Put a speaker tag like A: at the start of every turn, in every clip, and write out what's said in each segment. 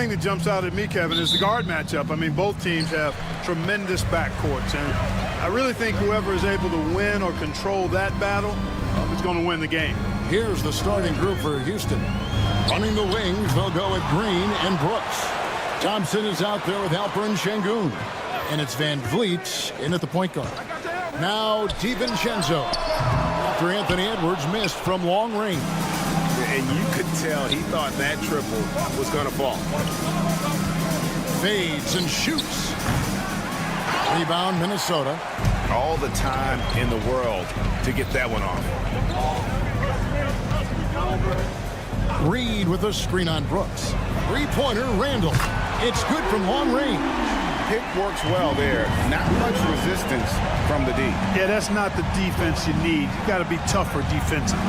A: thing that jumps out at me, Kevin, is the guard matchup. I mean, both teams have tremendous backcourts, and I really think whoever is able to win or control that battle is going to win the game.
B: Here's the starting group for Houston. Running the wings, they'll go with Green and Brooks. Thompson is out there with Alperen Şengün. And it's Van Vliet in at the point guard. Now DiVincenzo. After Anthony Edwards missed from long range.
C: And you could tell he thought that triple was going to fall.
B: Fades and shoots. Rebound, Minnesota.
C: All the time in the world to get that one off.
B: Reed with a screen on Brooks. Three-pointer, Randall. It's good from long range.
C: Pick works well there. Not much resistance from the D.
A: Yeah, that's not the defense you need. You got to be tougher defensively.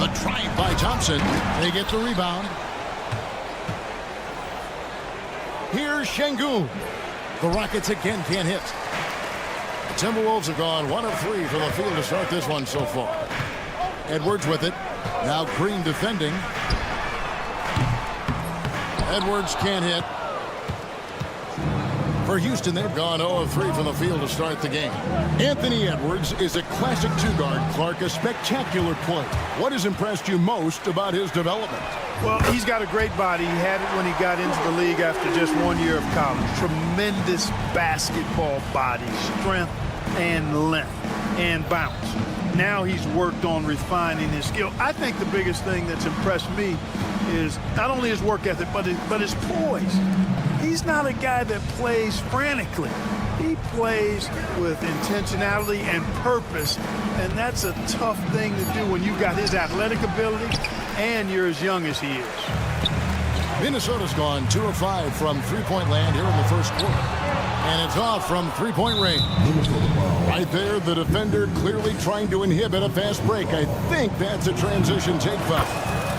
B: A drive by Thompson. They get the rebound. Here's Şengün. The Rockets again can't hit. The Timberwolves have gone 1 of 3 from the field to start this one so far. Edwards with it. Now Green defending. Edwards can't hit. For Houston, they've gone 0 of 3 from the field to start the game. Anthony Edwards is a classic two-guard, Clark, a spectacular play. What has impressed you most about his development?
A: Well, he's got a great body. He had it when he got into the league after just 1 year of college. Tremendous basketball body, strength and length and bounce. Now he's worked on refining his skill. I think the biggest thing that's impressed me is not only his work ethic, but his poise. He's not a guy that plays frantically. He plays with intentionality and purpose, and that's a tough thing to do when you've got his athletic ability and you're as young as he is.
B: Minnesota's gone 2 of 5 from three-point land here in the first quarter. And it's off from three-point range. Right there, the defender clearly trying to inhibit a fast break. I think that's a transition take foul.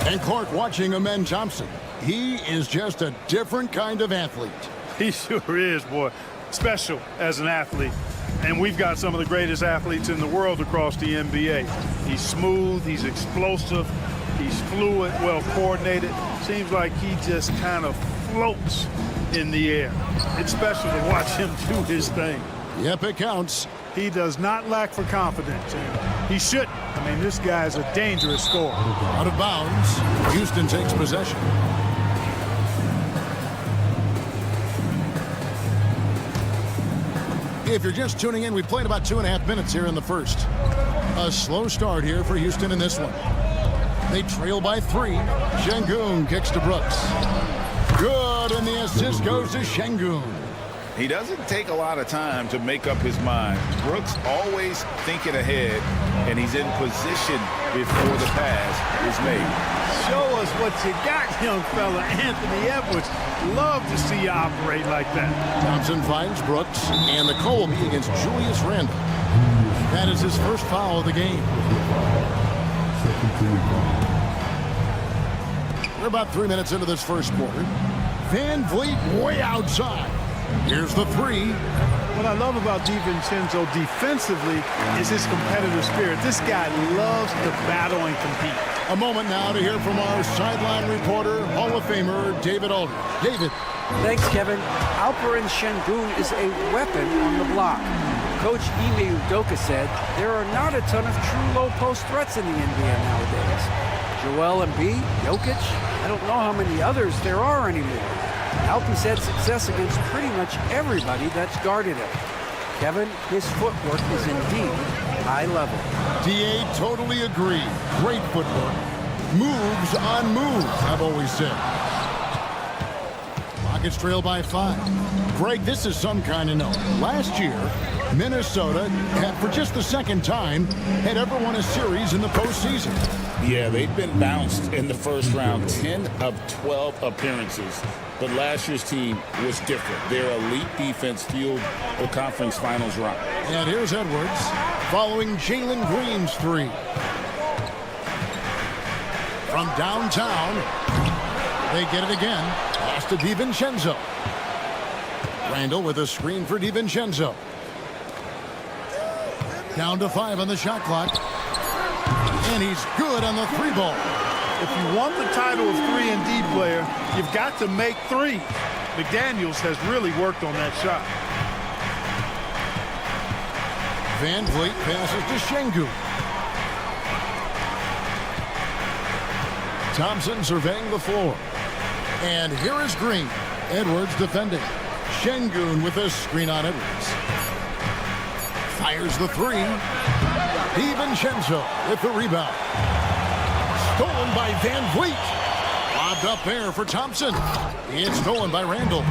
B: And Clark watching Amen Thompson. He is just a different kind of athlete.
A: He sure is, boy. Special as an athlete. And we've got some of the greatest athletes in the world across the NBA. He's smooth, he's explosive, he's fluid, well coordinated. Seems like he just kind of floats in the air. It's special to watch him do his thing.
B: Yep, it counts.
A: He does not lack for confidence. And he shouldn't. I mean, this guy's a dangerous scorer.
B: Out of bounds. Houston takes possession. If you're just tuning in, we played about 2.5 minutes here in the first. A slow start here for Houston in this one. They trail by 3. Şengün kicks to Brooks. Good, and the assist goes to Şengün.
C: He doesn't take a lot of time to make up his mind. Brooks always thinking ahead, and he's in position before the pass is made.
A: Show us what you got, young fella. Anthony Edwards. Love to see you operate like that.
B: Thompson finds Brooks, and the call will be against Julius Randle. That is his first foul of the game. We're about 3 minutes into this first quarter. Van Vliet way outside. Here's the 3.
A: What I love about DiVincenzo defensively is his competitive spirit. This guy loves to battle and compete.
B: A moment now to hear from our sideline reporter, Hall of Famer David Aldridge. David.
D: Thanks, Kevin. Alperen Şengün is a weapon on the block. Coach Ime Udoka said there are not a ton of true low-post threats in the NBA nowadays. Joel Embiid, Jokic, I don't know how many others there are anymore. Alpy's had success against pretty much everybody that's guarded him. Kevin, his footwork is indeed high level.
B: DA totally agree. Great footwork. Moves on moves, I've always said. Rockets trail by 5. Greg, this is some kind of note. Last year, Minnesota had, for just the second time, had ever won a series in the postseason.
E: Yeah, they've been bounced in the first round, 10 of 12 appearances. But last year's team was different. Their elite defense fueled the conference finals run.
B: And here's Edwards following Jalen Green's 3. From downtown, they get it again. Pass to DiVincenzo. Randall with a screen for DiVincenzo. Down to 5 on the shot clock. And he's good on the 3 ball.
A: If you want the title of 3-and-D player, you've got to make threes. McDaniels has really worked on that shot.
B: Van Vliet passes to Şengün. Thompson surveying the floor. And here is Green. Edwards defending. Şengün with a screen on Edwards. Fires the three. DiVincenzo with the rebound. Stolen by Van Vliet. Lobbed up there for Thompson. It's stolen by Randall.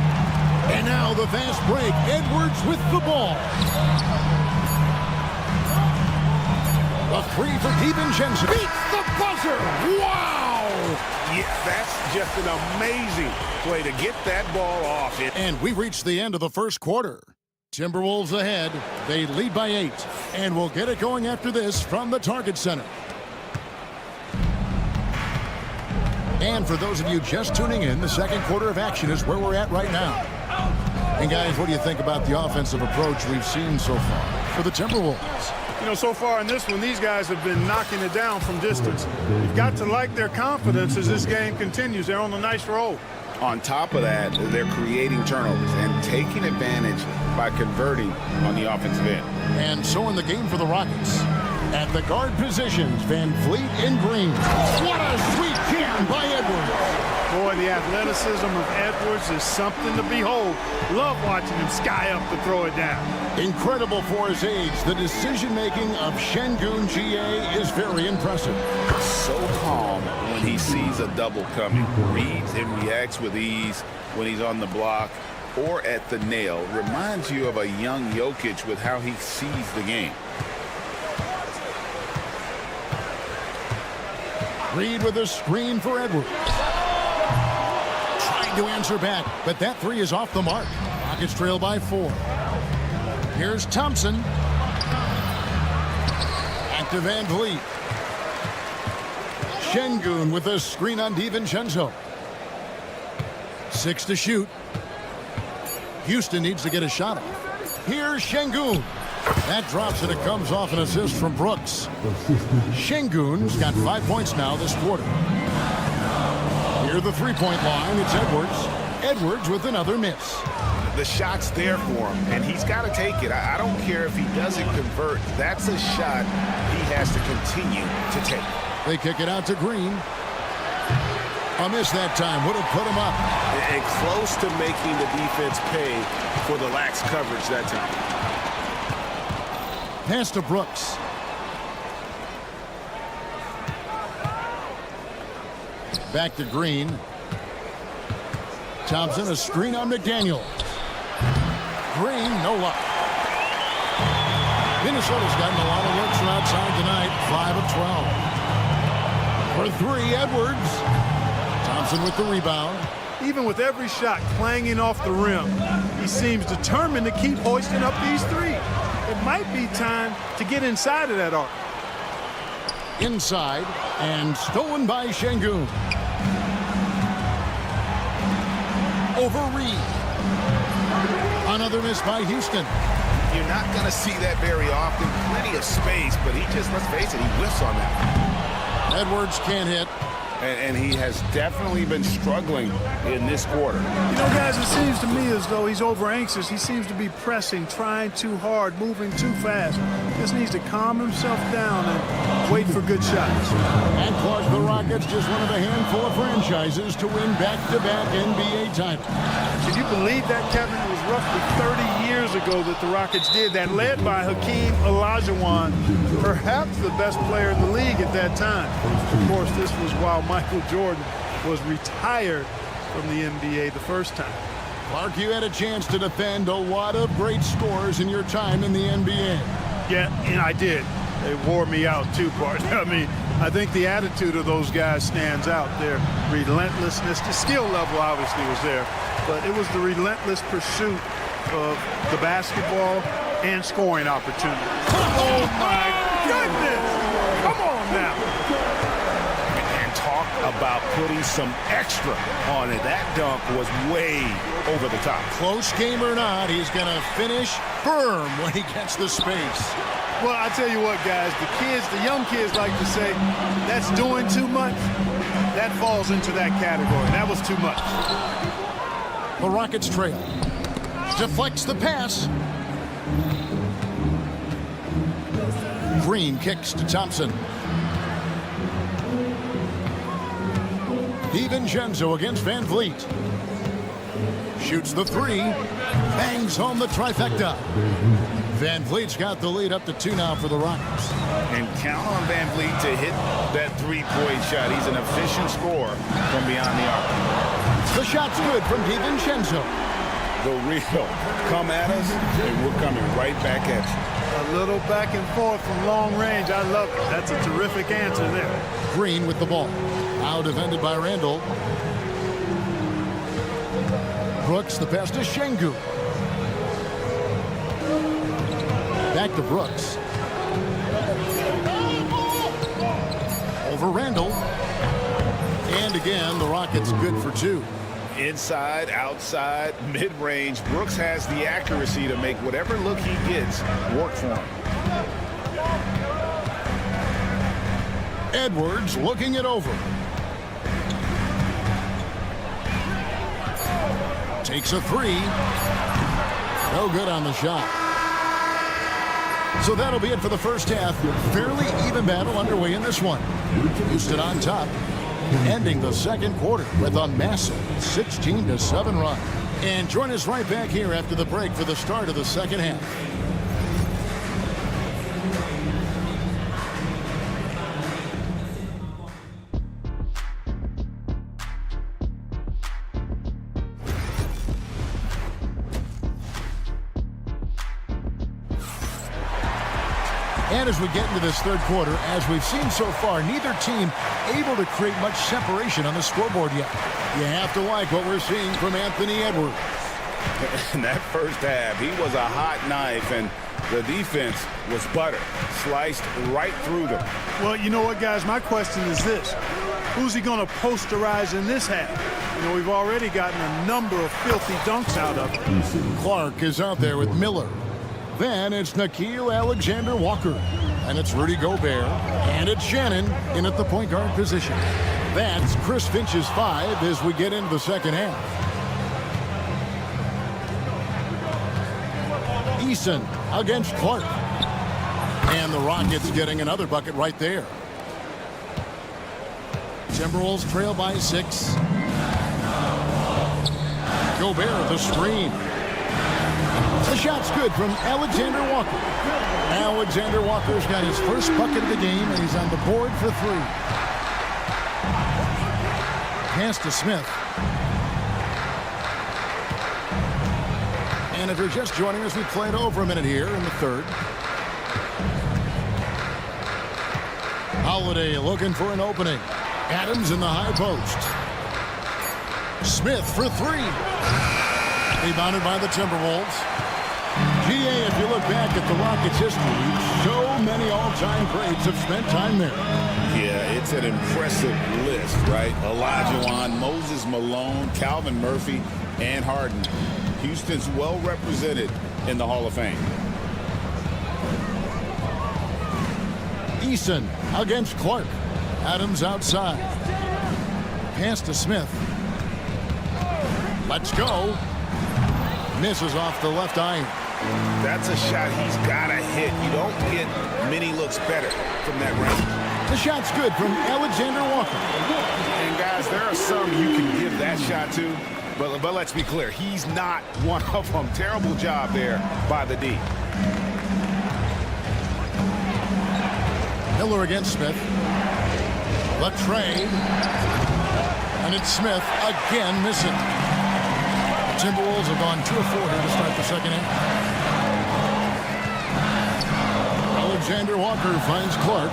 B: And now the fast break. Edwards with the ball. A three for DiVincenzo. Beats the buzzer. Wow!
C: Yeah, that's just an amazing play to get that ball off it.
B: And we reached the end of the first quarter. Timberwolves ahead. They lead by 8. And we'll get it going after this from the Target Center. And for those of you just tuning in, the second quarter of action is where we're at right now. And guys, what do you think about the offensive approach we've seen so far for the Timberwolves?
A: You know, so far in this one, these guys have been knocking it down from distance. You've got to like their confidence as this game continues. They're on a nice roll.
C: On top of that, they're creating turnovers and taking advantage by converting on the offensive end.
B: And so in the game for the Rockets. At the guard positions, Van Vliet and Green. What a sweet jam by Edwards.
A: Boy, the athleticism of Edwards is something to behold. Love watching him sky up to throw it down.
B: Incredible for his age. The decision-making of Şengün GA is very impressive.
C: So calm when he sees a double coming. Reads and reacts with ease when he's on the block or at the nail. Reminds you of a young Jokic with how he sees the game.
B: Reed with a screen for Edwards. Trying to answer back, but that three is off the mark. Rockets trail by 4. Here's Thompson. Back to Van Vliet. Şengün with a screen on DiVincenzo. 6 to shoot. Houston needs to get a shot off. Here's Şengün. That drops and it comes off an assist from Brooks. Şengün's got 5 points now this quarter. Near the three-point line, it's Edwards. Edwards with another miss.
C: The shot's there for him, and he's got to take it. I don't care if he doesn't convert. That's a shot he has to continue to take.
B: They kick it out to Green. A miss that time would have put him up.
C: And close to making the defense pay for the lax coverage that time.
B: Pass to Brooks. Back to Green. Thompson, a screen on McDaniel. Green, no luck. Minnesota's gotten a lot of looks from outside tonight. 5 of 12. For 3, Edwards. Thompson with the rebound.
A: Even with every shot clanging off the rim, he seems determined to keep hoisting up these threes. It might be time to get inside of that arc.
B: Inside and stolen by Şengün. Over Reed. Another miss by Houston.
C: You're not going to see that very often. Plenty of space, but he just, let's face it, he whiffs on that.
B: Edwards can't hit.
C: And he has definitely been struggling in this quarter.
A: You know, guys, it seems to me as though he's over anxious. He seems to be pressing, trying too hard, moving too fast. Just needs to calm himself down and wait for good shots.
B: And cause the Rockets just one of a handful of franchises to win back-to-back NBA titles.
A: Can you believe that, Kevin? It was roughly 30 years ago that the Rockets did that, led by Hakeem Olajuwon, perhaps the best player in the league at that time. Of course, this was while Michael Jordan was retired from the NBA the first time.
B: Clark, you had a chance to defend a lot of great scores in your time in the NBA.
A: Yeah, and I did. They wore me out too, partner. I mean, I think the attitude of those guys stands out. Their relentlessness, the skill level obviously was there, but it was the relentless pursuit of the basketball and scoring opportunities. Oh my goodness! Come on now.
C: Talk about putting some extra on it. That dunk was way over the top.
B: Close game or not, he's going to finish firm when he gets the space.
A: Well, I tell you what, guys, the young kids like to say, that's doing too much. That falls into that category. That was too much.
B: The Rockets trail. Deflects the pass. Green kicks to Thompson. DiVincenzo against Van Vliet. Shoots the three. Bangs home the trifecta. Van Vliet's got the lead up to 2 now for the Rockets.
C: And count on Van Vliet to hit that three-point shot. He's an efficient scorer from beyond the arc.
B: The shot's good from DiVincenzo.
C: The real come at us, and we're coming right back at you.
A: A little back and forth from long range. I love it. That's a terrific answer there.
B: Green with the ball. Now defended by Randall. Brooks, the pass to Şengün. Back to Brooks. Over Randall. And again, the Rockets good for 2.
C: Inside, outside, mid-range, Brooks has the accuracy to make whatever look he gets work for him.
B: Edwards looking it over. Takes a 3. No good on the shot. So that'll be it for the first half. Fairly even battle underway in this one. Houston on top, ending the second quarter with a massive 16-7 run. And join us right back here after the break for the start of the second half. And as we get into this third quarter, as we've seen so far, neither team able to create much separation on the scoreboard yet. You have to like what we're seeing from Anthony Edwards.
C: In that first half, he was a hot knife, and the defense was butter, sliced right through them.
A: Well, you know what, guys? My question is this. Who's he going to posterize in this half? You know, we've already gotten a number of filthy dunks out of him.
B: Clark is out there with Miller. Then it's Nickeil Alexander-Walker. And it's Rudy Gobert. And it's Shannon in at the point guard position. That's Chris Finch's 5 as we get into the second half. Eason against Clark. And the Rockets getting another bucket right there. Timberwolves trail by 6. Gobert the screen. The shot's good from Alexander Walker. Alexander Walker's got his first bucket of the game, and he's on the board for 3. Pass to Smith. And if you're just joining us, we played over a minute here in the third. Holiday looking for an opening. Adams in the high post. Smith for 3. Rebounded by the Timberwolves. GA, if you look back at the Rockets' history, so many all-time greats have spent time there.
C: Yeah, it's an impressive list, right? Olajuwon, Moses Malone, Calvin Murphy, and Harden. Houston's well represented in the Hall of Fame.
B: Eason against Clark. Adams outside. Pass to Smith. Let's go. Misses off the left iron.
C: That's a shot he's got to hit. You don't get many looks better from that range.
B: The shot's good from Alexander Walker.
C: And guys, there are some you can give that shot to, but let's be clear, he's not one of them. Terrible job there by the D.
B: Miller against Smith. Latrey. And it's Smith again missing. The Timberwolves have gone 2 of 4 here to start the second half. Alexander Walker finds Clark.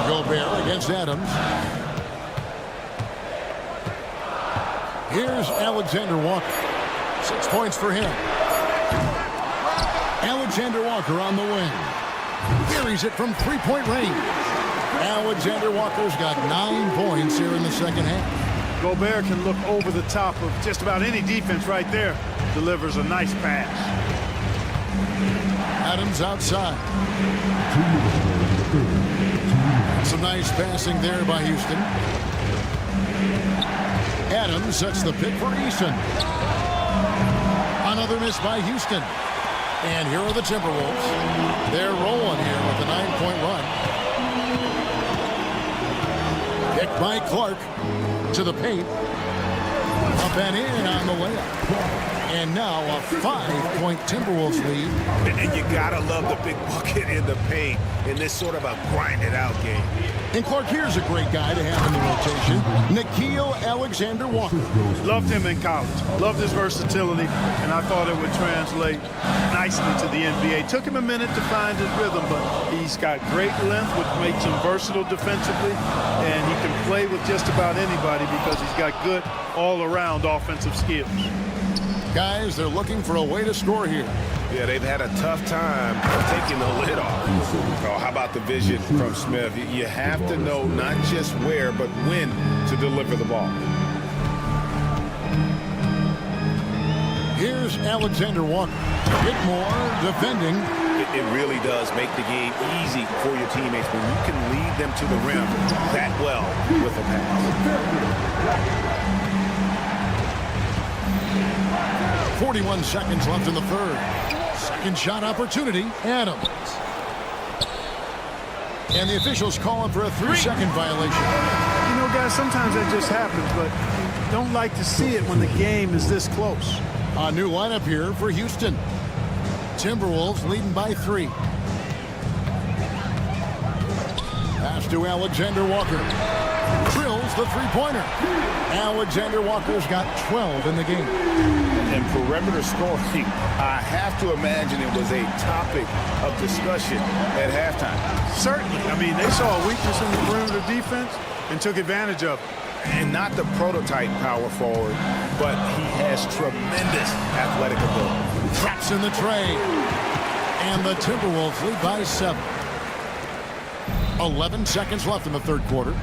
B: Gobert against Adams. Here's Alexander Walker. 6 points for him. Alexander Walker on the wing. Buries it from 3-point range. Alexander Walker's got 9 points here in the second half.
A: Gobert can look over the top of just about any defense right there. Delivers a nice pass.
B: Adams outside. Some nice passing there by Houston. Adams sets the pick for Easton. Another miss by Houston. And here are the Timberwolves. They're rolling here with a 9-point run. Picked by Clark to the paint. Up and in on the layup. And now a 5-point Timberwolves lead.
C: And you gotta love the big bucket in the paint in this sort of a grind-it-out game.
B: And Clark, here's a great guy to have in the rotation. Nickeil Alexander-Walker.
A: Loved him in college. Loved his versatility, and I thought it would translate nicely to the NBA. Took him a minute to find his rhythm, but he's got great length, which makes him versatile defensively, and he can play with just about anybody because he's got good all-around offensive skills.
B: Guys, they're looking for a way to score here.
C: Yeah, they've had a tough time taking the lid off. Oh, how about the vision from Smith? You have to know not just where, but when to deliver the ball.
B: Here's Alexander Walker. A bit more defending.
C: It really does make the game easy for your teammates when you can lead them to the rim that well with a pass.
B: 41 seconds left in the third. Second shot opportunity. Adams. And the officials calling for a 3-second violation.
A: You know, guys, sometimes that just happens, but you don't like to see it when the game is this close.
B: A new lineup here for Houston. Timberwolves leading by 3. Pass to Alexander Walker. Drills the three-pointer. Alexander Walker's got 12 in the game.
C: And perimeter scoring, I have to imagine it was a topic of discussion at halftime.
A: Certainly. I mean, they saw a weakness in the perimeter defense and took advantage of it.
C: And not the prototype power forward, but he has tremendous athletic ability.
B: Traps in the tray. And the Timberwolves lead by 7. 11 seconds left in the third quarter.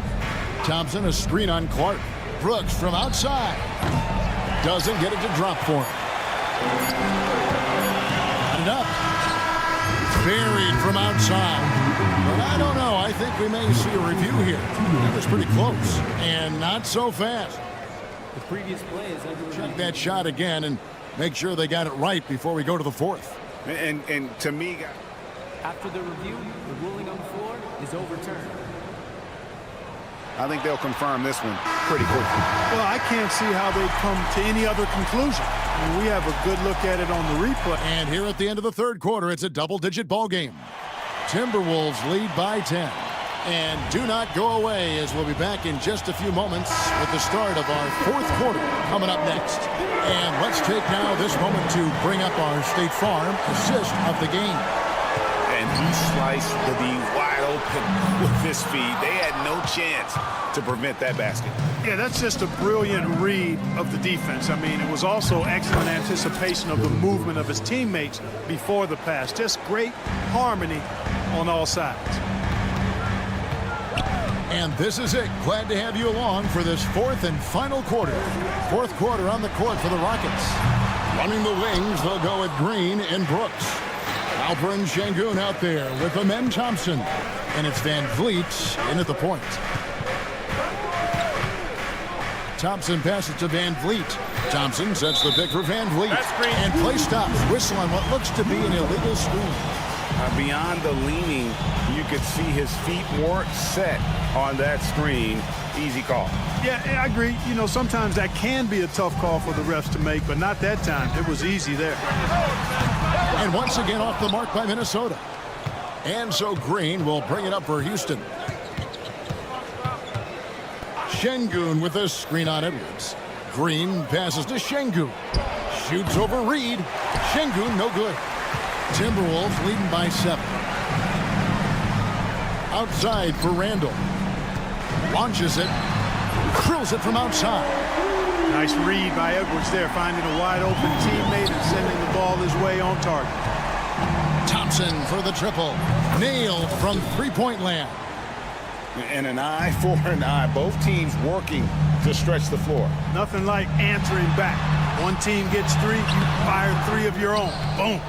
B: Thompson, a screen on Clark. Brooks from outside. Doesn't get it to drop for him. Got it up. Buried from outside. But I don't know. I think we may see a review here. That was pretty close. And not so fast.
F: The previous play is under review.
B: Check that shot again and make sure they got it right before we go to the fourth.
C: And to me,
F: After the review, the ruling on the floor is overturned.
C: I think they'll confirm this one pretty quickly.
A: Well, I can't see how they'd come to any other conclusion. I mean, we have a good look at it on the replay.
B: And here at the end of the third quarter, it's a double-digit ball game. Timberwolves lead by 10. And do not go away, as we'll be back in just a few moments with the start of our fourth quarter coming up next. And let's take now this moment to bring up our State Farm assist of the game.
C: And he sliced the D wide open with his feet. They had no chance to prevent that basket.
A: Yeah, that's just a brilliant read of the defense. I mean, it was also excellent anticipation of the movement of his teammates before the pass. Just great harmony on all sides.
B: And this is it. Glad to have you along for this fourth and final quarter. Fourth quarter on the court for the Rockets. Running the wings, they'll go with Green and Brooks. Alperen Sengun out there with Amen Thompson. And it's Van Vliet in at the point. Thompson passes to Van Vliet. Thompson sets the pick for Van Vliet. And play stops. Whistle on what looks to be an illegal screen.
C: Beyond the leaning, you could see his feet weren't set on that screen. Easy call.
A: Yeah, I agree. You know, sometimes that can be a tough call for the refs to make, but not that time. It was easy there.
B: And once again off the mark by Minnesota. And so Green will bring it up for Houston. Sengun with a screen on Edwards. Green passes to Sengun. Shoots over Reed. Sengun no good. Timberwolves leading by 7. Outside for Randall. Launches it. Drills it from outside.
A: Nice read by Edwards there, finding a wide open teammate and sending the ball his way on target.
B: Thompson for the triple. Nailed from three-point land.
C: And an eye for an eye. Both teams working to stretch the floor.
A: Nothing like answering back. One team gets 3, you fire 3 of your own. Boom.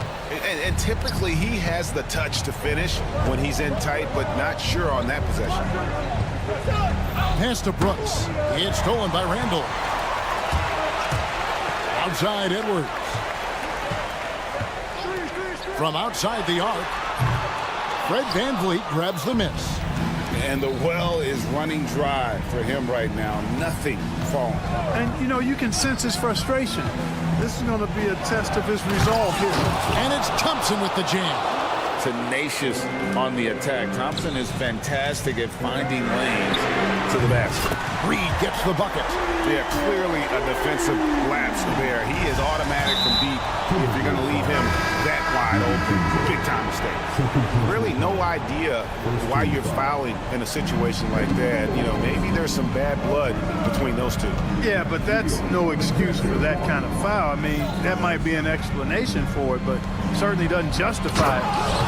C: And typically he has the touch to finish when he's in tight, but not sure on that possession.
B: Pass to Brooks. It's stolen by Randall. Outside Edwards. From outside the arc, Fred VanVleet grabs the miss.
C: And the well is running dry for him right now. Nothing falling.
A: And, you know, you can sense his frustration. This is going to be a test of his resolve here.
B: And it's Thompson with the jam.
C: Tenacious on the attack. Thompson is fantastic at finding lanes to the basket.
B: Reed gets the bucket.
C: Yeah, clearly a defensive lapse there. He is automatic from deep if you're going to leave him that wide open. Big time mistake. Really no idea why you're fouling in a situation like that. You know, maybe there's some bad blood between those two.
A: Yeah, but that's no excuse for that kind of foul. I mean, that might be an explanation for it, but certainly doesn't justify it.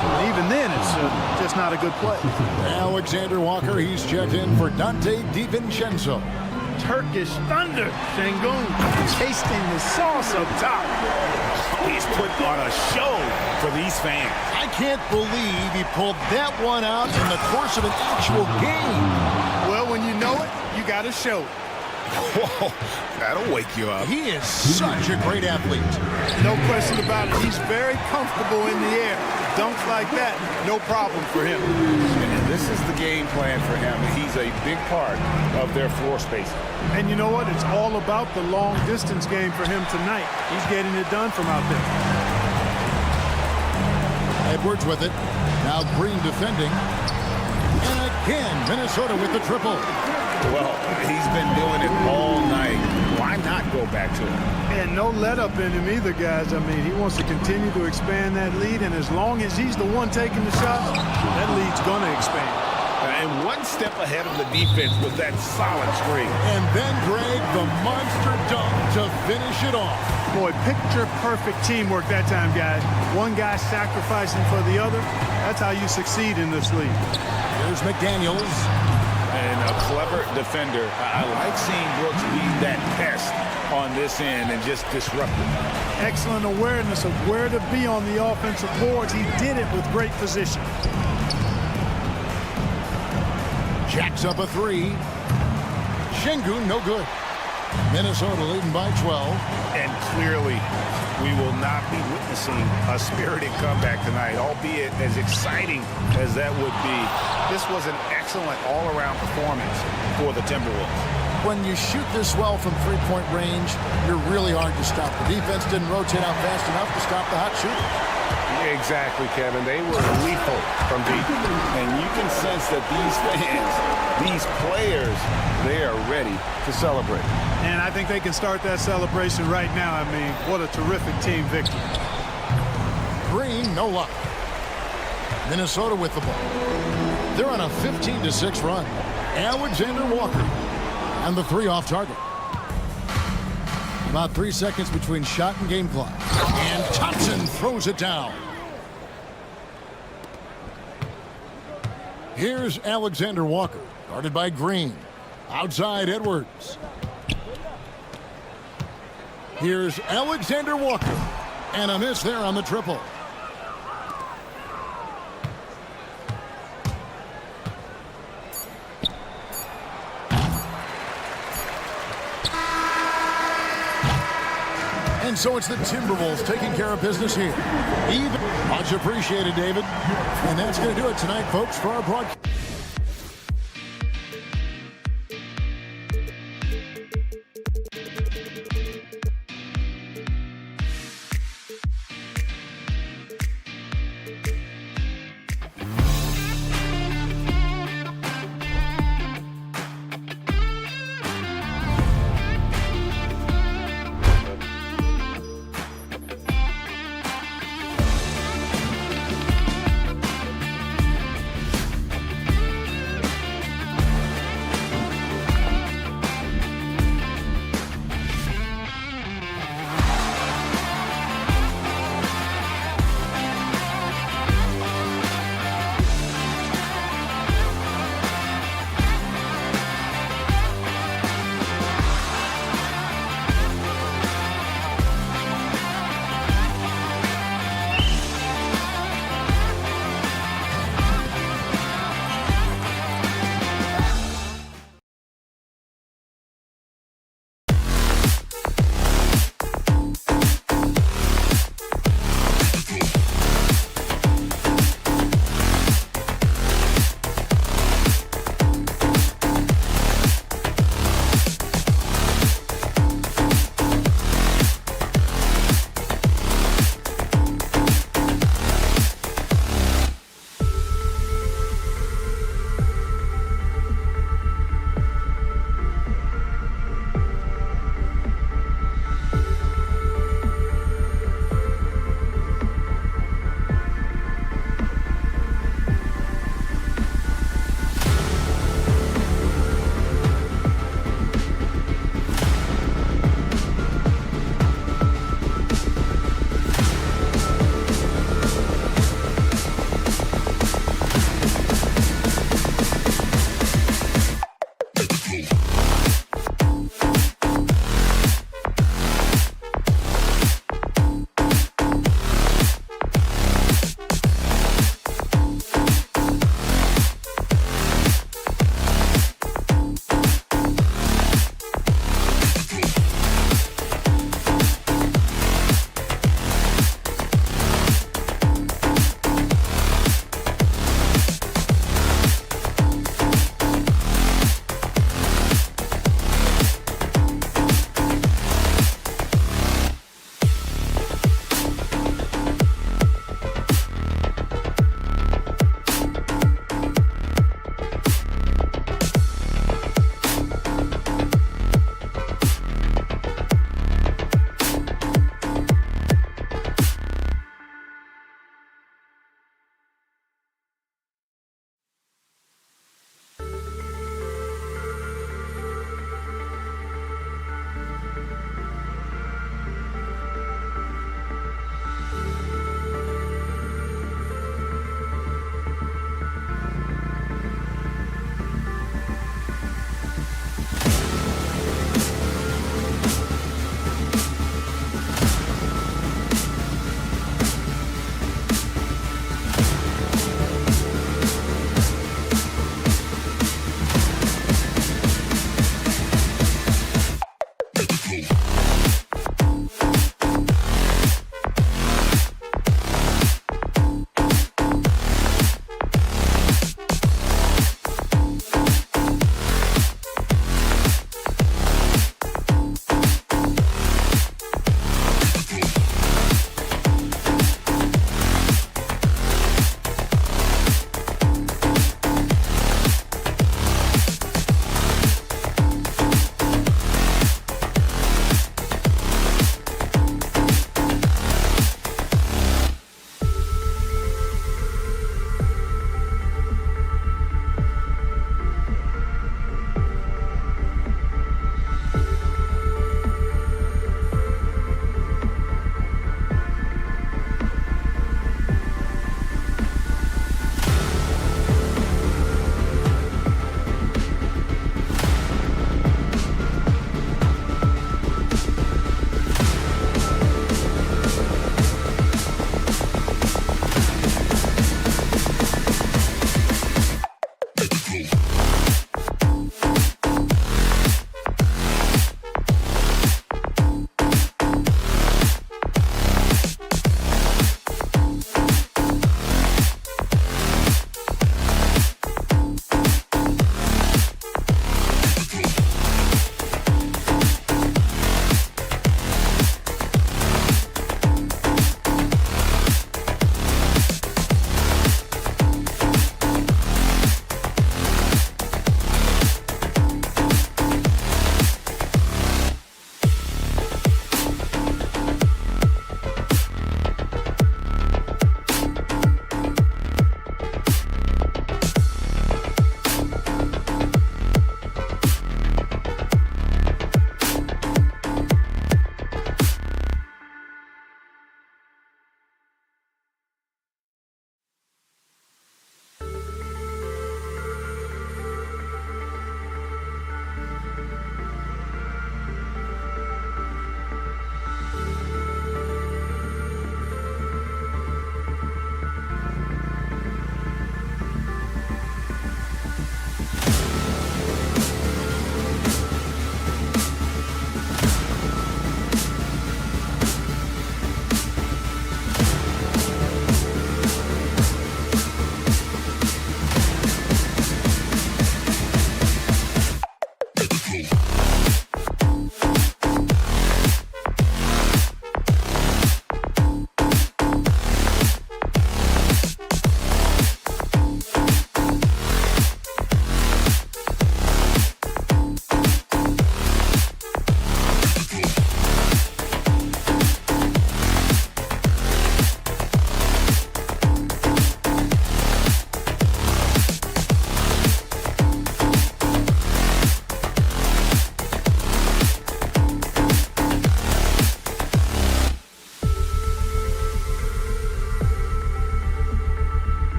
A: And even then, it's just not a good play.
B: Alexander Walker, he's checked in for Dante DiVincenzo.
A: Turkish thunder. Şengün tasting the sauce up top.
C: He's putting on a show for these fans.
B: I can't believe he pulled that one out in the course of an actual game.
A: Well, when you know it, you got to show it.
C: Whoa, that'll wake you up.
B: He is such a great athlete.
A: No question about it. He's very comfortable in the air. Dunks like that, no problem for him.
C: And this is the game plan for him. He's a big part of their floor spacing.
A: And you know what? It's all about the long distance game for him tonight. He's getting it done from out there.
B: Edwards with it. Now Green defending. And again, Minnesota with the triple.
C: Well, he's been doing it all night. Why not go back to him?
A: And no let up in him either, guys. I mean, he wants to continue to expand that lead, and as long as he's the one taking the shots, that lead's going to expand.
C: And one step ahead of the defense with that solid screen.
B: And then Greg, the monster dunk to finish it off.
A: Boy, picture-perfect teamwork that time, guys. One guy sacrificing for the other. That's how you succeed in this league.
B: Here's McDaniels.
C: And a clever defender. I like seeing Brooks be that pest on this end and just disrupt it.
A: Excellent awareness of where to be on the offensive boards. He did it with great position.
B: Jacks up a three. Şengün, no good. Minnesota leading by 12.
C: And clearly, we will not be witnessing a spirited comeback tonight, albeit as exciting as that would be. This was an excellent all-around performance for the Timberwolves.
B: When you shoot this well from three-point range, you're really hard to stop. The defense didn't rotate out fast enough to stop the hot shooter.
C: Exactly, Kevin. They were lethal from deep. And you can sense that these fans, these players, they are ready to celebrate.
A: And I think they can start that celebration right now. I mean, what a terrific team victory.
B: Green, no luck. Minnesota with the ball. They're on a 15-6 run. Alexander Walker. And the three off target. About 3 seconds between shot and game clock. And Thompson throws it down. Here's Alexander Walker, guarded by Green. Outside Edwards. Here's Alexander Walker. And a miss there on the triple. And so it's the Timberwolves taking care of business here. Much appreciated, David. And that's going to do it tonight, folks, for our broadcast.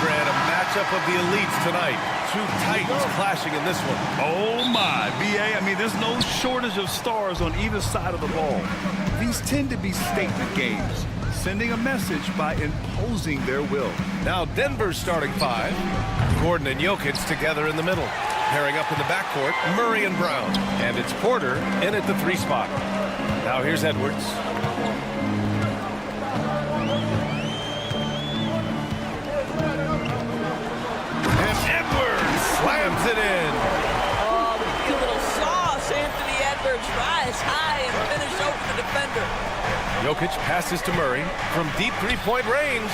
G: Grant, a matchup of the elites tonight. Two titans clashing in this one.
A: Oh my, BA, I mean, there's no shortage of stars on either side of the ball. These tend to be statement games, sending a message by imposing their will.
G: Now Denver's starting five. Gordon and Jokic together in the middle. Pairing up in the backcourt, Murray and Brown. And it's Porter in at the 3 spot. Now here's Edwards. Slams it in.
H: Oh, a little sauce. Anthony Edwards rise high and finish over the defender.
G: Jokic passes to Murray from deep 3-point range.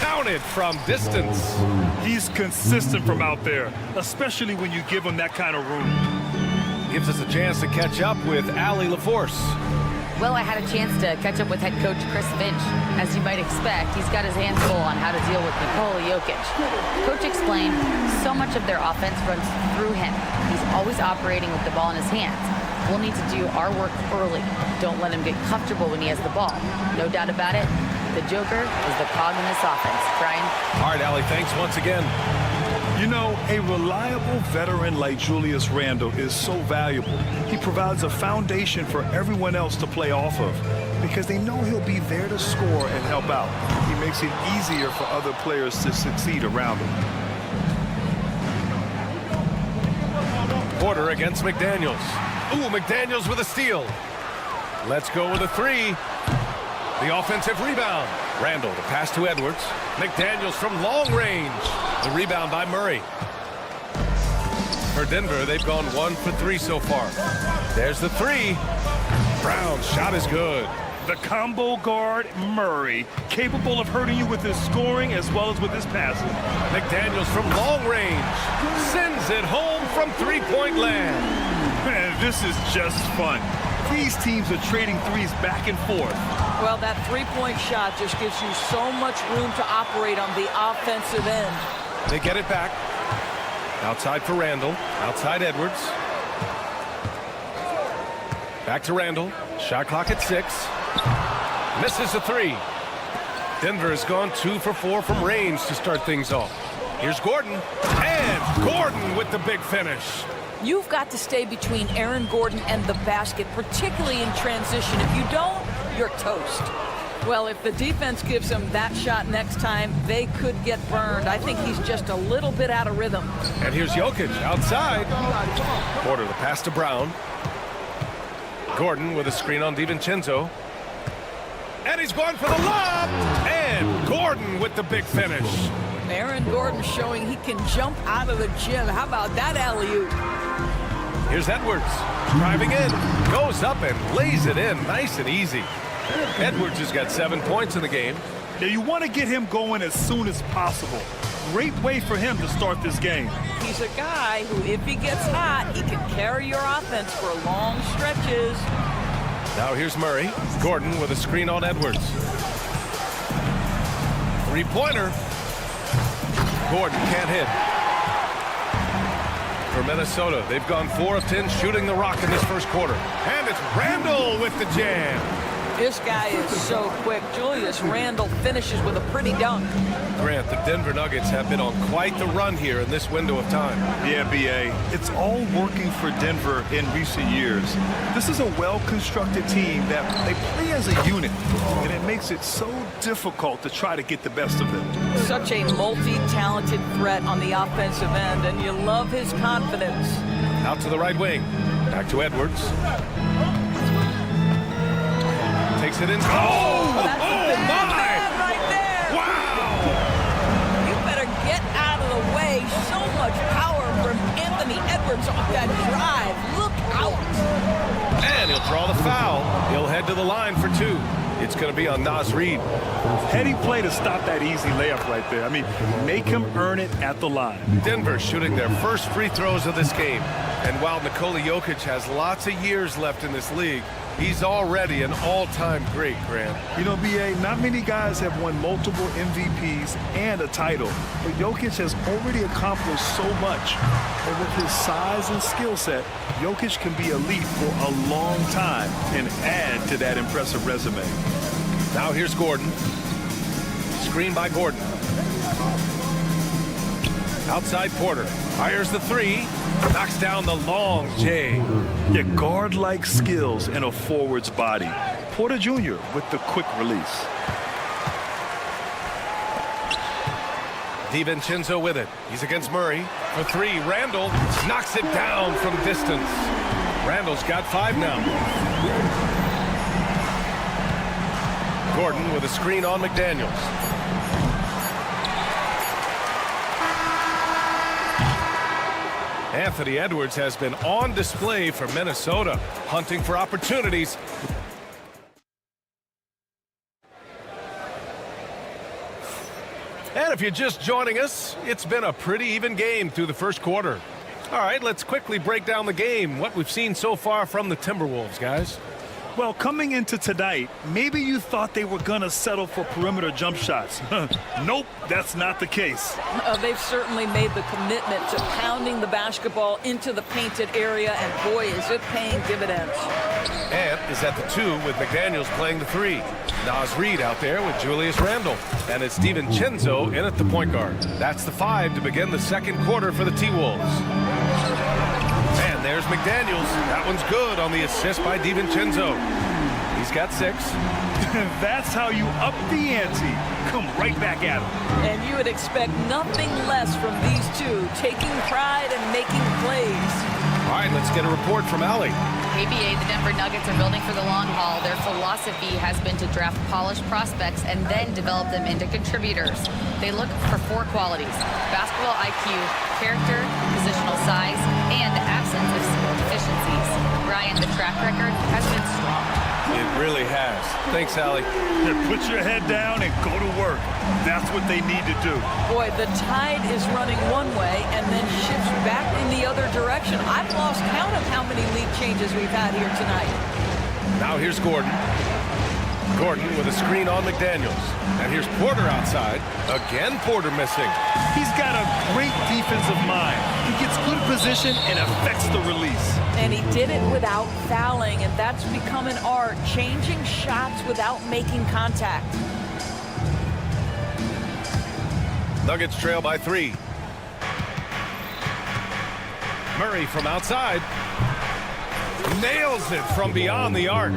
G: Counted from distance.
A: He's consistent from out there, especially when you give him that kind of room.
G: Gives us a chance to catch up with Allie LaForce.
I: Well, I had a chance to catch up with head coach Chris Finch. As you might expect, he's got his hands full on how to deal with Nikola Jokic. Coach explained so much of their offense runs through him. He's always operating with the ball in his hands. We'll need to do our work early. Don't let him get comfortable when he has the ball. No doubt about it, the Joker is the cog in this offense. Brian?
G: All right, Allie, thanks once again.
A: You know, a reliable veteran like Julius Randle is so valuable. He provides a foundation for everyone else to play off of because they know he'll be there to score and help out. He makes it easier for other players to succeed around him.
G: Porter against McDaniels. Ooh, McDaniels with a steal. Let's go with a 3. The offensive rebound. Randle, the pass to Edwards. McDaniels from long range. The rebound by Murray. For Denver, they've gone 1 for 3 so far. There's the 3. Brown's shot is good.
A: The combo guard, Murray, capable of hurting you with his scoring as well as with his passing.
G: McDaniels from long range. Sends it home from 3-point land.
A: Man, this is just fun. These teams are trading threes back and forth.
H: Well, that 3-point shot just gives you so much room to operate on the offensive end.
G: They get it back. Outside for Randle. Outside Edwards. Back to Randle. Shot clock at 6. Misses the 3. Denver has gone 2 for 4 from range to start things off. Here's Gordon. And Gordon with the big finish.
H: You've got to stay between Aaron Gordon and the basket, particularly in transition. If you don't, you're toast. Well, if the defense gives him that shot next time, they could get burned. I think he's just a little bit out of rhythm.
G: And here's Jokic outside. Porter, the pass to Brown. Gordon with a screen on DiVincenzo. And he's going for the lob. And Gordon with the big finish.
H: Aaron Gordon showing he can jump out of the gym. How about that alley-oop?
G: Here's Edwards. Driving in. Goes up and lays it in. Nice and easy. Edwards has got 7 points in the game.
A: Yeah, you want to get him going as soon as possible. Great way for him to start this game.
H: He's a guy who, if he gets hot, he can carry your offense for long stretches.
G: Now here's Murray. Gordon with a screen on Edwards. 3-pointer. Gordon can't hit. For Minnesota, they've gone 4 of 10 shooting the rock in this first quarter. And it's Randle with the jam.
H: This guy is so quick. Julius Randle finishes with a pretty dunk.
G: Grant, the Denver Nuggets have been on quite the run here in this window of time.
A: Yeah, BA. It's all working for Denver in recent years. This is a well-constructed team that they play as a unit, and it makes it so difficult to try to get the best of them.
H: Such a multi-talented threat on the offensive end, and you love his confidence.
G: Out to the right wing. Back to Edwards. Takes it in.
H: That's a big
G: my!
H: man right there.
G: Wow!
H: You better get out of the way. So much power from Anthony Edwards off that drive. Look out.
G: And he'll draw the foul. He'll head to the line for 2. It's going to be on Naz Reid.
A: Heady play to stop that easy layup right there. I mean, make him earn it at the line.
G: Denver shooting their first free throws of this game. And while Nikola Jokic has lots of years left in this league, He's already an all-time great, Grant.
J: You know, B.A., not many guys have won multiple MVPs and a title, but Jokic has already accomplished so much. And with his size and skill set, Jokic can be elite for a long time and add to that impressive resume.
G: Now here's Gordon. Screen by Gordon. Outside Porter. Fires the three. Knocks down the long J.
J: Yeah, guard-like skills in a forward's body. Porter Jr. with the quick release.
G: DiVincenzo with it. He's against Murray. For three, Randall knocks it down from distance. Randall's got 5 now. Gordon with a screen on McDaniels. Anthony Edwards has been on display for Minnesota, hunting for opportunities. And if you're just joining us, it's been a pretty even game through the first quarter. All right, let's quickly break down the game, what we've seen so far from the Timberwolves, guys.
J: Well, coming into tonight, maybe you thought they were going to settle for perimeter jump shots. Nope, that's not the case.
H: They've certainly made the commitment to pounding the basketball into the painted area, and boy, is it paying dividends.
G: Ant is at the 2 with McDaniels playing the 3. Naz Reid out there with Julius Randle. And it's DiVincenzo in at the point guard. That's the 5 to begin the second quarter for the T-Wolves. And there's McDaniels. That one's good on the assist by DiVincenzo. He's got 6.
J: That's how you up the ante. Come right back at him.
H: And you would expect nothing less from these two, taking pride and making plays.
G: All right, let's get a report from Allie.
I: ABA, the Denver Nuggets are building for the long haul. Their philosophy has been to draft polished prospects and then develop them into contributors. They look for 4 qualities: basketball IQ, character, positional size, and the absence of skill deficiencies. Ryan, the track record has been strong.
G: It really has. Thanks, Allie.
J: Put your head down and go to work. That's what they need to do.
H: Boy, the tide is running one way and then shifts back in the other direction. I've lost count of how many lead changes we've had here tonight.
G: Now here's Gordon. Gordon with a screen on McDaniels. And here's Porter outside. Again, Porter missing.
J: He's got a great defensive mind. He gets good position and affects the release.
H: And he did it without fouling, and that's become an art, changing shots without making contact.
G: Nuggets trail by 3. Murray from outside. Nails it from beyond the arc.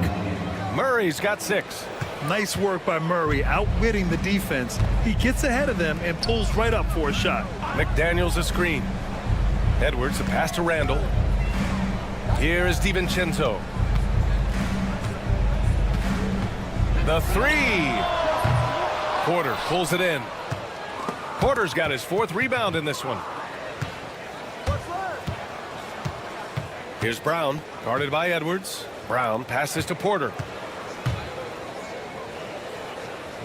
G: Murray's got 6.
J: Nice work by Murray, outwitting the defense. He gets ahead of them and pulls right up for a shot.
G: McDaniels a screen. Edwards a pass to Randall. Here is DiVincenzo. The 3. Porter pulls it in. Porter's got his 4th rebound in this one. Here's Brown, guarded by Edwards. Brown passes to Porter.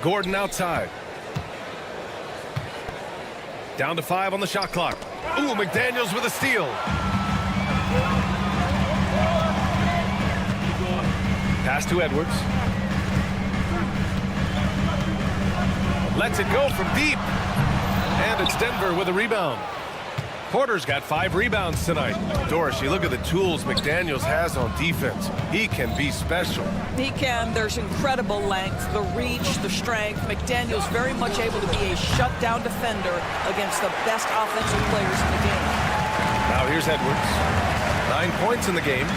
G: Gordon outside. Down to 5 on the shot clock. Ooh, McDaniels with a steal. Pass to Edwards. Lets it go from deep. And it's Denver with a rebound. Porter's got 5 rebounds tonight. Doris, you look at the tools McDaniels has on defense. He can be special.
H: He can. There's incredible length, the reach, the strength. McDaniels very much able to be a shutdown defender against the best offensive players in the game.
G: Now here's Edwards. 9 points in the game.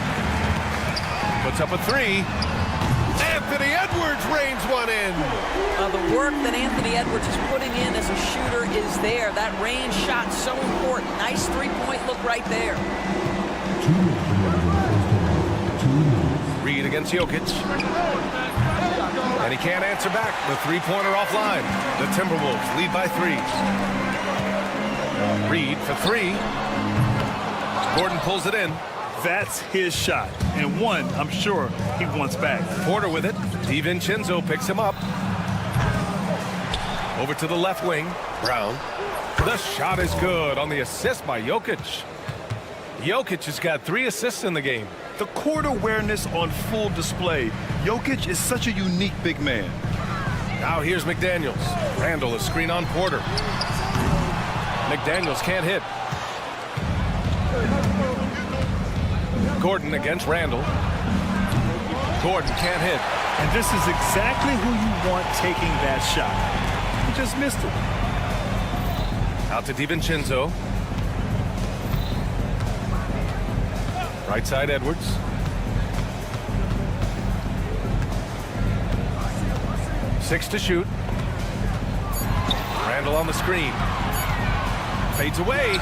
G: Puts up a 3. Anthony Edwards rains one in.
H: The work that Anthony Edwards is putting in as a shooter is there. That range shot so important. Nice three-point look right there.
G: Reid against Jokic. And he can't answer back. The three-pointer offline. The Timberwolves lead by 3. Reid for 3. Gordon pulls it in.
J: That's his shot, and one I'm sure he wants back.
G: Porter with it. DiVincenzo picks him up. Over to the left wing. Brown. The shot is good on the assist by Jokic. Jokic has got 3 assists in the game.
J: The court awareness on full display. Jokic is such a unique big man.
G: Now here's McDaniels. Randall a screen on Porter. McDaniels can't hit. Gordon against Randall. Gordon can't hit.
J: And this is exactly who you want taking that shot. He just missed it.
G: Out to DiVincenzo. Right side Edwards. Six to shoot. Randall on the screen. Fades away.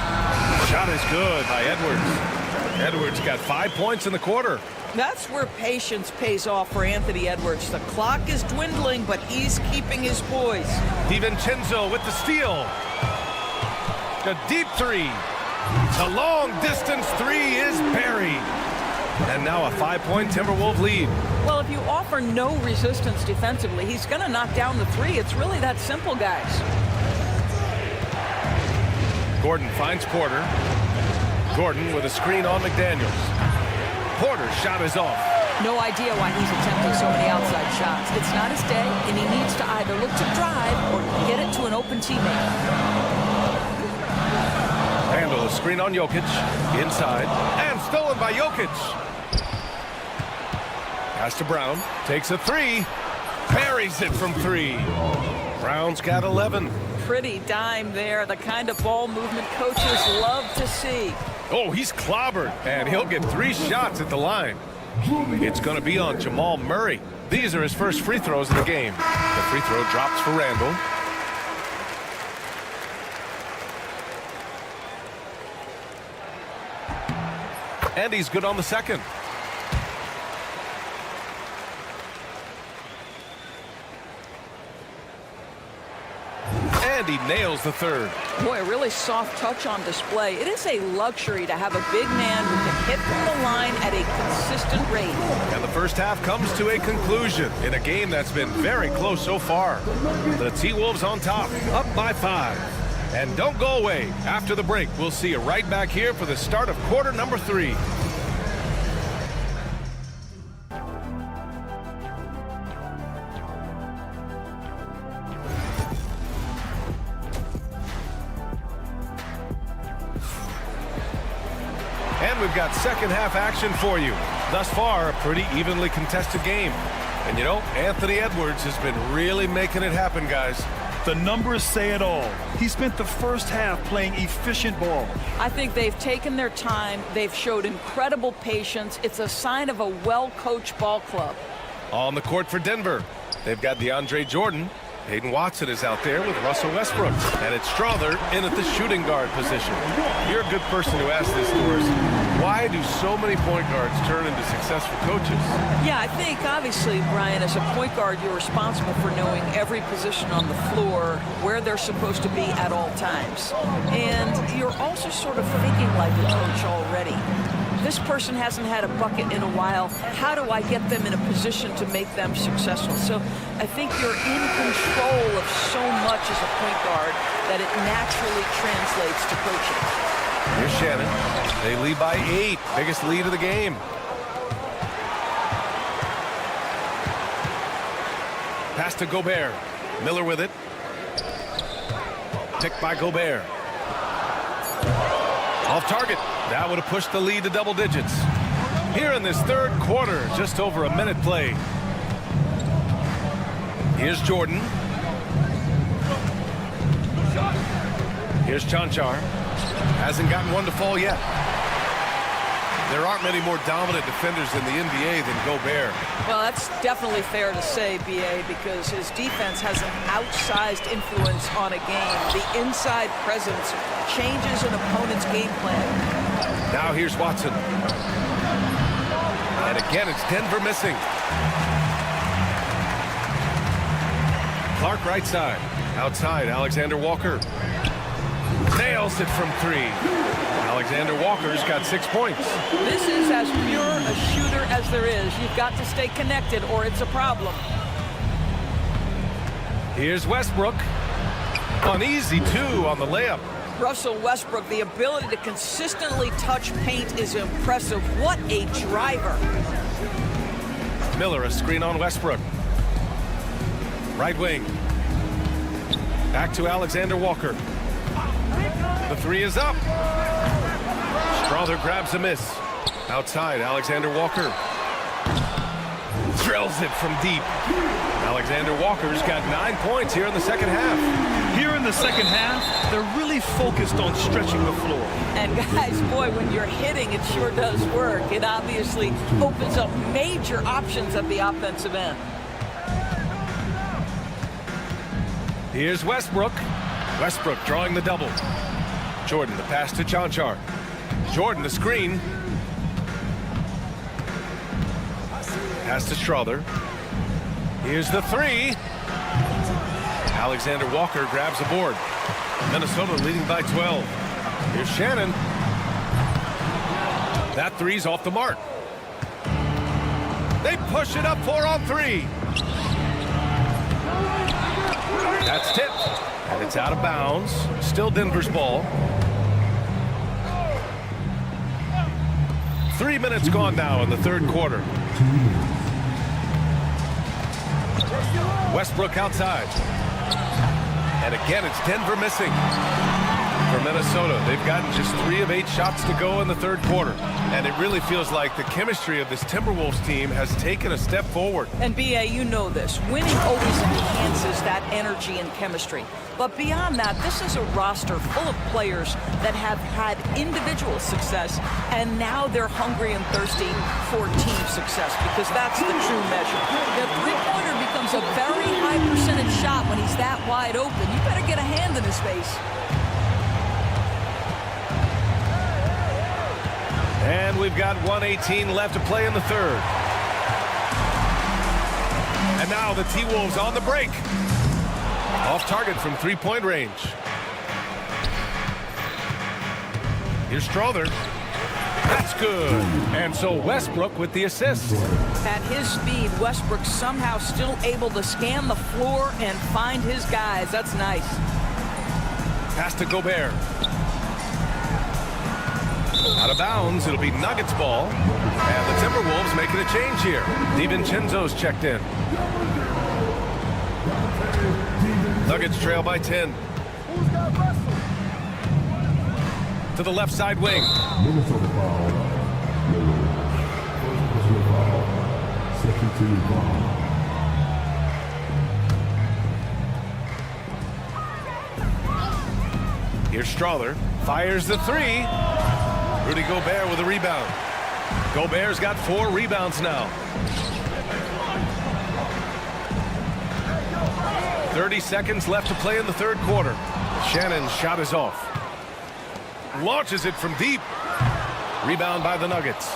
G: Shot is good by Edwards. Edwards got 5 points in the quarter.
H: That's where patience pays off for Anthony Edwards. The clock is dwindling, but he's keeping his poise.
G: DiVincenzo with the steal. A deep three. The long distance three is buried. And now a 5-point Timberwolves lead.
H: Well, if you offer no resistance defensively, he's going to knock down the three. It's really that simple, guys.
G: Gordon finds Porter. Gordon with a screen on McDaniels. Porter's shot is off.
H: No idea why he's attempting so many outside shots. It's not his day, and he needs to either look to drive or get it to an open teammate.
G: Randall, a screen on Jokic. Inside. And stolen by Jokic. Pass to Brown. Takes a three. Buries it from three. Brown's got 11.
H: Pretty dime there. The kind of ball movement coaches love to see.
G: Oh, he's clobbered. And he'll get 3 shots at the line. It's going to be on Jamal Murray. These are his first free throws of the game. The free throw drops for Randall. And he's good on the second. And he nails the third.
H: Boy, a really soft touch on display. It is a luxury to have a big man who can hit from the line at a consistent rate.
G: And the first half comes to a conclusion in a game that's been very close so far. The T-Wolves on top, up by 5. And don't go away. After the break, we'll see you right back here for the start of quarter number 3. And we've got second half action for you. Thus far, a pretty evenly contested game. And you know, Anthony Edwards has been really making it happen, guys.
J: The numbers say it all. He spent the first half playing efficient ball.
H: I think they've taken their time. They've showed incredible patience. It's a sign of a well-coached ball club.
G: On the court for Denver, they've got DeAndre Jordan. Hayden Watson is out there with Russell Westbrook. And it's Strother in at the shooting guard position. You're a good person to ask this, Doris. Why do so many point guards turn into successful coaches?
H: Yeah, I think, obviously, Brian, as a point guard, you're responsible for knowing every position on the floor, where they're supposed to be at all times. And you're also sort of thinking like a coach already. This person hasn't had a bucket in a while. How do I get them in a position to make them successful? So I think you're in control of so much as a point guard that it naturally translates to coaching.
G: Here's Shannon. They lead by 8. Biggest lead of the game. Pass to Gobert. Miller with it. Ticked by Gobert. Off target. That would have pushed the lead to double digits. Here in this third quarter, just over a minute play. Here's Jordan. Here's Chanchar. Hasn't gotten one to fall yet. There aren't many more dominant defenders in the NBA than Gobert.
H: Well, that's definitely fair to say, B.A., because his defense has an outsized influence on a game. The inside presence changes an opponent's game plan.
G: Now here's Watson. And again, it's Denver missing. Clark right side. Outside, Alexander Walker. Nails it from 3. Alexander Walker's got 6 points.
H: This is as pure a shooter as there is. You've got to stay connected or it's a problem.
G: Here's Westbrook. An easy 2 on the layup.
H: Russell Westbrook, the ability to consistently touch paint is impressive. What a driver.
G: Miller, a screen on Westbrook. Right wing. Back to Alexander Walker. The three is up. Strother grabs a miss. Outside, Alexander Walker. Drills it from deep. Alexander Walker's got 9 points here in the second half.
J: Here in the second half, they're really focused on stretching the floor.
H: And guys, boy, when you're hitting, it sure does work. It obviously opens up major options at the offensive end.
G: Here's Westbrook. Westbrook drawing the double. Jordan, the pass to Chanchar. Jordan, the screen. Pass to Strother. Here's the three. Alexander Walker grabs the board. Minnesota leading by 12. Here's Shannon. That three's off the mark. They push it up 4 on 3. That's tipped. And it's out of bounds. Still Denver's ball. 3 minutes gone now in the third quarter. Westbrook outside. And again, it's Denver missing. For Minnesota, they've gotten just 3 of 8 shots to go in the third quarter. And it really feels like the chemistry of this Timberwolves team has taken a step forward.
H: And B.A., you know this. Winning always enhances that energy and chemistry. But beyond that, this is a roster full of players that have had individual success, and now they're hungry and thirsty for team success, because that's the true measure. The three-pointer becomes a very high percentage shot when he's that wide open. You better get a hand in his face.
G: And we've got 1:18 left to play in the third. And now the T-Wolves on the break. Off target from three-point range. Here's Strother. That's good. And so Westbrook with the assist.
H: At his speed, Westbrook somehow still able to scan the floor and find his guys. That's nice.
G: Pass to Gobert. Out of bounds, it'll be Nuggets ball. And the Timberwolves making a change here. DiVincenzo's checked in. Nuggets trail by 10. To the left side wing. Here's Strother. Fires the three. Rudy Gobert with a rebound. Gobert's got 4 rebounds now. 30 seconds left to play in the third quarter. Shannon's shot is off. Launches it from deep. Rebound by the Nuggets.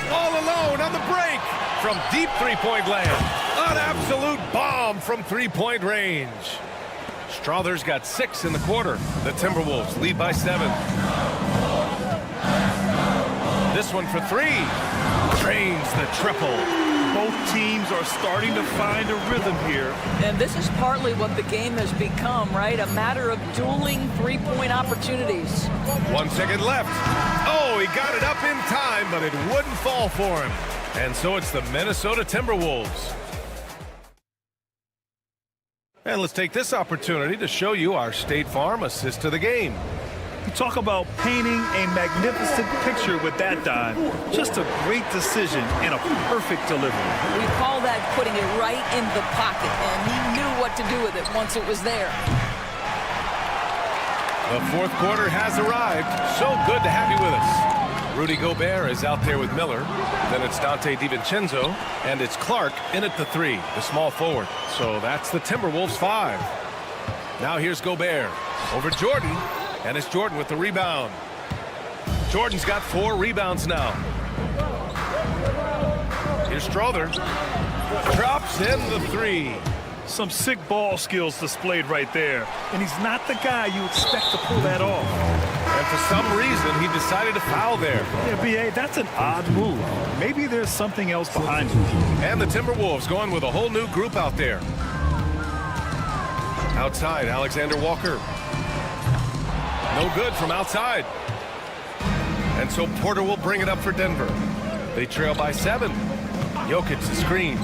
G: All alone on the break. From deep three-point land. An absolute bomb from three-point range. Strother's got 6 in the quarter. The Timberwolves lead by 7. This one for 3. Drains the triple.
J: Both teams are starting to find a rhythm here.
H: And this is partly what the game has become, right? A matter of dueling three-point opportunities.
G: 1 second left. Oh, he got it up in time, but it wouldn't fall for him. And so it's the Minnesota Timberwolves. And let's take this opportunity to show you our State Farm assist to the game.
J: You talk about painting a magnificent picture with that dime. Just a great decision and a perfect delivery.
H: We call that putting it right in the pocket, and he knew what to do with it once it was there.
G: The fourth quarter has arrived. So good to have you with us. Rudy Gobert is out there with Miller. Then it's Dante DiVincenzo, and it's Clark in at the 3, the small forward. So that's the Timberwolves 5. Now here's Gobert over Jordan. And it's Jordan with the rebound. Jordan's got 4 rebounds now. Here's Strother. Drops in the 3.
J: Some sick ball skills displayed right there. And he's not the guy you expect to pull that off.
G: And for some reason, he decided to foul there.
J: Yeah, B.A., that's an odd move. Maybe there's something else behind it.
G: And the Timberwolves going with a whole new group out there. Outside, Alexander Walker. No good from outside. And so Porter will bring it up for Denver. They trail by 7. Jokic the screen.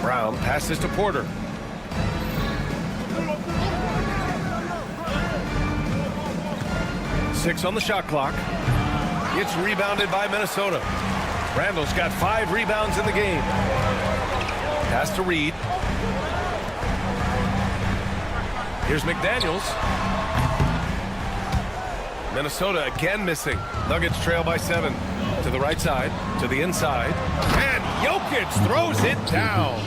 G: Brown passes to Porter. Six on the shot clock. It's rebounded by Minnesota. Randall's got 5 rebounds in the game. Pass to Reed. Here's McDaniels. Minnesota again missing. Nuggets trail by 7. To the right side, to the inside. And Jokic throws it down.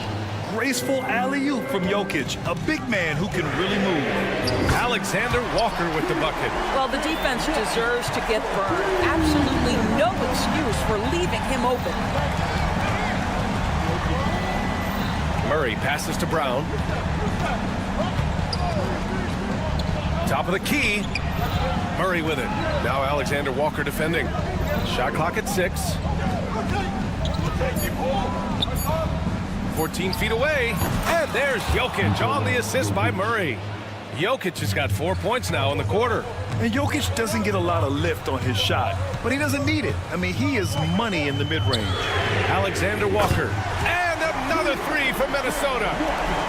J: Graceful alley-oop from Jokic, a big man who can really move.
G: Alexander Walker with the bucket.
H: Well, the defense deserves to get burned. Absolutely no excuse for leaving him open.
G: Murray passes to Brown. Top of the key. Murray with it. Now Alexander Walker defending. Shot clock at 6. 14 feet away. And there's Jokic on the assist by Murray. Jokic has got 4 points now in the quarter.
J: And Jokic doesn't get a lot of lift on his shot, but he doesn't need it. I mean, he is money in the mid-range.
G: Alexander Walker. And another 3 for Minnesota.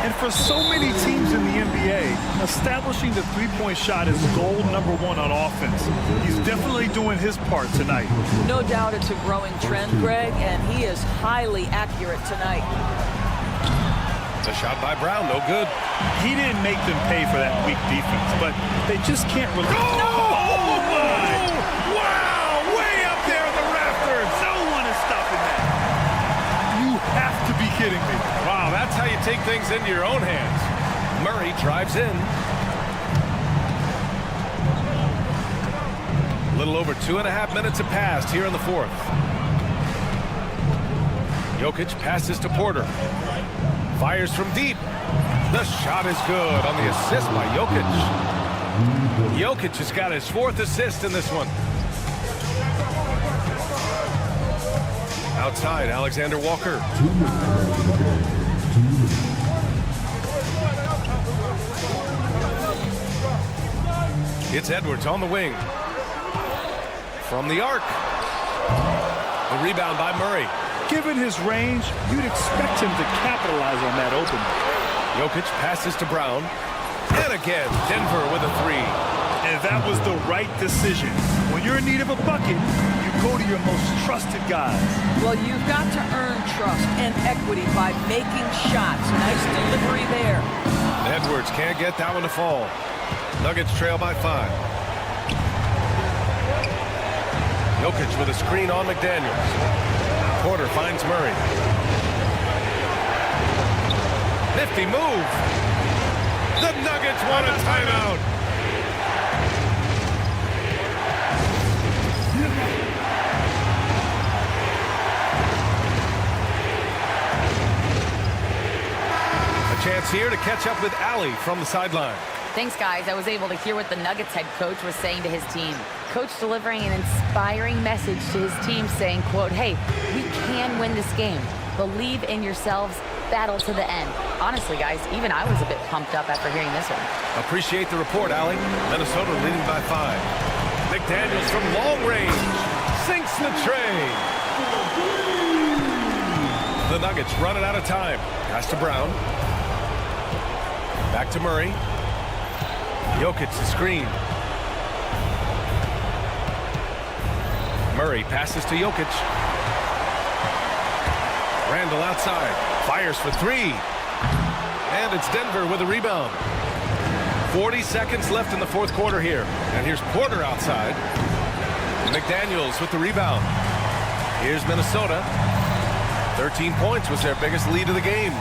J: And for so many teams in the NBA, establishing the three-point shot is goal number 1 on offense. He's definitely doing his part tonight.
H: No doubt it's a growing trend, Greg, and he is highly accurate tonight.
G: The shot by Brown, no good.
J: He didn't make them pay for that weak defense, but they just can't really...
G: Oh, my! Wow! Way up there in the rafters!
J: No one is stopping that. You have to be kidding me.
G: Wow, that's how you take things into your own hands. Murray drives in. A little over 2.5 minutes have passed here in the 4th. Jokic passes to Porter. Fires from deep. The shot is good on the assist by Jokic. Jokic has got his 4th assist in this one. Outside, Alexander Walker. It's Edwards on the wing. From the arc. The rebound by Murray.
J: Given his range, you'd expect him to capitalize on that opening.
G: Jokic passes to Brown. And again, Denver with a 3.
J: And that was the right decision. When you're in need of a bucket, you go to your most trusted guys.
H: Well, you've got to earn trust and equity by making shots. Nice delivery there.
G: Edwards can't get that one to fall. Nuggets trail by 5. Jokic with a screen on McDaniels. Porter finds Murray. Nifty move. The Nuggets want a timeout. A chance here to catch up with Allie from the sideline.
I: Thanks, guys. I was able to hear what the Nuggets head coach was saying to his team. Coach delivering an inspiring message to his team saying, quote, hey, we can win this game. Believe in yourselves. Battle to the end. Honestly, guys, even I was a bit pumped up after hearing this one.
G: Appreciate the report, Allie. Minnesota leading by 5. McDaniels from long range. Sinks the tray. The Nuggets running out of time. Pass to Brown. Back to Murray. Jokic the screen. Murray passes to Jokic. Randall outside. Fires for 3. And it's Denver with a rebound. 40 seconds left in the 4th quarter here. And here's Porter outside. McDaniels with the rebound. Here's Minnesota. 13 points was their biggest lead of the game.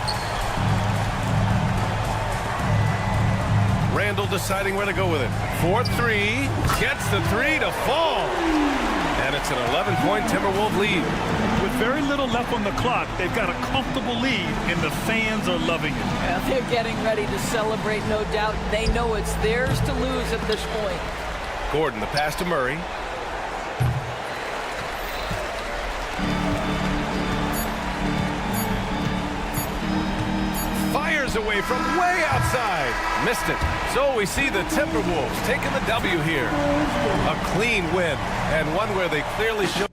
G: Randall deciding where to go with it. 4-3. Gets the 3 to fall. And it's an 11-point Timberwolves lead.
J: With very little left on the clock, they've got a comfortable lead, and the fans are loving it.
H: Well, they're getting ready to celebrate, no doubt. They know it's theirs to lose at this point.
G: Gordon, the pass to Murray. Fires fires away from way outside. Missed it. So we see the Timberwolves taking the W here. A clean win, and one where they clearly showed.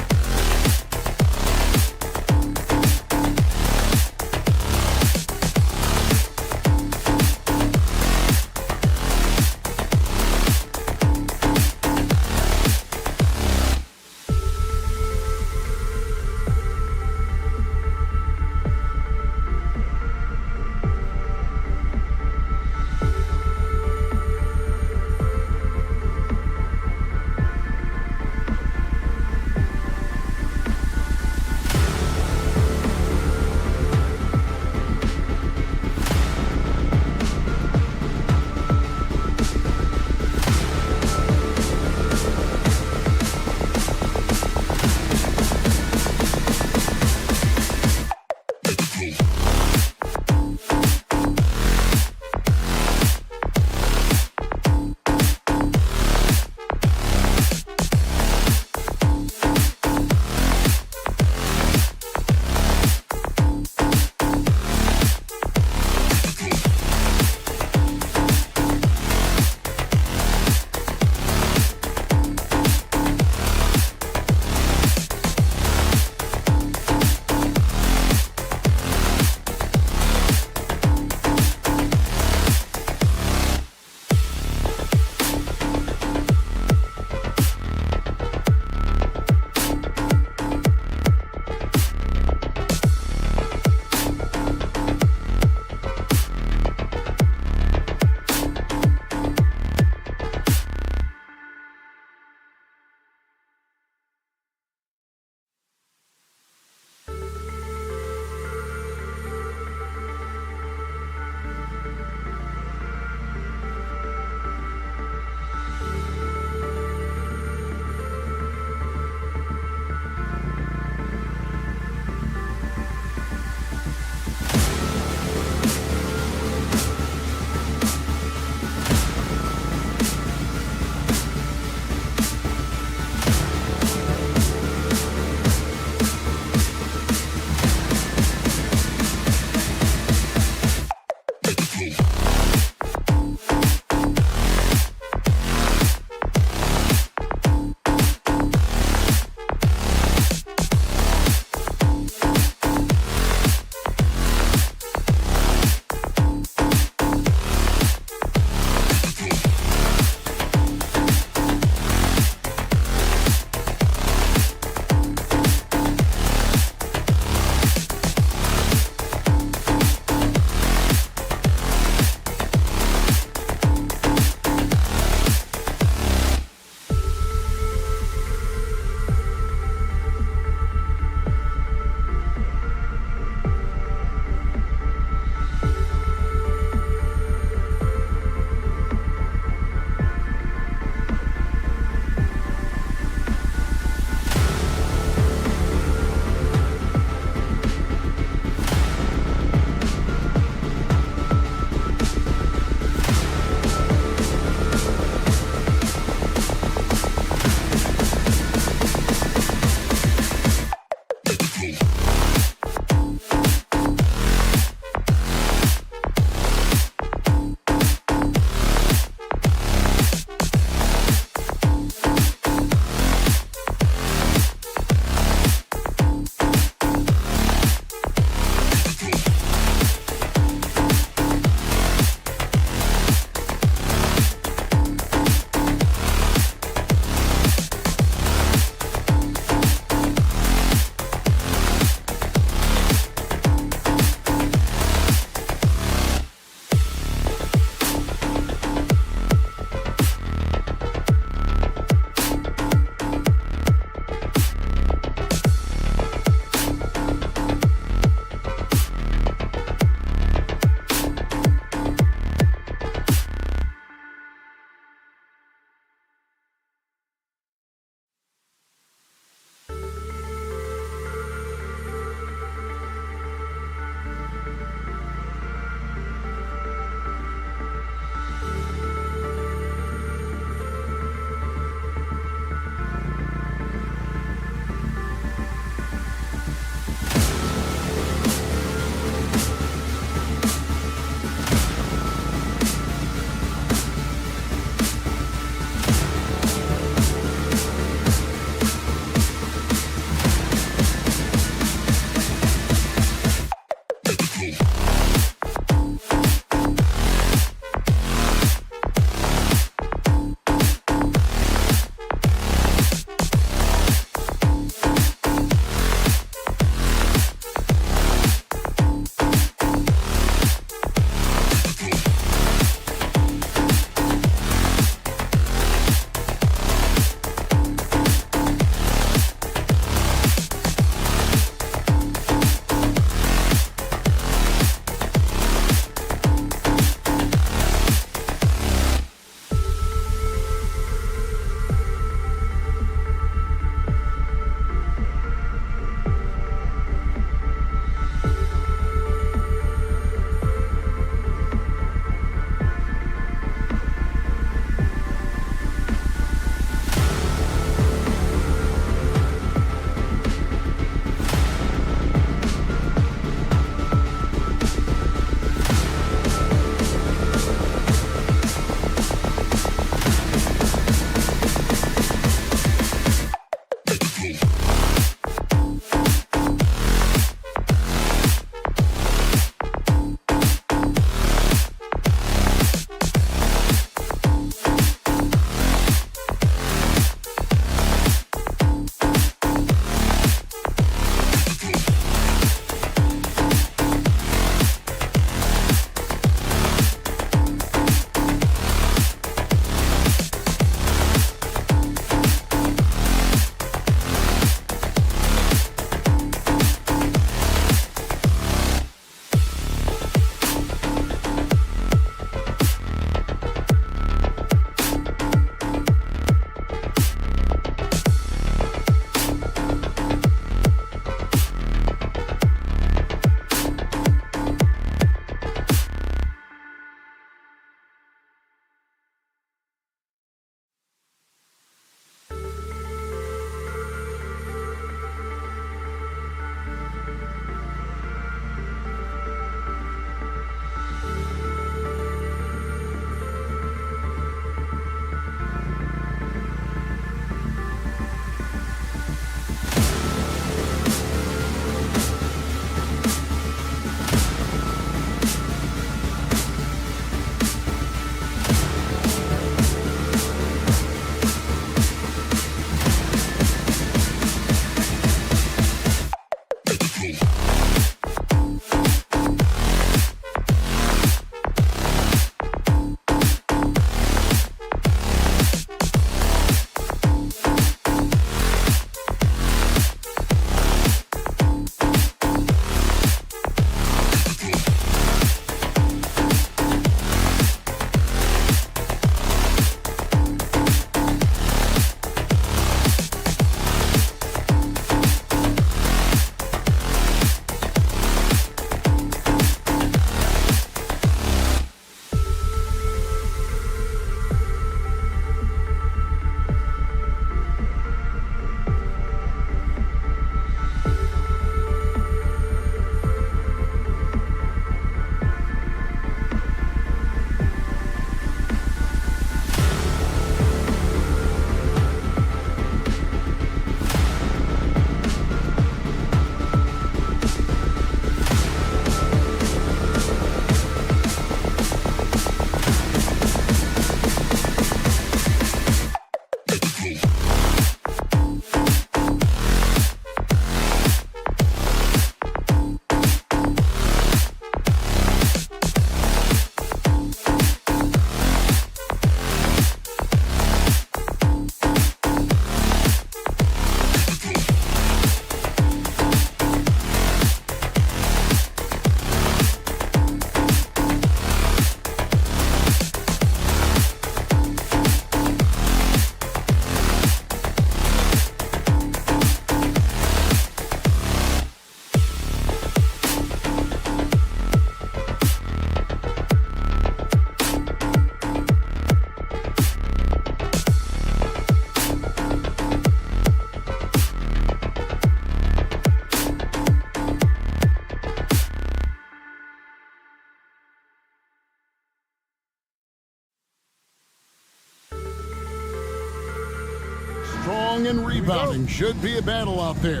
B: And rebounding should be a battle out there.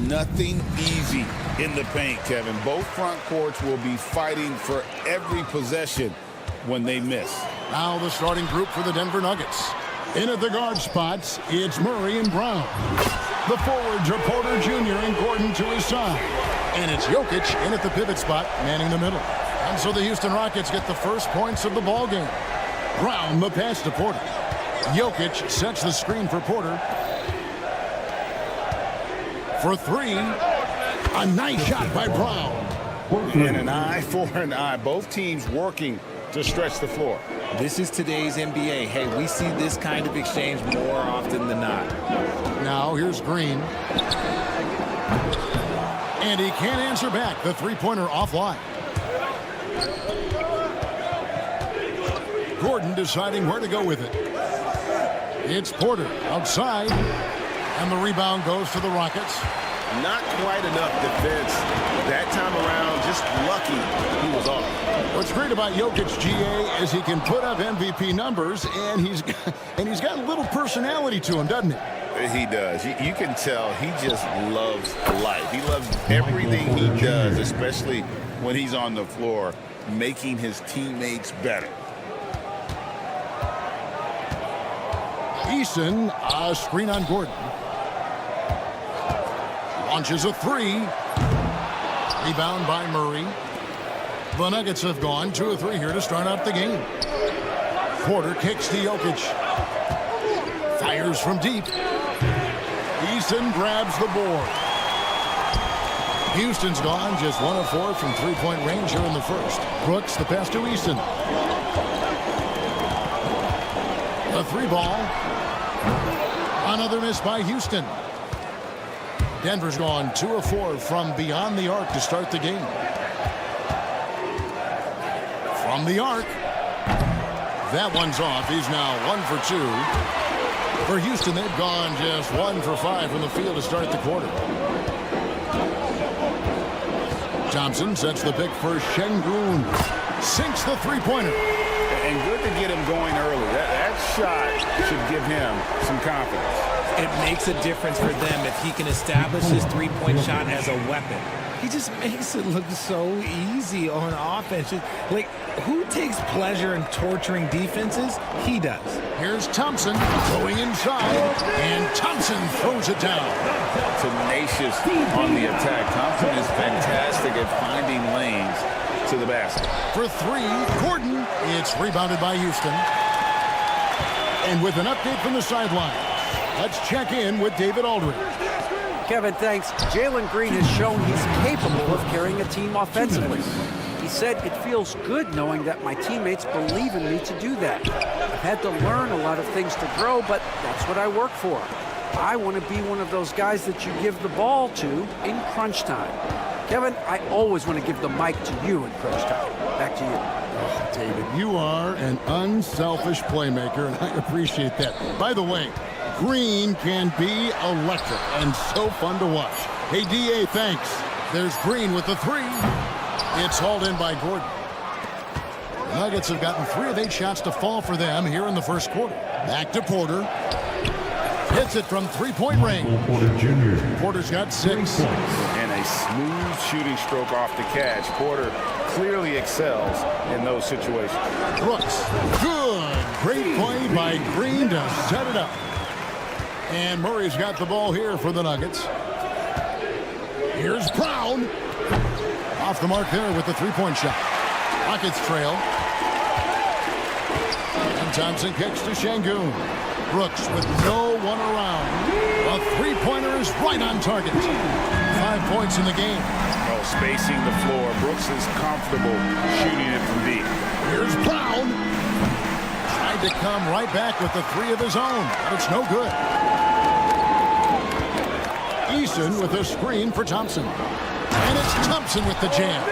C: Nothing easy in the paint, Kevin. Both front courts will be fighting for every possession when they miss.
B: Now the starting group for the Denver Nuggets. In at the guard spots, it's Murray and Brown. The forwards are Porter Jr. and Gordon to his side. And it's Jokic in at the pivot spot, manning the middle. And so the Houston Rockets get the first points of the ballgame. Brown the pass to Porter. Jokic sets the screen for Porter. For three, a nice shot by Brown.
C: And an eye for an eye. Both teams working to stretch the floor.
F: This is today's NBA. Hey, we see this kind of exchange more often than not.
B: Now here's Green. And he can't answer back. The three-pointer offline. Gordon deciding where to go with it. It's Porter outside. And the rebound goes to the Rockets.
C: Not quite enough defense that time around. Just lucky he was off.
B: What's great about Jokic, GA, is he can put up MVP numbers, and he's got a little personality to him, doesn't he?
C: He does. You can tell he just loves life. He loves everything he does, especially when he's on the floor, making his teammates better.
B: Eason, a screen on Gordon. Launches a three. Rebound by Murray. The Nuggets have gone 2 of 3 here to start out the game. Porter kicks to Jokic. Fires from deep. Eason grabs the board. Houston's gone just 1 of 4 from three-point range here in the first. Brooks the pass to Eason. The three ball. Another miss by Houston. Denver's gone 2 of 4 from beyond the arc to start the game. From the arc. That one's off. He's now 1 for 2. For Houston, they've gone just 1 for 5 from the field to start the quarter. Thompson sets the pick for Şengün. Sinks the three-pointer.
C: And good to get him going early. That shot should give him some confidence.
F: It makes a difference for them if he can establish his three-point shot as a weapon. He just makes it look so easy on offense. Like, who takes pleasure in torturing defenses? He does.
B: Here's Thompson going inside, and Thompson throws it down.
C: Tenacious on the attack. Thompson is fantastic at finding lanes to the basket.
B: For three, Gordon. It's rebounded by Houston. And with an update from the sideline, let's check in with David Aldridge.
D: Kevin, thanks. Jalen Green has shown he's capable of carrying a team offensively. He said, it feels good knowing that my teammates believe in me to do that. I've had to learn a lot of things to grow, but that's what I work for. I want to be one of those guys that you give the ball to in crunch time. Kevin, I always want to give the mic to you in crunch time. Back to you.
B: Oh, David, you are an unselfish playmaker, and I appreciate that. By the way, Green can be electric and so fun to watch. Hey, DA, thanks. There's Green with the three. It's hauled in by Gordon. The Nuggets have gotten 3 of 8 shots to fall for them here in the first quarter. Back to Porter. Hits it from three-point range. Porter's got 6.
C: And a smooth shooting stroke off the catch. Porter clearly excels in those situations.
B: Brooks. Good. Great play by Green to set it up. And Murray's got the ball here for the Nuggets. Here's Brown. Off the mark there with the three-point shot. Rockets trail. And Thompson kicks to Şengün. Brooks with no one around. A three-pointer is right on target. 5 points in the game.
C: Oh, spacing the floor. Brooks is comfortable shooting it from deep.
B: Here's Brown. Tried to come right back with the 3 of his own, but it's no good. Eason with a screen for Thompson. And it's Thompson with the jam.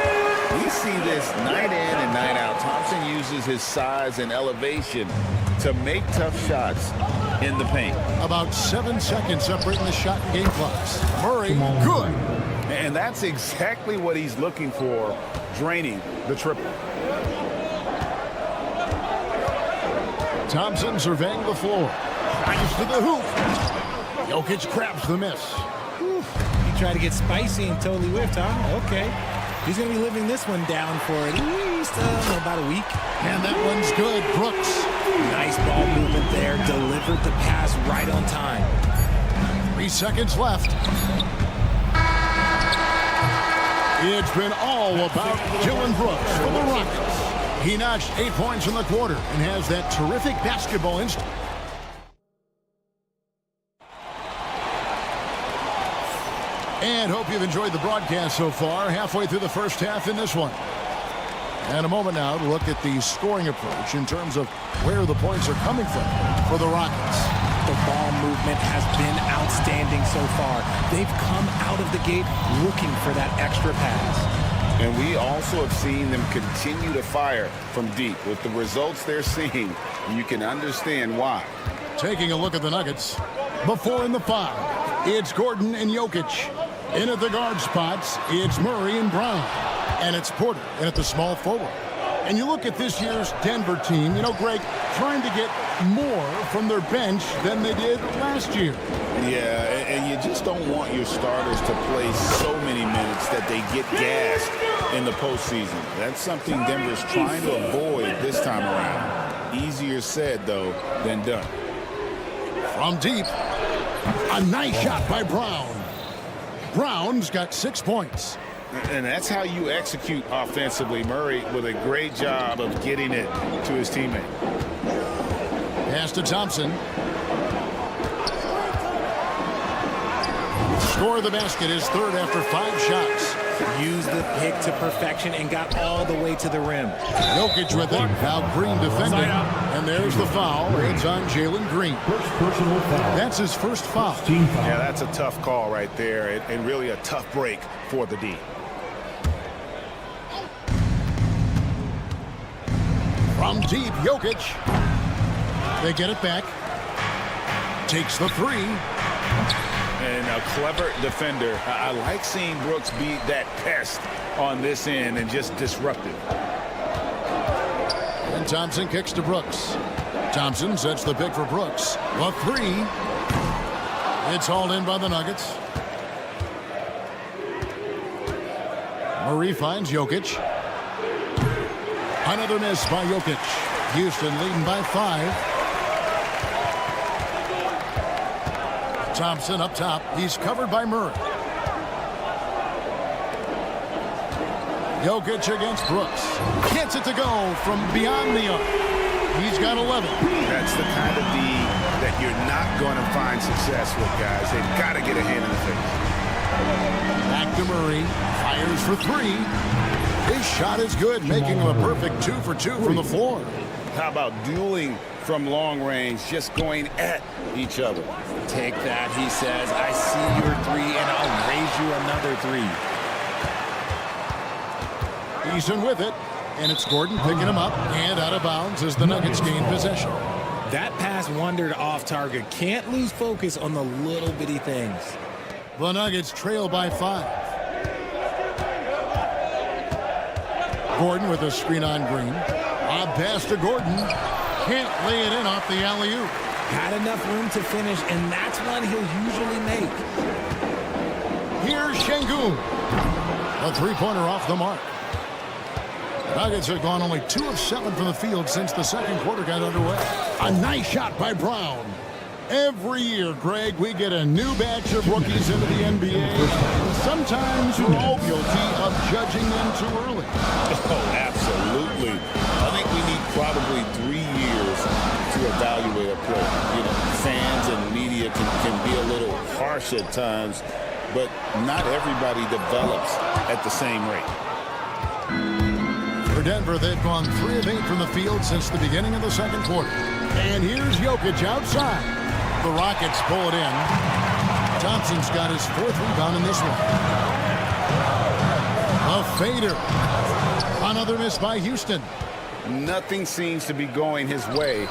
C: We see this night in and night out. Thompson uses his size and elevation to make tough shots in the paint.
B: About 7 seconds separating the shot and game clocks. Murray, good.
C: And that's exactly what he's looking for, draining the triple.
B: Thompson surveying the floor. Drives to the hoop. Jokic grabs the miss.
F: He tried to get spicy and totally whiffed, huh? Okay. He's going to be living this one down for at least about a week.
B: And that one's good. Brooks.
F: Nice ball movement there. Delivered the pass right on time.
B: 3 seconds left. It's been all about Dylan Brooks for the Rockets. He notched 8 points in the quarter and has that terrific basketball instinct. And hope you've enjoyed the broadcast so far. Halfway through the first half in this one. And a moment now to look at the scoring approach in terms of where the points are coming from for the Rockets.
F: The ball movement has been outstanding so far. They've come out of the gate looking for that extra pass.
C: And we also have seen them continue to fire from deep. With the results they're seeing, you can understand why.
B: Taking a look at the Nuggets. Before in the 5, it's Gordon and Jokic. In at the guard spots, it's Murray and Brown. And it's Porter in at the small forward. And you look at this year's Denver team, you know, Greg, trying to get more from their bench than they did last year.
C: Yeah, and you just don't want your starters to play so many minutes that they get gassed in the postseason. That's something Denver's trying to avoid this time around. Easier said, though, than done.
B: From deep, a nice shot by Brown. Brown's got 6 points.
C: And that's how you execute offensively. Murray with a great job of getting it to his teammate.
B: Pass to Thompson. Score the basket, his third after 5 shots.
F: Used the pick to perfection and got all the way to the rim.
B: Jokic with it. Now Green defending. And there's the foul. It's on Jalen Green. That's his first foul.
C: Yeah, that's a tough call right there, and really a tough break for the D.
B: From deep, Jokic. They get it back. Takes the 3.
C: And a clever defender. I like seeing Brooks be that pest on this end and just disruptive.
B: And Thompson kicks to Brooks. Thompson sets the pick for Brooks. A 3. It's hauled in by the Nuggets. Murray finds Jokic. Another miss by Jokic. Houston leading by 5. Thompson up top. He's covered by Murray. Jokic against Brooks. Gets it to go from beyond the arc. He's got 11.
C: That's the kind of D that you're not going to find success with, guys. They've got to get a hand in the face.
B: Back to Murray. Fires for 3. His shot is good, making him a perfect 2 for 2 from the floor.
C: How about dueling from long range, just going at each other?
F: Take that, he says. I see your 3, and I'll raise you another 3.
B: Eason with it, and it's Gordon picking him up and out of bounds as the Nuggets gain possession.
F: That pass wandered off target. Can't lose focus on the little bitty things.
B: The Nuggets trail by 5. Gordon with a screen on Green. A pass to Gordon. Can't lay it in off the alley-oop.
F: Had enough room to finish, and that's one he'll usually make.
B: Here's Şengün. A 3-pointer off the mark. The Nuggets have gone only 2 of 7 from the field since the second quarter got underway. A nice shot by Brown. Every year, Greg, we get a new batch of rookies into the NBA. Sometimes we're all guilty of judging them too early.
C: Oh, absolutely. I think we need probably 3 years to evaluate a player. You know, fans and media can be a little harsh at times, but not everybody develops at the same rate.
B: For Denver, they've gone 3 of 8 from the field since the beginning of the second quarter. And here's Jokic outside. The Rockets pull it in. Thompson's got his 4th rebound in this one. A fader. Another miss by Houston.
C: Nothing seems to be going his way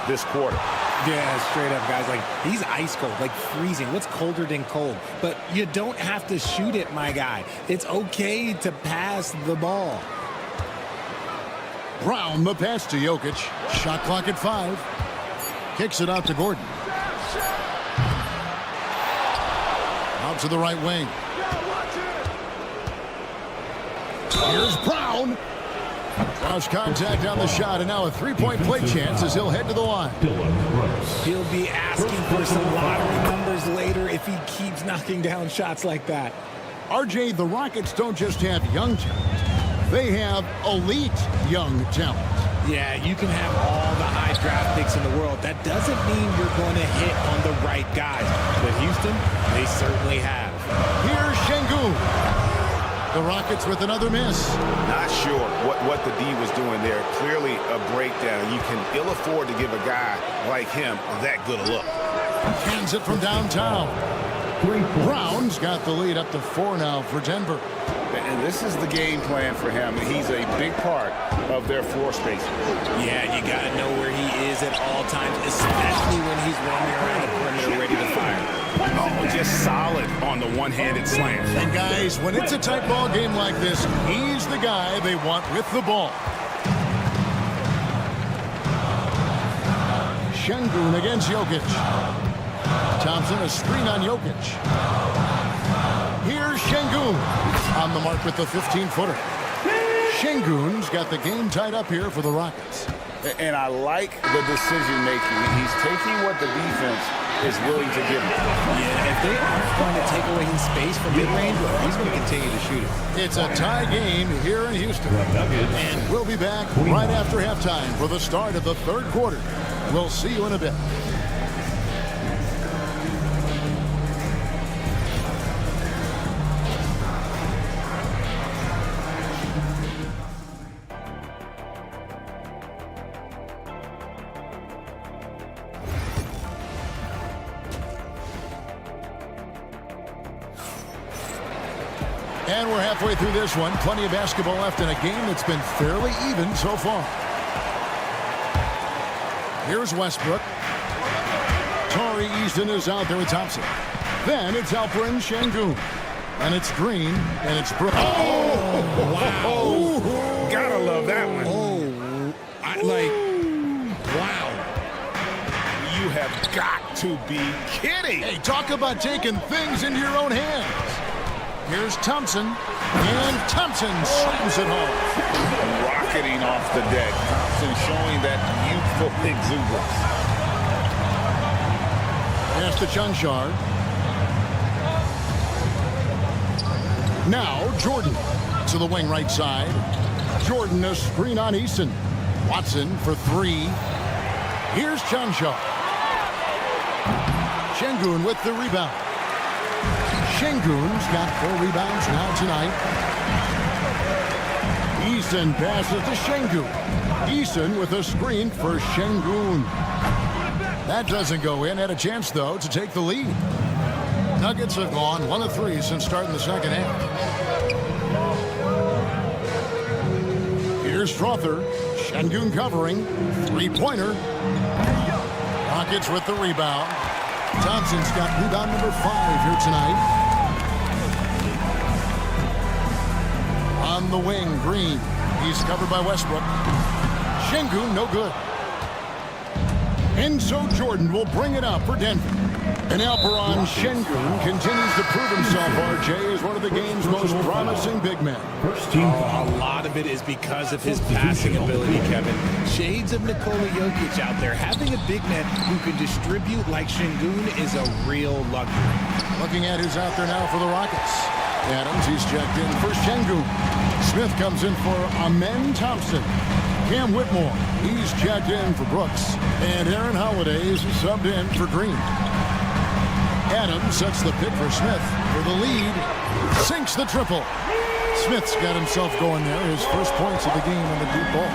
C: this quarter.
F: Yeah, straight up, guys. Like, he's ice cold, like freezing. What's colder than cold? But you don't have to shoot it, my guy. It's okay to pass the ball.
B: Brown, the pass to Jokic. Shot clock at 5. Kicks it out to Gordon. to the right wing. Here's Brown. Cross contact on the shot, and now a three-point play chance as he'll head to the line.
F: He'll be asking for some lottery numbers later if he keeps knocking down shots like that.
B: RJ, the Rockets don't just have young talent. They have elite young talent.
F: Yeah, you can have all the high draft picks in the world. That doesn't mean you're going to hit on the right guys. But Houston, they certainly have.
B: Here's Şengün. The Rockets with another miss.
C: Not sure what the D was doing there. Clearly a breakdown. You can ill afford to give a guy like him that good a look.
B: Hands it from downtown. Brown's got the lead up to 4 now for Denver.
C: And this is the game plan for him. He's a big part of their floor spacing.
F: Yeah, you got to know where he is at all times, especially when he's roaming around the perimeter ready to fire.
C: Oh, just solid on the one-handed slam.
B: And guys, when it's a tight ball game like this, he's the guy they want with the ball. Şengün against Jokic. Thompson, a screen on Jokic. Here's Şengün on the mark with the 15-footer. Şengün's got the game tied up here for the Rockets.
C: And I like the decision-making. He's taking what the defense is willing to give him.
F: Yeah, if they aren't going to take away his space from mid-range, he's going to continue to shoot it.
B: It's a tie game here in Houston. And we'll be back right after halftime for the start of the third quarter. We'll see you in a bit. And we're halfway through this one. Plenty of basketball left in a game that's been fairly even so far. Here's Westbrook. Tari Easton is out there with Thompson. Then it's Alperen Şengün. And it's Green. And it's Brooks.
C: Oh, wow. Gotta love that one.
F: Wow.
C: You have got to be kidding.
B: Hey, talk about taking things into your own hands. Here's Thompson, and Thompson slams it home.
C: Rocketing off the deck. Thompson showing that youthful exuberance.
B: Pass to Cancar. Now Jordan to the wing right side. Jordan a screen on Easton. Watson for 3. Here's Cancar. Şengün with the rebound. Şengün's got 4 rebounds now tonight. Easton passes to Şengün. Easton with a screen for Şengün. That doesn't go in. Had a chance, though, to take the lead. Nuggets have gone 1 of 3 since starting the second half. Here's Strother. Şengün covering. 3-pointer. Rockets with the rebound. Thompson's got rebound number 5 here tonight. On the wing, Green. He's covered by Westbrook. Şengün, no good. And so Jordan will bring it up for Denver. And Alperen Şengün continues to prove himself, RJ, as one of the game's most promising big men.
F: A lot of it is because of his passing ability, Kevin. Shades of Nikola Jokic out there. Having a big man who can distribute like Şengün is a real luxury.
B: Looking at who's out there now for the Rockets. Adams, he's checked in for Şengün. Smith comes in for Amen Thompson. Cam Whitmore, he's checked in for Brooks. And Aaron Holiday is subbed in for Green. Adams sets the pick for Smith for the lead. Sinks the triple. Smith's got himself going there. His first points of the game on the deep ball.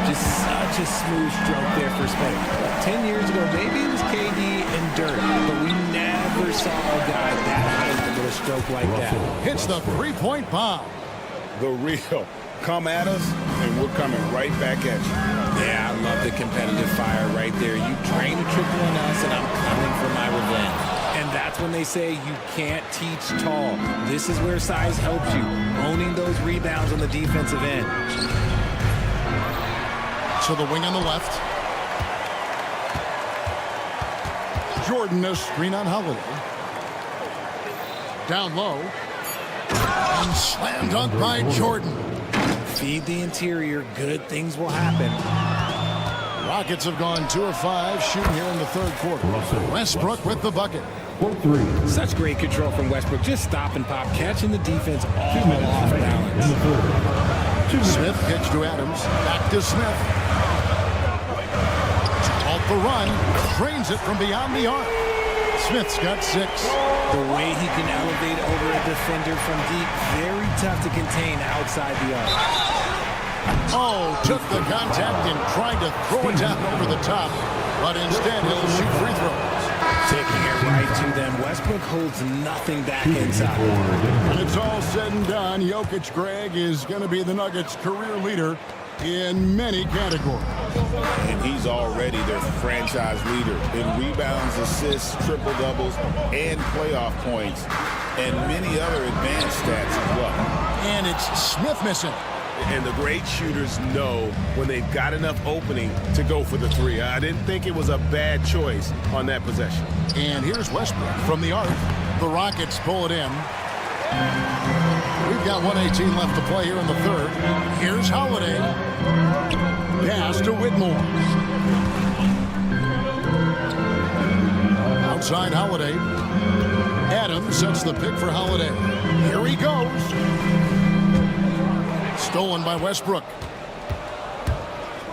F: Just such a smooth stroke there for Smith. 10 years ago, maybe it was KD and Dirk, but we never saw a guy that high with a stroke like that.
B: Hits the three-point bomb.
C: The real. Come at us, and we're coming right back at you.
F: Yeah, I love the competitive fire right there. You drain a triple on us, and I'm coming for my revenge. And that's when they say you can't teach tall. This is where size helps you, owning those rebounds on the defensive end.
B: So the wing on the left. Jordan, a screen on Holiday. Down low. And slam dunk by Jordan.
F: Feed the interior. Good things will happen.
B: Rockets have gone 2 of 5 shooting here in the third quarter. Westbrook with the bucket.
F: Such great control from Westbrook. Just stop and pop, catching the defense all off balance.
B: Smith pitch to Adams. Back to Smith. Off the run. Drains it from beyond the arc. Smith's got 6.
F: The way he can elevate over a defender from deep, very tough to contain outside the arc.
B: Oh, took the contact and tried to throw it down over the top, but instead he'll shoot free throws.
F: Taking it right to them. Westbrook holds nothing back inside.
B: When it's all said and done, Jokic, Greg, is going to be the Nuggets' career leader in many categories.
C: And he's already their franchise leader in rebounds, assists, triple-doubles, and playoff points, and many other advanced stats as well.
B: And it's Smith missing.
G: And the great shooters know when they've got enough opening to go for the three. I didn't think it was a bad choice on that possession.
B: And here's Westbrook from the arc. The Rockets pull it in. We've got 1:18 left to play here in the third. Here's Holiday. Pass to Whitmore. Outside Holiday. Adams sets the pick for Holiday. Here he goes. Stolen by Westbrook.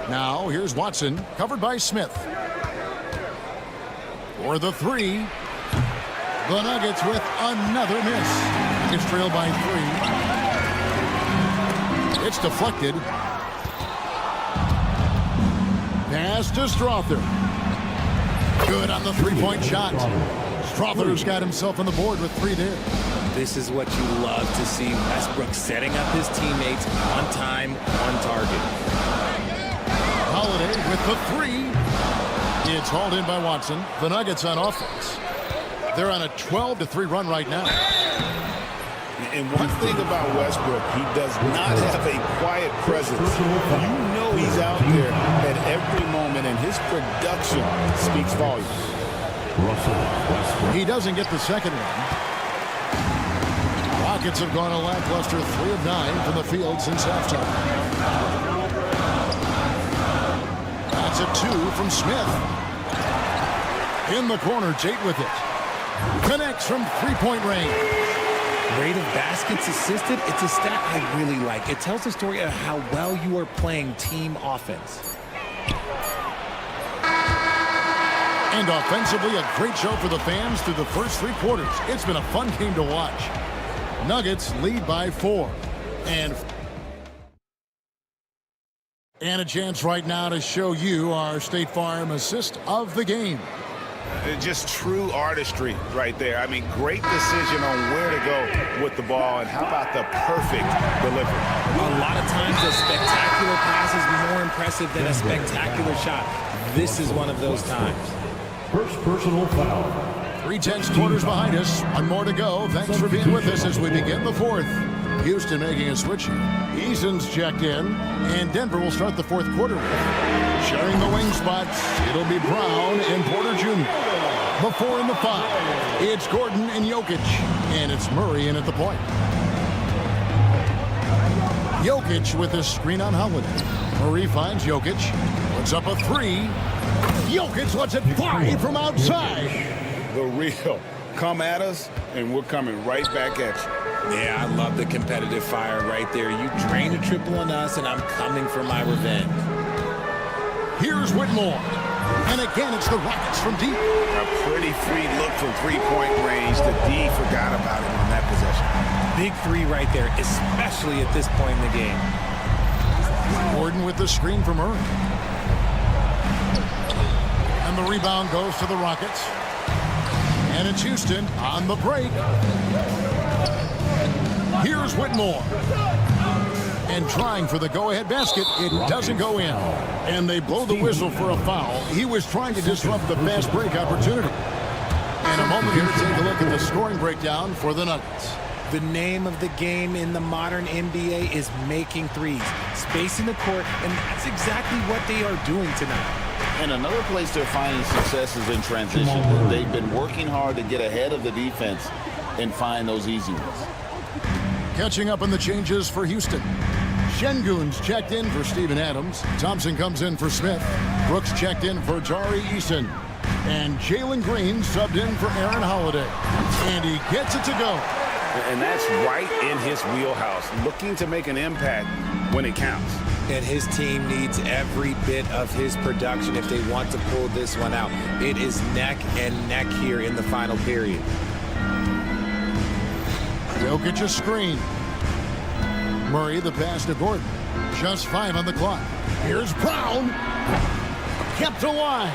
B: Now here's Watson, covered by Smith. For the three. The Nuggets with another miss. It's trailed by 3. It's deflected. Pass to Strother. Good on the three-point shot. Strother's got himself on the board with 3 there.
F: This is what you love to see. Westbrook setting up his teammates on time, on target.
B: Holiday with the 3. It's hauled in by Watson. The Nuggets on offense. They're on a 12-3 run right now.
C: And one thing about Westbrook, he does not have a quiet presence. You know he's out there at every moment, and his production speaks volumes.
B: He doesn't get the second one. Rockets have gone a lackluster 3 of 9 from the field since halftime. That's a 2 from Smith. In the corner, Tate with it. Connects from three-point range.
F: Rate of baskets assisted, it's a stat I really like. It tells the story of how well you are playing team offense.
B: And offensively, a great show for the fans through the first 3 quarters. It's been a fun game to watch. Nuggets lead by 4. And a chance right now to show you our State Farm assist of the game.
C: Just true artistry right there. I mean, great decision on where to go with the ball, and how about the perfect delivery?
F: A lot of times a spectacular pass is more impressive than a spectacular shot. This is one of those times.
K: First personal foul.
B: 3/10 quarters behind us. 1 more to go. Thanks for being with us as we begin the 4th. Houston making a switch here. Eason's checked in, and Denver will start the 4th quarter with. Sharing the wing spots, it'll be Brown and Porter Jr. The 4 and the 5. It's Gordon and Jokic, and it's Murray in at the point. Jokic with a screen on Holiday. Murray finds Jokic. Puts up a 3. Jokic lets it fly from outside.
C: The real. Come at us, and we're coming right back at you.
F: Yeah, I love the competitive fire right there. You drain a triple on us, and I'm coming for my revenge.
B: Here's Whitmore. And again, it's the Rockets from deep.
C: A pretty free look from three-point range. The D forgot about him on that possession.
F: Big 3 right there, especially at this point in the game.
B: Gordon with the screen from Murray. And the rebound goes to the Rockets. And it's Houston on the break. Here's Whitmore. And trying for the go-ahead basket, it doesn't go in. And they blow the whistle for a foul. He was trying to disrupt the fast break opportunity. In a moment here, take a look at the scoring breakdown for the Nuggets.
F: The name of the game in the modern NBA is making threes. Spacing the court, and that's exactly what they are doing tonight.
C: And another place they're finding success is in transition. They've been working hard to get ahead of the defense
E: and find those easy ones.
B: Catching up on the changes for Houston. Şengün's checked in for Steven Adams. Thompson comes in for Smith. Brooks checked in for Tari Eason. And Jalen Green subbed in for Aaron Holiday. And he gets it to go.
C: And that's right in his wheelhouse, looking to make an impact when it counts.
F: And his team needs every bit of his production if they want to pull this one out. It is neck and neck here in the final period.
B: Jokic's screen. Murray the pass to Gordon. Just 5 on the clock. Here's Brown. Kept alive.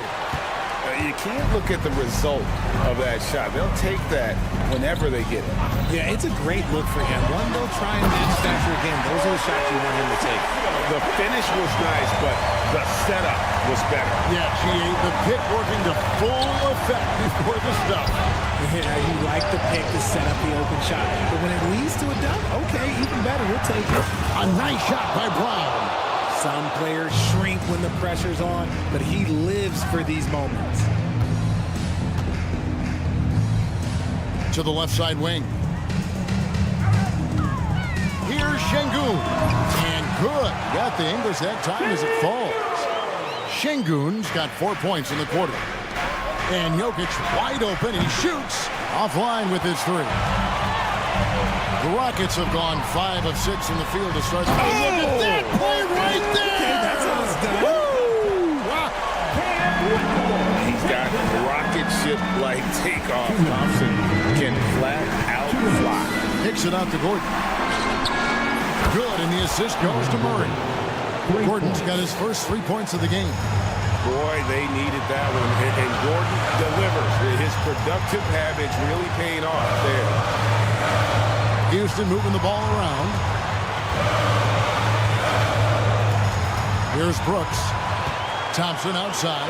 C: You can't look at the result of that shot. They'll take that whenever they get it.
F: Yeah, it's a great look for him. One they'll try and manufacture again. Those are the shots you want him to take.
C: The finish was nice, but the setup was better.
B: Yeah, GA, the pick working to full effect before the stop.
F: Yeah, you like the pick to set up the open shot. But when it leads to a dunk, okay, even better. We'll take it.
B: A nice shot by Brown.
F: Some players shrink when the pressure's on, but he lives for these moments.
B: To the left side wing. Here's Şengün. And good. Got the English that time as it falls. Şengün's got 4 points in the quarter. And Jokic wide open. He shoots offline with his 3. The Rockets have gone 5 of 6 in the field to start. Oh, look at that play right there!
F: Okay, that's how it's done.
B: Woo!
C: He's got rocket ship-like takeoff. Thompson can flat out fly.
B: Kicks it out to Gordon. Good, and the assist goes to Murray. Gordon's got his first 3 points of the game.
C: Boy, they needed that one. And Gordon delivers. His productive habits really paying off there.
B: Houston moving the ball around. Here's Brooks. Thompson outside.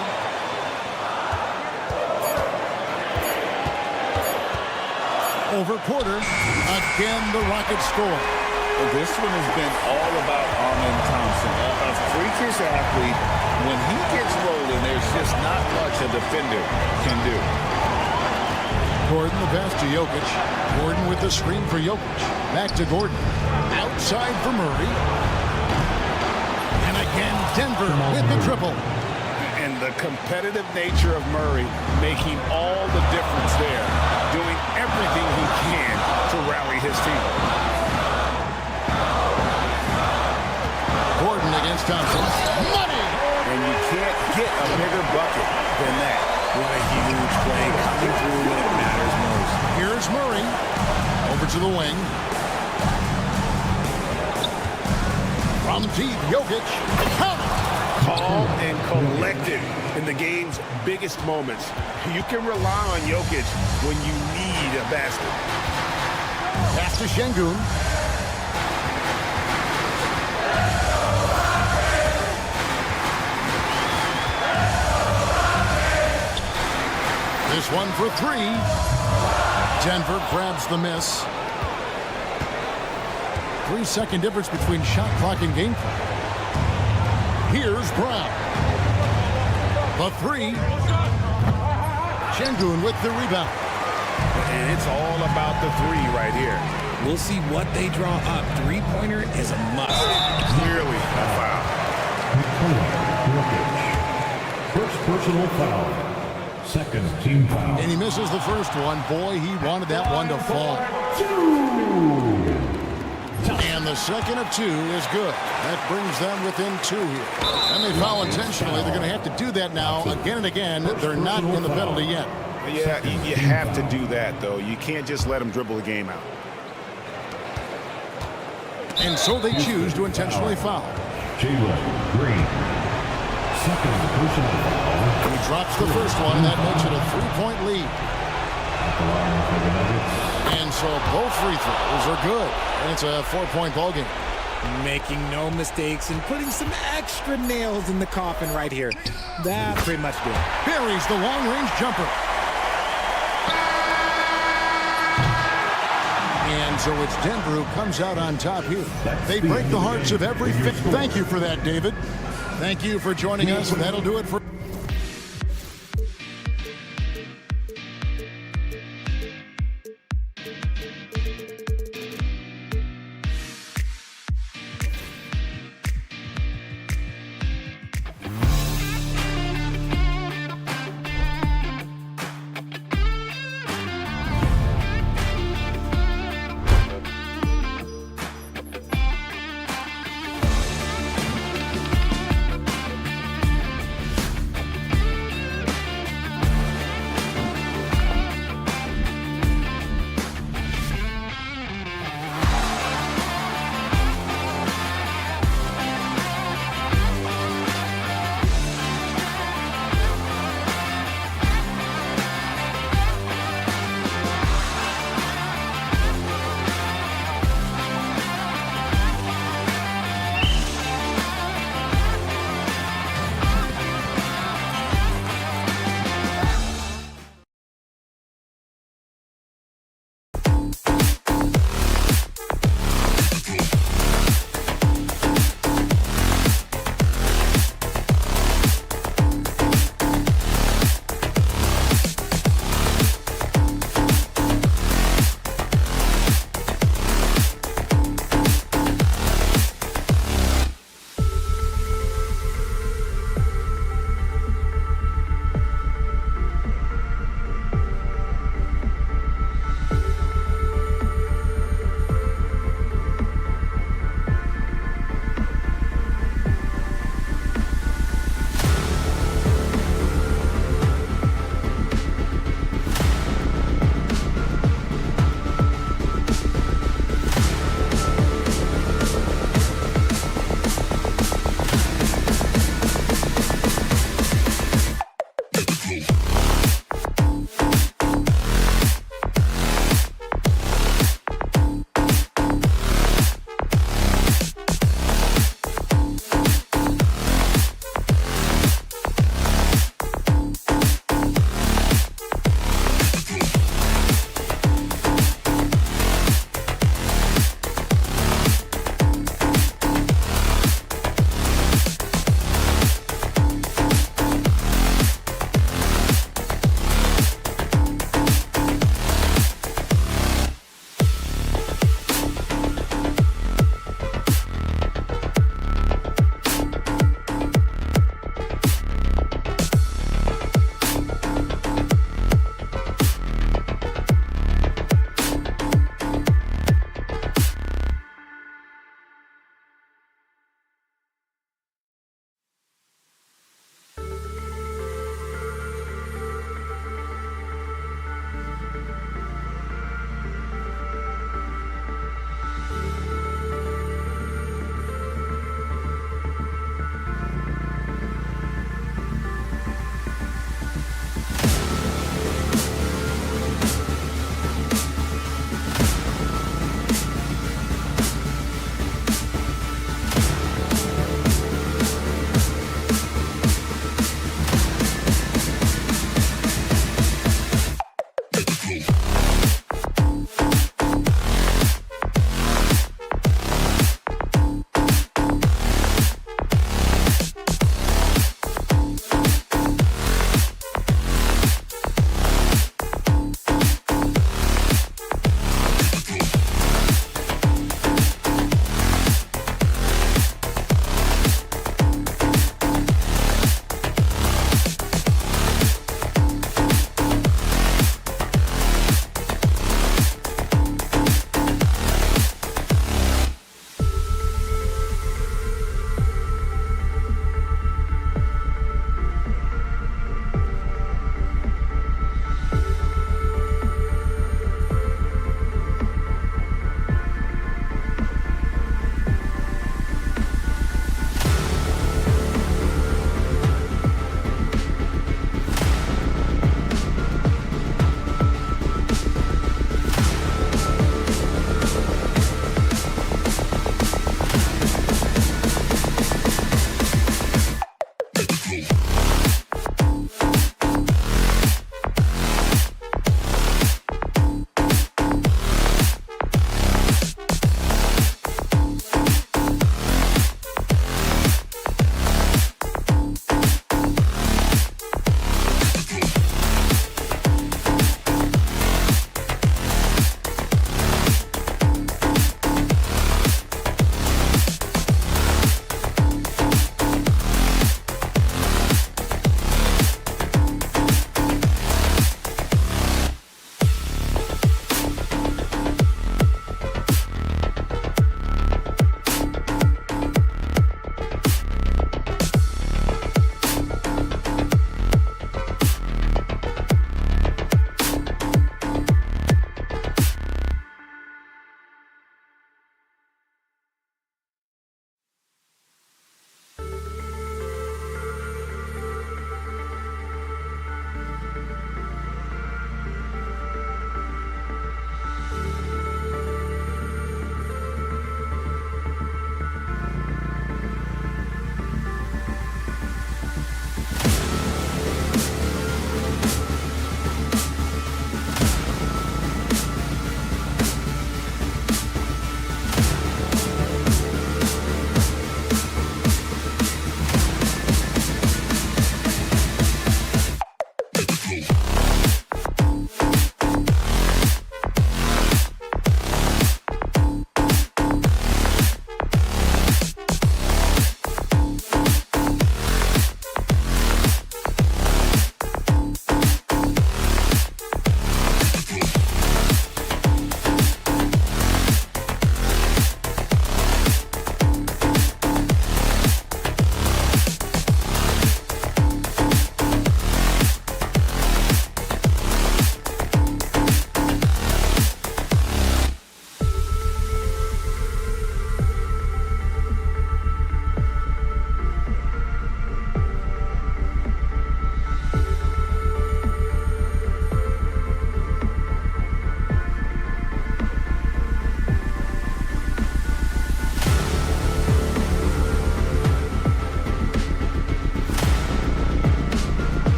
B: Over Porter. Again, the Rockets score.
C: This one has been all about Armin Thompson. A freakish athlete. When he gets rolling, there's just not much a defender can do.
B: Gordon the pass to Jokic. Gordon with the screen for Jokic. Back to Gordon. Outside for Murray. And again, Denver with the triple.
C: And the competitive nature of Murray making all the difference there. Doing everything he can to rally his team.
B: Gordon against Thompson. Money!
C: And you can't get a bigger bucket than that.
F: What a huge play coming through when it matters most.
B: Here's Murray. Over to the wing. From deep, Jokic. Count it!
C: Calm and collected in the game's biggest moments. You can rely on Jokic when you need a basket.
B: Pass to Şengün. This one for 3. Denver grabs the miss. 3-second difference between shot clock and game clock. Here's Brown. The 3. Şengün with the rebound.
C: And it's all about the 3 right here.
F: We'll see what they draw up. Three-pointer is a must.
C: Clearly a foul.
K: First personal foul. Second team foul.
B: And he misses the first one. Boy, he wanted that one to fall. 2. And the second of 2 is good. That brings them within 2 here. And they foul intentionally. They're going to have to do that now again and again. They're not in the penalty yet.
C: Yeah, you have to do that, though. You can't just let them dribble the game out.
B: And so they choose to intentionally foul.
K: Jalen Green. Second personal foul.
B: He drops the first one, and that makes it a 3-point lead. And so both free throws are good. And it's a 4-point ball game.
F: Making no mistakes and putting some extra nails in the coffin right here. That pretty much did.
B: Buries the long-range jumper. And so it's Denver who comes out on top here. They break the hearts of every fan. Thank you for that, David. Thank you for joining us. That'll do it for...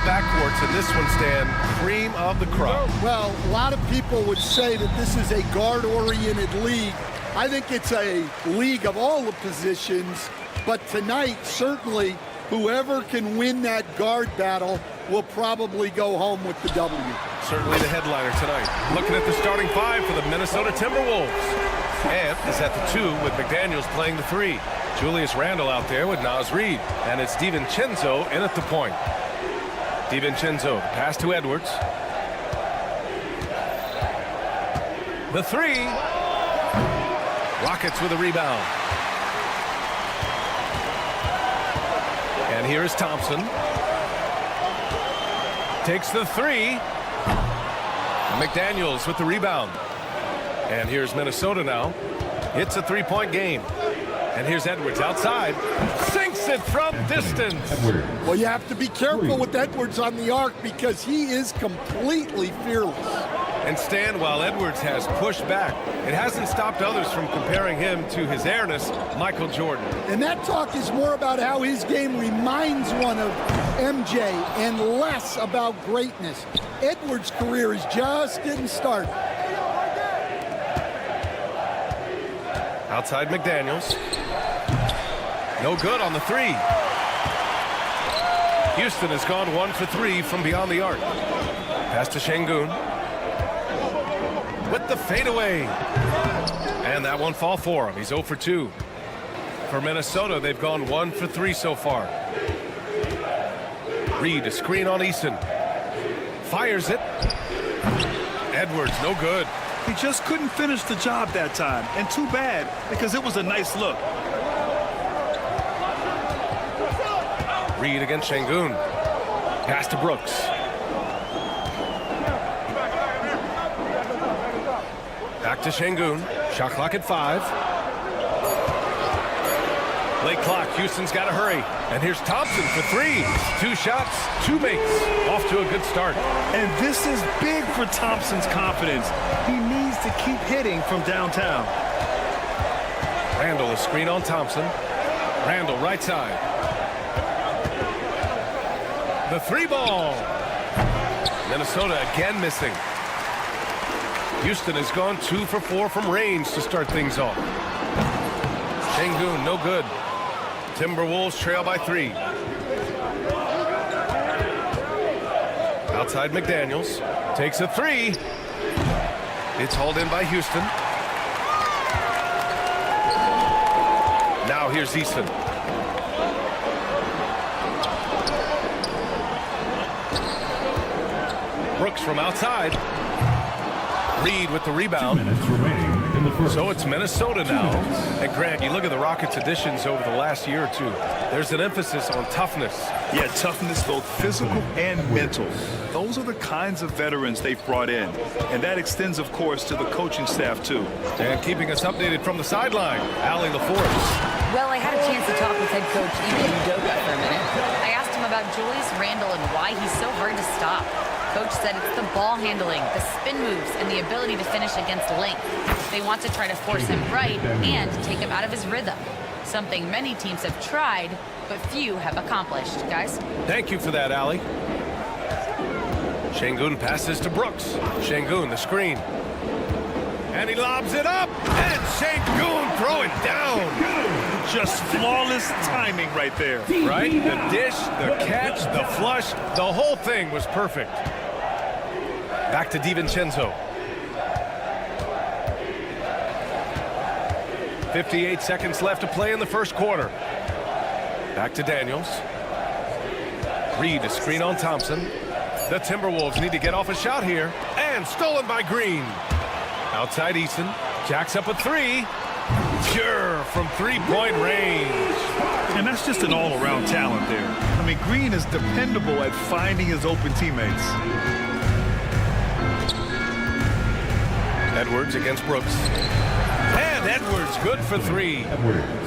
G: Backcourts, and this one, Stan, cream of the crop.
L: Well, a lot of people would say that this is a guard-oriented league. I think it's a league of all the positions, but tonight, certainly, whoever can win that guard battle will probably go home with the W.
G: Certainly the headliner tonight. Looking at the starting five for the Minnesota Timberwolves. And is at the 2 with McDaniels playing the 3. Julius Randle out there with Naz Reid. And it's DiVincenzo in at the point. DiVincenzo, pass to Edwards. The 3. Rockets with a rebound. And here's Thompson. Takes the 3. McDaniels with the rebound. And here's Minnesota now. It's a three-point game. And here's Edwards outside. Sinks it from distance.
L: Well, you have to be careful with Edwards on the arc because he is completely fearless.
G: And Stan, while Edwards has pushed back, it hasn't stopped others from comparing him to his airness, Michael Jordan.
L: And that talk is more about how his game reminds one of MJ and less about greatness. Edwards' career is just getting started.
G: Outside McDaniels. No good on the 3. Houston has gone 1 for 3 from beyond the arc. Pass to Şengün. With the fadeaway. And that one fall for him. He's 0 for 2. For Minnesota, they've gone 1 for 3 so far. Reid, a screen on Eason. Fires it. Edwards, no good.
J: He just couldn't finish the job that time. And too bad, because it was a nice look.
G: Reid against Şengün. Pass to Brooks. Back to Şengün. Shot clock at 5. Late clock. Houston's got to hurry. And here's Thompson for 3. 2 shots, 2 makes. Off to a good start.
J: And this is big for Thompson's confidence. He needs to keep hitting from downtown.
G: Randle, a screen on Thompson. Randle, right side. The 3 ball. Minnesota again missing. Houston has gone 2 for 4 from range to start things off. Şengün, no good. Timberwolves trail by 3. Outside McDaniels. Takes a 3. It's hauled in by Houston. Now here's Eason. Brooks from outside. Reid with the rebound.
K: 2 minutes remaining in the first.
G: So it's Minnesota now. And Grant, you look at the Rockets' additions over the last year or 2. There's an emphasis on toughness.
J: Yeah, toughness, both physical and mental. Those are the kinds of veterans they've brought in. And that extends, of course, to the coaching staff, too.
G: And keeping us updated from the sideline, Allie LaForce.
I: Well, I had a chance to talk with head coach Ime Udoka for a minute. I asked him about Julius Randle and why he's so hard to stop. Coach said it's the ball handling, the spin moves, and the ability to finish against length. They want to try to force him right and take him out of his rhythm. Something many teams have tried, but few have accomplished. Guys?
G: Thank you for that, Allie. Şengün passes to Brooks. Şengün, the screen. And he lobs it up, and Şengün throw it down.
J: Just flawless timing right there.
G: Right? The dish, the catch, the flush, the whole thing was perfect. Back to DiVincenzo. 58 seconds left to play in the first quarter. Back to Daniels. Reid, a screen on Thompson. The Timberwolves need to get off a shot here. And stolen by Green. Outside Eason. Jacks up a 3. Pure from 3-point range.
J: And that's just an all-around talent there. I mean, Green is dependable at finding his open teammates.
G: Edwards against Brooks. And Edwards good for 3.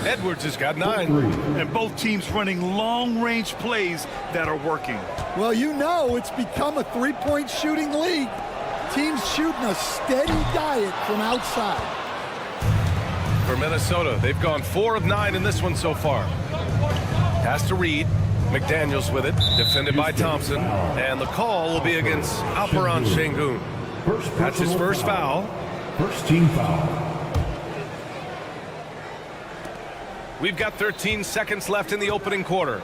G: Edwards has got 9.
J: And both teams running long-range plays that are working.
L: Well, you know it's become a three-point shooting league. Teams shooting a steady diet from outside.
G: For Minnesota, they've gone 4 of 9 in this one so far. Pass to Reed. McDaniels with it, defended by Thompson. And the call will be against Alperen Şengün. That's his first foul.
K: First team foul.
G: We've got 13 seconds left in the opening quarter.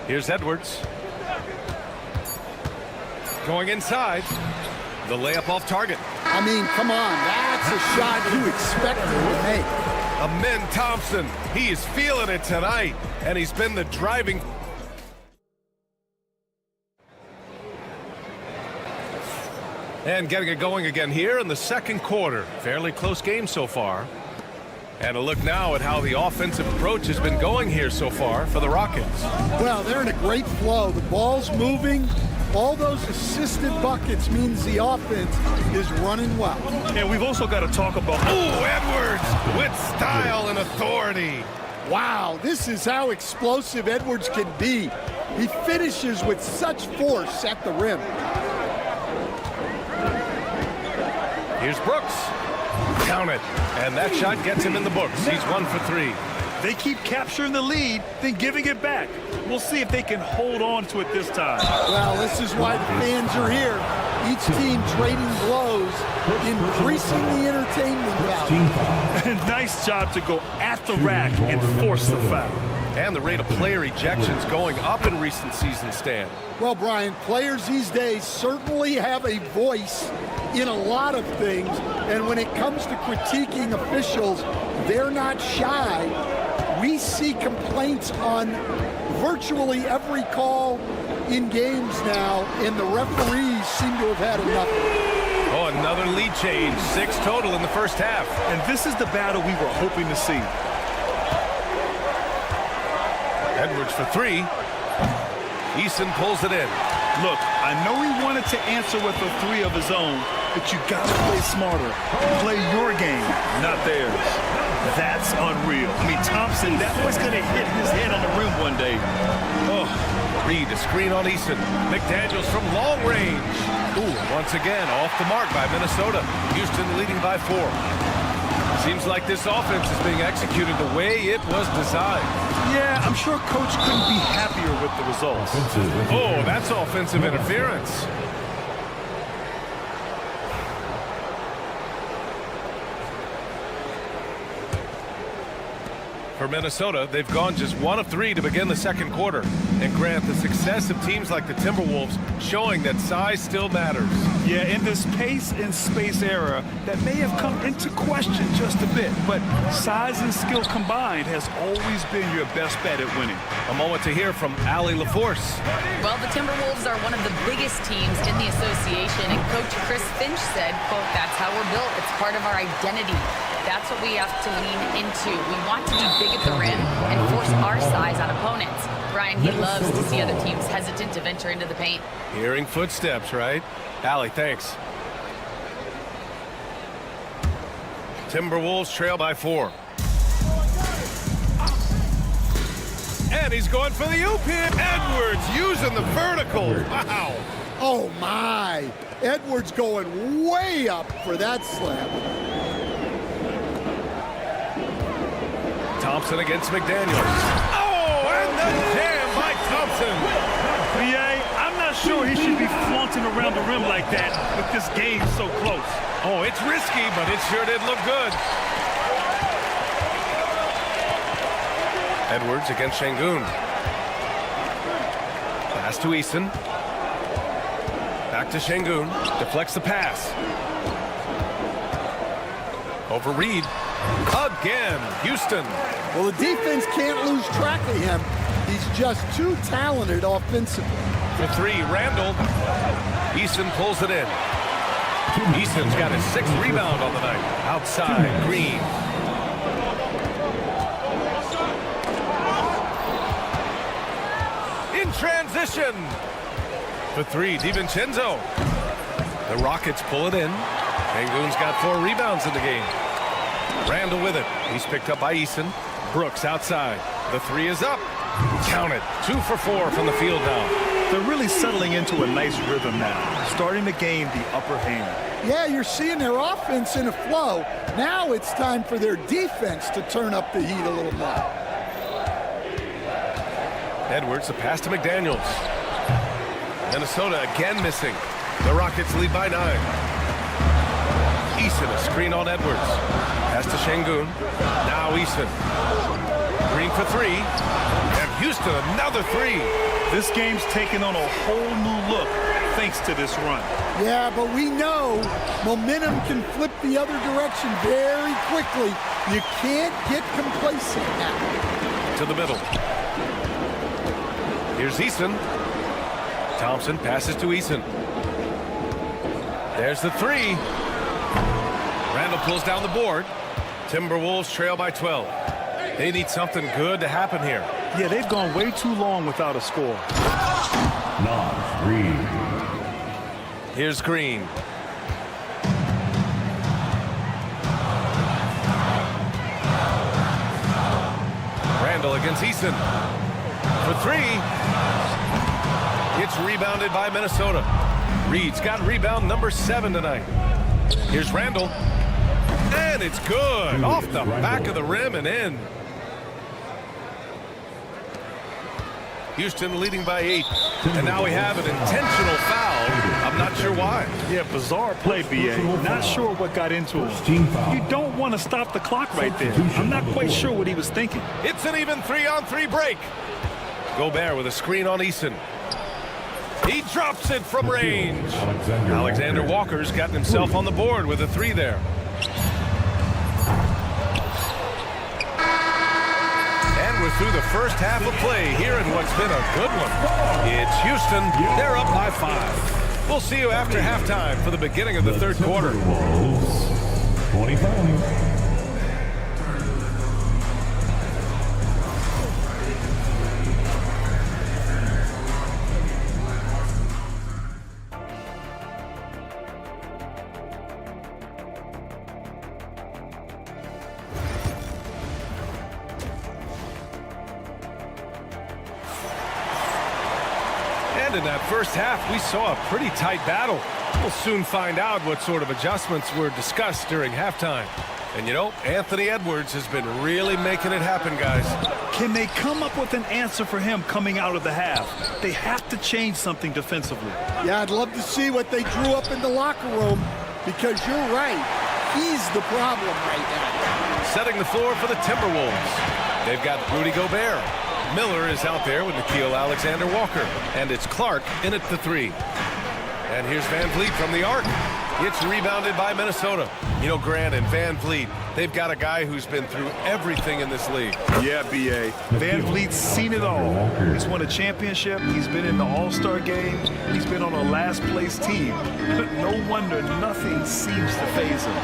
G: Here's Edwards. Going inside. The layup off target.
L: I mean, come on, that's a shot you expected to make.
G: Amin Thompson, he is feeling it tonight, and he's been the driving. And getting it going again here in the second quarter. Fairly close game so far. And a look now at how the offensive approach has been going here so far for the Rockets.
L: Well, they're in a great flow. The ball's moving. All those assisted buckets means the offense is running well.
J: And we've also got to talk about...
G: Ooh, Edwards with style and authority.
L: Wow, this is how explosive Edwards can be. He finishes with such force at the rim.
G: Here's Brooks. Count it. And that shot gets him in the books. He's 1 for 3.
J: They keep capturing the lead, then giving it back. We'll see if they can hold on to it this time.
L: Well, this is why the fans are here. Each team trading blows, increasing the entertainment value.
J: Nice job to go at the rack and force the foul.
G: And the rate of player ejections going up in recent seasons, Stan.
L: Well, Brian, players these days certainly have a voice in a lot of things, and when it comes to critiquing officials, they're not shy. We see complaints on virtually every call in games now, and the referees seem to have had enough.
G: Oh, another lead change. 6 total in the first half.
J: And this is the battle we were hoping to see.
G: Edwards for 3. Eason pulls it in.
J: Look, I know he wanted to answer with a 3 of his own, but you gotta play smarter. Play your game, not theirs. That's unreal. I mean, Thompson, that was gonna hit his head on the rim one day.
G: Oh, Reed, a screen on Eason. McDaniels from long range. Ooh, once again, off the mark by Minnesota. Houston leading by 4. Seems like this offense is being executed the way it was designed.
J: Yeah, I'm sure Coach couldn't be happier with the results.
G: Oh, that's offensive interference. For Minnesota, they've gone just 1 of 3 to begin the second quarter. And Grant, the success of teams like the Timberwolves showing that size still matters.
J: Yeah, in this pace and space era, that may have come into question just a bit, but size and skill combined has always been your best bet at winning.
G: A moment to hear from Allie LaForce.
I: Well, the Timberwolves are one of the biggest teams in the association, and Coach Chris Finch said, quote, "That's how we're built. It's part of our identity. That's what we have to lean into. We want to be big at the rim and force our size on opponents." Brian, he loves to see other teams hesitant to venture into the paint.
G: Hearing footsteps, right? Allie, thanks. Timberwolves trail by 4. And he's going for the oop here. Edwards using the vertical. Wow.
L: Oh, my. Edwards going way up for that slam.
G: Thompson against McDaniels. Oh, and the jam by Thompson.
J: BA, I'm not sure he should be flaunting around the rim like that with this game so close.
G: Oh, it's risky, but it sure did look good. Edwards against Şengün. Pass to Eason. Back to Şengün. Deflects the pass. Over Reed. Again, Houston.
L: Well, the defense can't lose track of him. He's just too talented offensively.
G: For 3, Randall. Eason pulls it in. Eason's got his 6th rebound on the night. Outside, Green. In transition. For 3, DiVincenzo. The Rockets pull it in. Sengun's got 4 rebounds in the game. Randall with it. He's picked up by Eason. Brooks outside. The 3 is up. Count it. 2 for 4 from the field now.
J: They're really settling into a nice rhythm now, starting to gain the upper hand.
L: Yeah, you're seeing their offense in a flow. Now it's time for their defense to turn up the heat a little more.
G: Edwards, the pass to McDaniels. Minnesota again missing. The Rockets lead by 9. Eason, a screen on Edwards. Pass to Sengun. Now Eason. Green for 3. And Houston, another 3.
J: This game's taken on a whole new look thanks to this run.
L: Yeah, but we know momentum can flip the other direction very quickly. You can't get complacent now.
G: To the middle. Here's Eason. Thompson passes to Eason. There's the 3. Randall pulls down the board. Timberwolves trail by 12. They need something good to happen here.
J: Yeah, they've gone way too long without a score.
K: Green.
G: Here's Green. Randall against Eason. For 3. It's rebounded by Minnesota. Reed's got rebound number 7 tonight. Here's Randall. And it's good. Off the back of the rim and in. Houston leading by 8. And now we have an intentional foul. I'm not sure why.
J: Yeah, bizarre play, B.A. Not sure what got into him. You don't want to stop the clock right there. I'm not quite sure what he was thinking.
G: It's an even 3-on-3 break. Gobert with a screen on Eason. He drops it from range. Alexander Walker's gotten himself on the board with a 3 there. And we're through the first half of play here in what's been a good one. It's Houston. They're up by 5. We'll see you after halftime for the beginning of the third quarter.
K: 25.
G: In that first half, we saw a pretty tight battle. We'll soon find out what sort of adjustments were discussed during halftime. And you know, Anthony Edwards has been really making it happen, guys.
J: Can they come up with an answer for him coming out of the half? They have to change something defensively.
L: Yeah, I'd love to see what they drew up in the locker room, because you're right. He's the problem right now.
G: Setting the floor for the Timberwolves. They've got Rudy Gobert. Miller is out there with Nickeil Alexander-Walker. And it's Clark in at the 3. And here's Van Vliet from the arc. It's rebounded by Minnesota. You know, Grant and Van Vliet, they've got a guy who's been through everything in this league.
J: Yeah, B.A. Van Vliet's seen it all. He's won a championship. He's been in the All-Star game. He's been on a last-place team. No wonder nothing seems to faze him.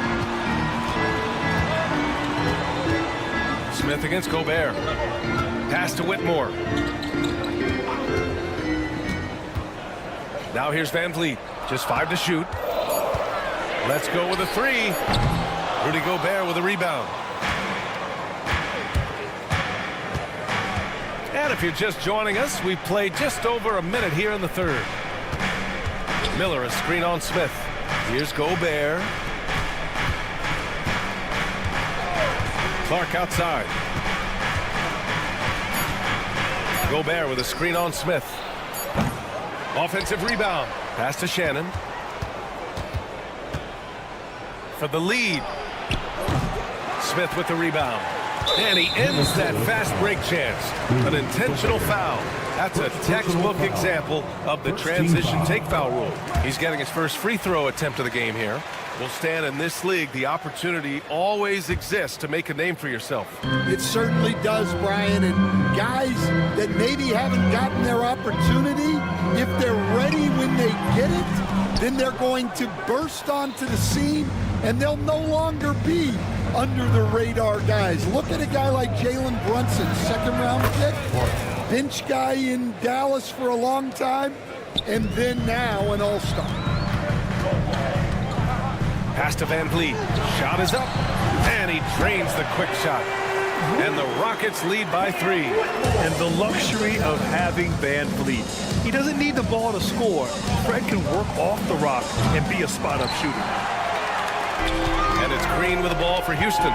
G: Smith against Gobert. Pass to Whitmore. Now here's Van Vliet. Just 5 to shoot. Let's go with a 3. Rudy Gobert with a rebound. And if you're just joining us, we've played just over a minute here in the third. Miller, a screen on Smith. Here's Gobert. Clark outside. Gobert with a screen on Smith. Offensive rebound. Pass to Shannon. For the lead. Smith with the rebound. And he ends that fast break chance. An intentional foul. That's a textbook example of the transition take foul rule. He's getting his first free throw attempt of the game here. Well, Stan, in this league, the opportunity always exists to make a name for yourself.
L: It certainly does, Brian. And guys that maybe haven't gotten their opportunity, if they're ready when they get it, then they're going to burst onto the scene, and they'll no longer be under the radar guys. Look at a guy like Jalen Brunson, second-round pick, bench guy in Dallas for a long time, and then now an all-star.
G: Pass to Van Vliet. Shot is up. And he drains the quick shot. And the Rockets lead by 3.
J: And the luxury of having Van Vliet. He doesn't need the ball to score. Fred can work off the rock and be a spot-up shooter.
G: And it's Green with the ball for Houston.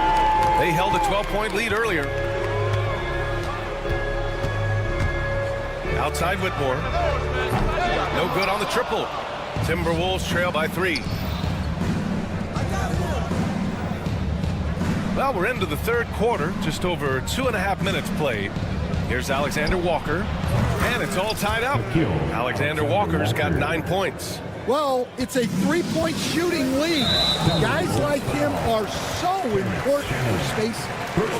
G: They held a 12-point lead earlier. Outside Whitmore. No good on the triple. Timberwolves trail by 3. Well, we're into the third quarter. Just over 2.5 minutes played. Here's Alexander Walker. And it's all tied up. Alexander Walker's got 9 points.
L: Well, it's a three-point shooting league. Guys like him are so important for space.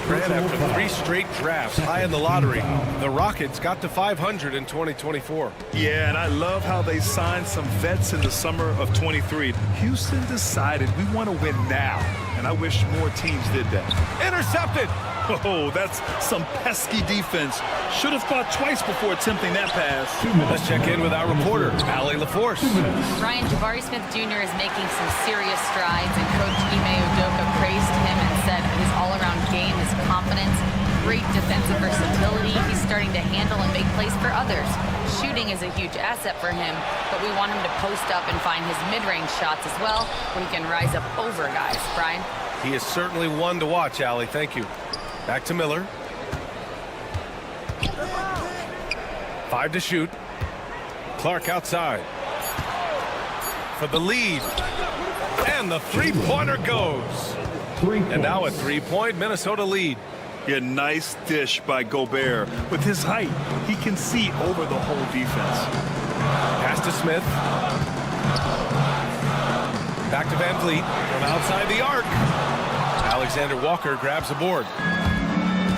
G: Brad, after 3 straight drafts high in the lottery, the Rockets got to 500 in 2024.
J: Yeah, and I love how they signed some vets in the summer of 23. Houston decided we want to win now, and I wish more teams did that.
G: Intercepted!
J: Oh, that's some pesky defense. Should have thought twice before attempting that pass.
G: Let's check in with our reporter, Allie LaForce.
I: Ryan, Jabari Smith Jr. is making some serious strides, and Coach Ime Udoka praised him and said his all-around game, his confidence, great defensive versatility. He's starting to handle and make plays for others. Shooting is a huge asset for him, but we want him to post up and find his mid-range shots as well, where he can rise up over guys. Brian?
G: He is certainly one to watch, Allie. Thank you. Back to Miller. 5 to shoot. Clark outside. For the lead. And the three-pointer goes. And now a 3-point Minnesota lead.
J: Yeah, nice dish by Gobert. With his height, he can see over the whole defense.
G: Pass to Smith. Back to Van Vliet from outside the arc. Alexander Walker grabs the board.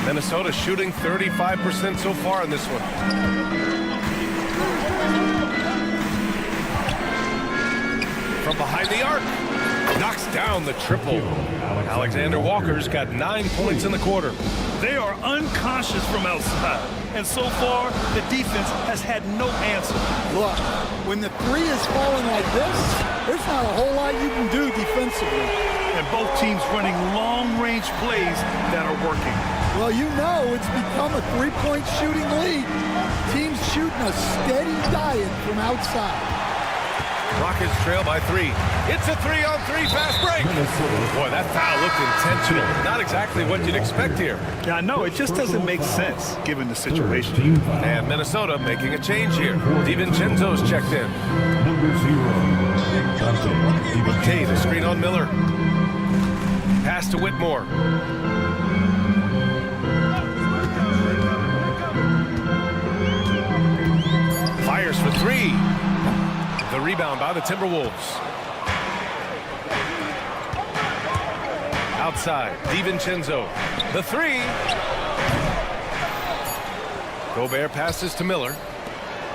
G: Minnesota shooting 35% so far in this one. From behind the arc. Knocks down the triple. Alexander Walker's got 9 points in the quarter.
J: They are unconscious from outside. And so far, the defense has had no answer.
L: Look, when the three is falling like this, there's not a whole lot you can do defensively.
J: And both teams running long-range plays that are working.
L: Well, you know it's become a three-point shooting league. Teams shooting a steady diet from outside.
G: Rockets trail by 3. It's a 3-on-3 fast break. Boy, that foul looked intentional. Not exactly what you'd expect here.
J: Yeah, I know. It just doesn't make sense given the situation.
G: And Minnesota making a change here. DiVincenzo's checked in. Okay, the screen on Miller. Pass to Whitmore. Fires for 3. The rebound by the Timberwolves. Outside, DiVincenzo. The 3. Gobert passes to Miller.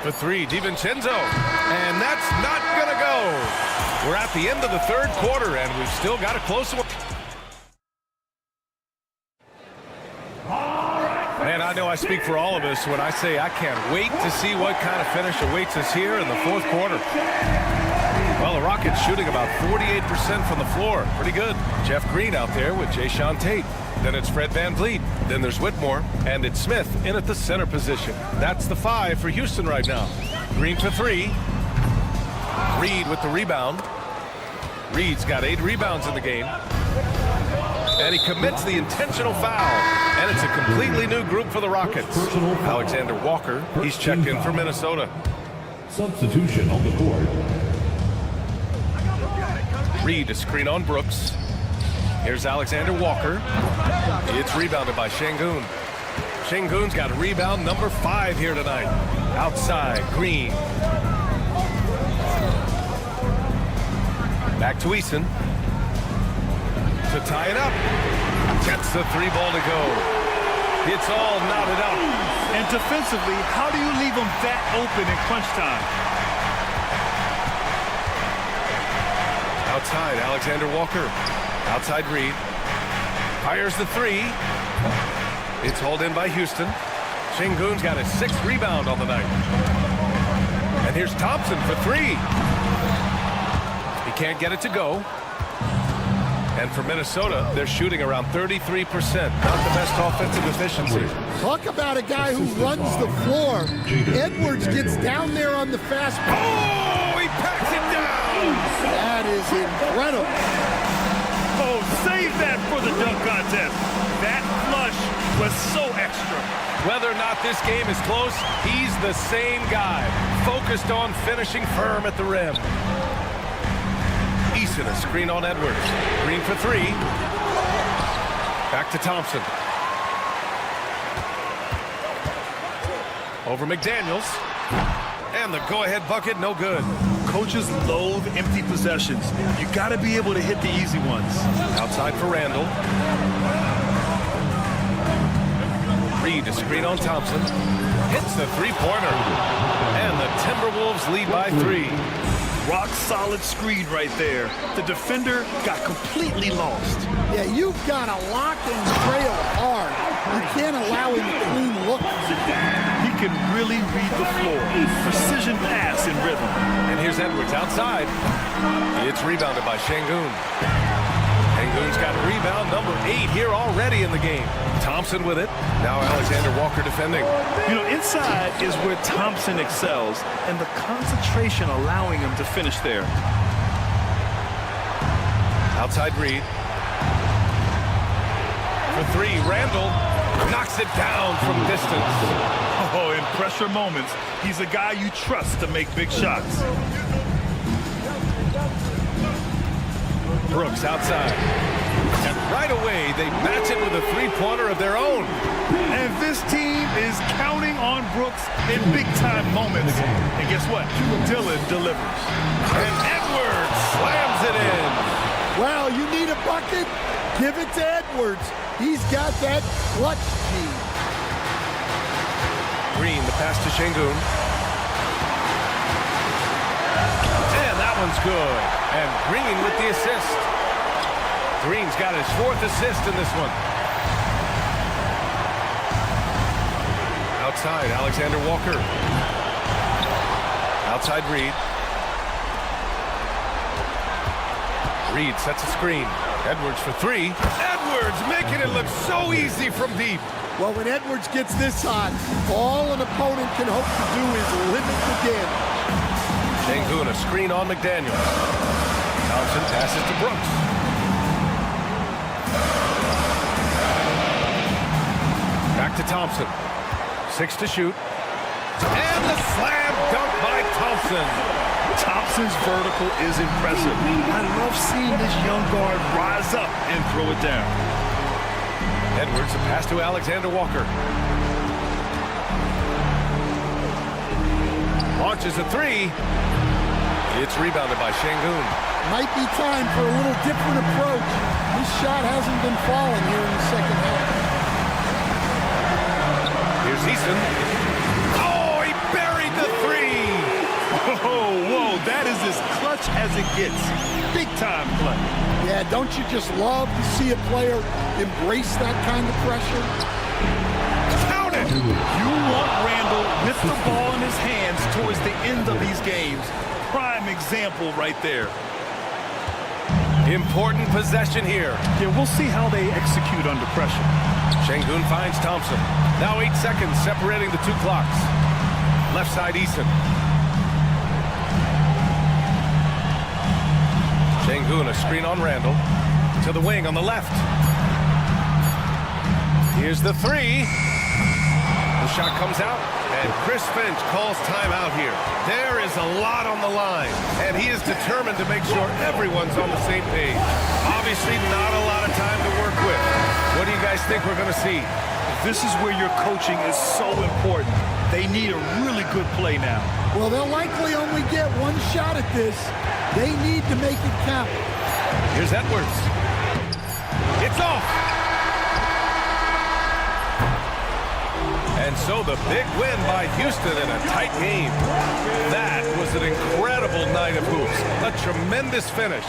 G: For 3, DiVincenzo. And that's not going to go. We're at the end of the third quarter, and we've still got a close one. Man, I know I speak for all of us when I say I can't wait to see what kind of finish awaits us here in the fourth quarter. Well, the Rockets shooting about 48% from the floor. Pretty good. Jeff Green out there with Jayshawn Tate. Then it's Fred Van Vliet. Then there's Whitmore. And it's Smith in at the center position. That's the 5 for Houston right now. Green for 3. Reed with the rebound. Reed's got 8 rebounds in the game. And he commits the intentional foul. And it's a completely new group for the Rockets. Alexander Walker, he's checked in for Minnesota.
K: Substitution on the court.
G: Reed to screen on Brooks. Here's Alexander Walker. It's rebounded by Şengün. Şengün's got a rebound number 5 here tonight. Outside, Green. Back to Eason. To tie it up. Gets the 3 ball to go. It's all knotted up.
J: And defensively, how do you leave them that open in crunch time?
G: Outside, Alexander Walker. Outside, Reed. Fires the 3. It's hauled in by Houston. Şengün's got his 6th rebound on the night. And here's Thompson for 3. He can't get it to go. And for Minnesota, they're shooting around 33%. Not the best offensive efficiency.
L: Talk about a guy who runs the floor. Edwards gets down there on the fast break.
G: Oh, he packs it down!
L: That is incredible.
J: Oh, save that for the dunk contest. That flush was so extra.
G: Whether or not this game is close, he's the same guy, focused on finishing firm at the rim. Eason, a screen on Edwards. Green for three. Back to Thompson. Over McDaniels. And the go-ahead bucket, no good.
J: Coaches loathe empty possessions. You got to be able to hit the easy ones.
G: Outside for Randall. Reed, a screen on Thompson. Hits the three-pointer. And the Timberwolves lead by 3.
J: Rock solid screen right there. The defender got completely lost.
L: Yeah, you've got to lock and trail hard. You can't allow him to clean look.
J: He can really read the floor. Precision pass in rhythm.
G: And here's Edwards outside. It's rebounded by Şengün. Şengün's got rebound number 8 here already in the game. Thompson with it. Now Alexander Walker defending.
J: You know, inside is where Thompson excels, and the concentration allowing him to finish there.
G: Outside Reed. For 3, Randall knocks it down from distance.
J: Oh, in pressure moments, he's a guy you trust to make big shots.
G: Brooks outside. And right away, they match it with a three-pointer of their own.
J: And this team is counting on Brooks in big-time moments. And guess what? Dillon delivers.
G: And Edwards slams it in.
L: Well, you need a bucket? Give it to Edwards. He's got that clutch gene.
G: Green, the pass to Şengün. And that one's good. And Green with the assist. Green's got his 4th assist in this one. Outside, Alexander Walker. Outside Reed. Reed sets a screen. Edwards for 3. Edwards making it look so easy from deep.
L: Well, when Edwards gets this hot, all an opponent can hope to do is limit the damage.
G: Şengün, a screen on McDaniels. Thompson passes to Brooks. Back to Thompson. 6 to shoot. And the slam dunk by Thompson.
J: Thompson's vertical is impressive. I love seeing this young guard rise up and throw it down.
G: Edwards, a pass to Alexander Walker. Launches a 3. It's rebounded by Şengün.
L: Might be time for a little different approach. This shot hasn't been falling here in the second half.
G: Here's Eason. Oh, he buried the 3.
J: Whoa, that is as clutch as it gets. Big time play.
L: Yeah, don't you just love to see a player embrace that kind of pressure?
J: Count it! You want Randall with the ball in his hands towards the end of these games. Prime example right there.
G: Important possession here.
J: Yeah, we'll see how they execute under pressure.
G: Şengün finds Thompson. Now 8 seconds separating the 2 clocks. Left side Eason. Şengün, a screen on Randall. To the wing on the left. Here's the 3. The shot comes out, and Chris Finch calls timeout here. There is a lot on the line, and he is determined to make sure everyone's on the same page. Obviously, not a lot of time to work with. What do you guys think we're going to see?
J: This is where your coaching is so important. They need a really good play now.
L: Well, they'll likely only get one shot at this. They need to make it count.
G: Here's Edwards. It's off. And so the big win by Houston in a tight game. That was an incredible night of hoops. A tremendous finish.